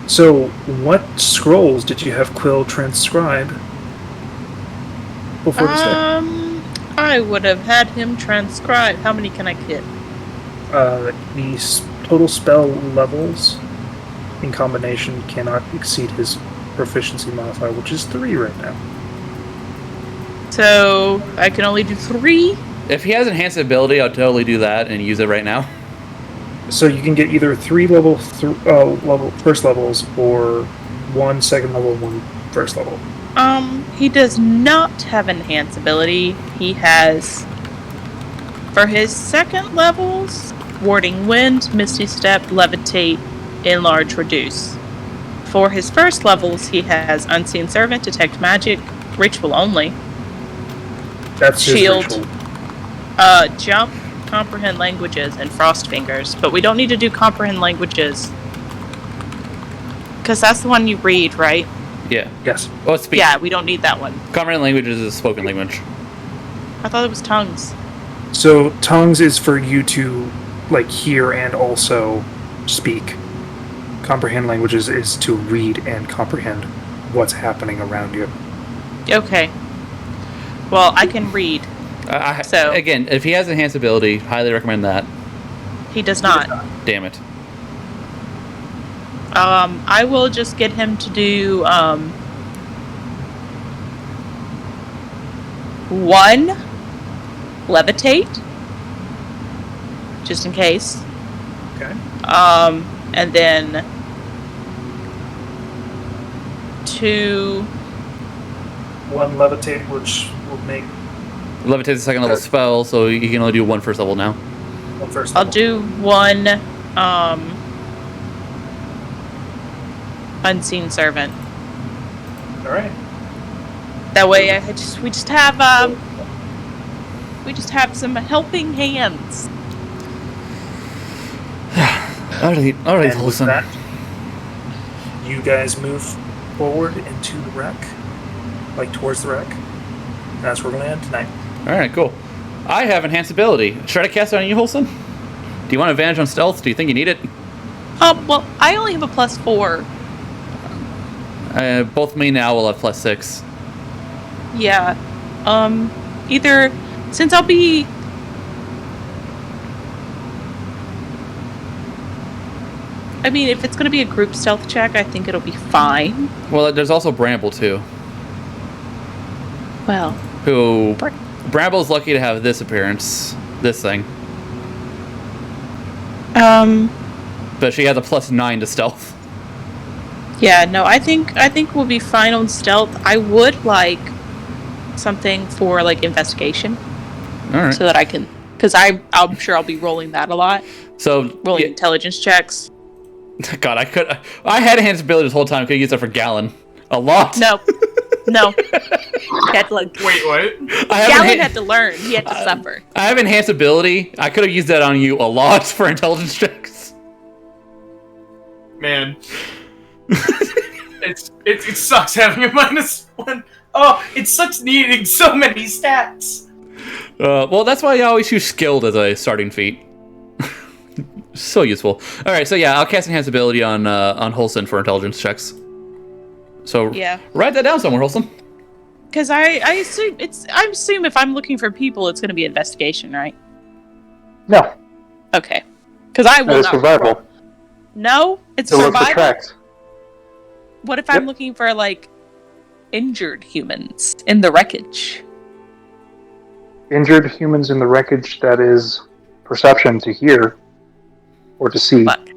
So, what scrolls did you have Quill transcribe before this day? I would have had him transcribe. How many can I get? The total spell levels in combination cannot exceed his proficiency modifier, which is 3 right now. So, I can only do 3? If he has enhanced ability, I'll totally do that and use it right now. So you can get either 3 first levels, or 1 second level, 1 first level. He does not have enhance ability. He has, for his second levels, Warding Wind, Misty Step, Levitate, Enlarge, Reduce. For his first levels, he has Unseen Servant, Detect Magic, Ritual only. That's Shield, his ritual. Jump, Comprehend Languages, and Frost Fingers. But we don't need to do Comprehend Languages, because that's the one you read, right? Yeah. Yes. Oh, it's speech. Yeah, we don't need that one. Comprehend languages is a spoken language. I thought it was tongues. So tongues is for you to hear and also speak. Comprehend languages is to read and comprehend what's happening around you. Okay. Well, I can read. So again, if he has enhanced ability, highly recommend that. He does not. Damn it. I will just get him to do 1 levitate, just in case. Okay. And then 2. 1 levitate, which will make Levitate is a second level spell, so you can only do 1 first level now. 1 first I'll level. do 1 Unseen Servant. All right. That way, we just have some helping hands. Alright, And with Holson. that, you guys move forward into the wreck, like towards the wreck. And that's where we're going to end tonight. Alright, cool. I have enhanced ability. Should I cast it on you, Holson? Do you want advantage on stealth? Do you think you need it? Well, I only have a +4. Both me now will have +6. Yeah. Either since I'll be. I mean, if it's going to be a group stealth check, I think it'll be fine. Well, there's also Bramble, too. Well. Who... Bramble's lucky to have this appearance. This thing. But she has a +9 to stealth. Yeah, no, I think we'll be fine on stealth. I would like something for, like, investigation. Alright. So that I can... Because I'm sure I'll be rolling that a lot. So... Rolling intelligence checks. God, I had enhanced ability this whole time. Could have used that for Gallon. A lot. No. He had to, like... Wait, what? Gallon had to learn. He had to suffer. I have enhanced ability. I could have used that on you a lot for intelligence checks. Man. It sucks having a -1. Oh, it sucks needing so many stats. Well, that's why I always use skilled as a starting feat. So useful. All right, so yeah, I'll cast enhanced ability on Holson for intelligence checks. So Yeah. write that down somewhere, Holson. Because I assume if I'm looking for people, it's going to be investigation, right? No, Okay. Because I will that is not. survival. No, it's To look for survival. tracks. What if I'm looking for like injured humans in the wreckage? Injured humans in the wreckage, that is perception to hear or to see. Fuck.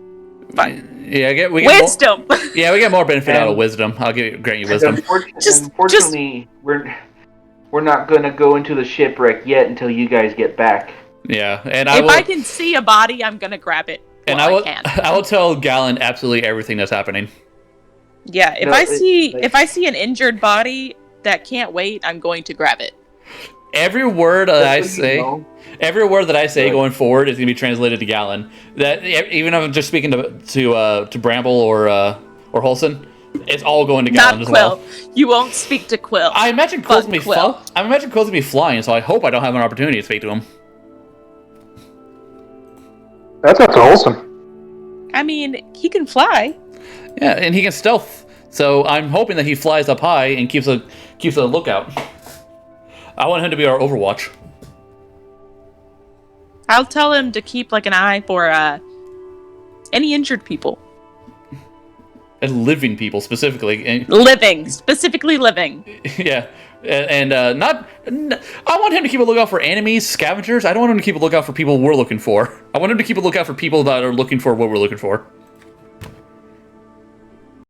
Fine. Yeah, we get Wisdom. we get more benefit out of wisdom. Grant you wisdom. Unfortunately, we're not going to go into the shipwreck yet until you guys get back. Yeah, and If I can see a body, I'm gonna grab it. And while I will tell Gallon absolutely everything that's happening. Yeah, if I see an injured body that can't wait, I'm going to grab it. Every word that I Just so you say, know. every word that I say going forward is going to be translated to Gallon. That even if I'm just speaking to Bramble or Holson, it's all going to Gallon Not as Quill. well. You won't speak to Quill. I imagine Quill's Fuck gonna be Quill. I imagine Quill's gonna be flying, so I hope I don't have an opportunity to speak to him. That's up to Olsen. I mean, he can fly. Yeah, and he can stealth. So I'm hoping that he flies up high and keeps a lookout. I want him to be our Overwatch. I'll tell him to keep like an eye for any injured people. And living people specifically. And, Specifically living. yeah. And not. I want him to keep a lookout for enemies, scavengers. I don't want him to keep a lookout for people we're looking for. I want him to keep a lookout for people that are looking for what we're looking for.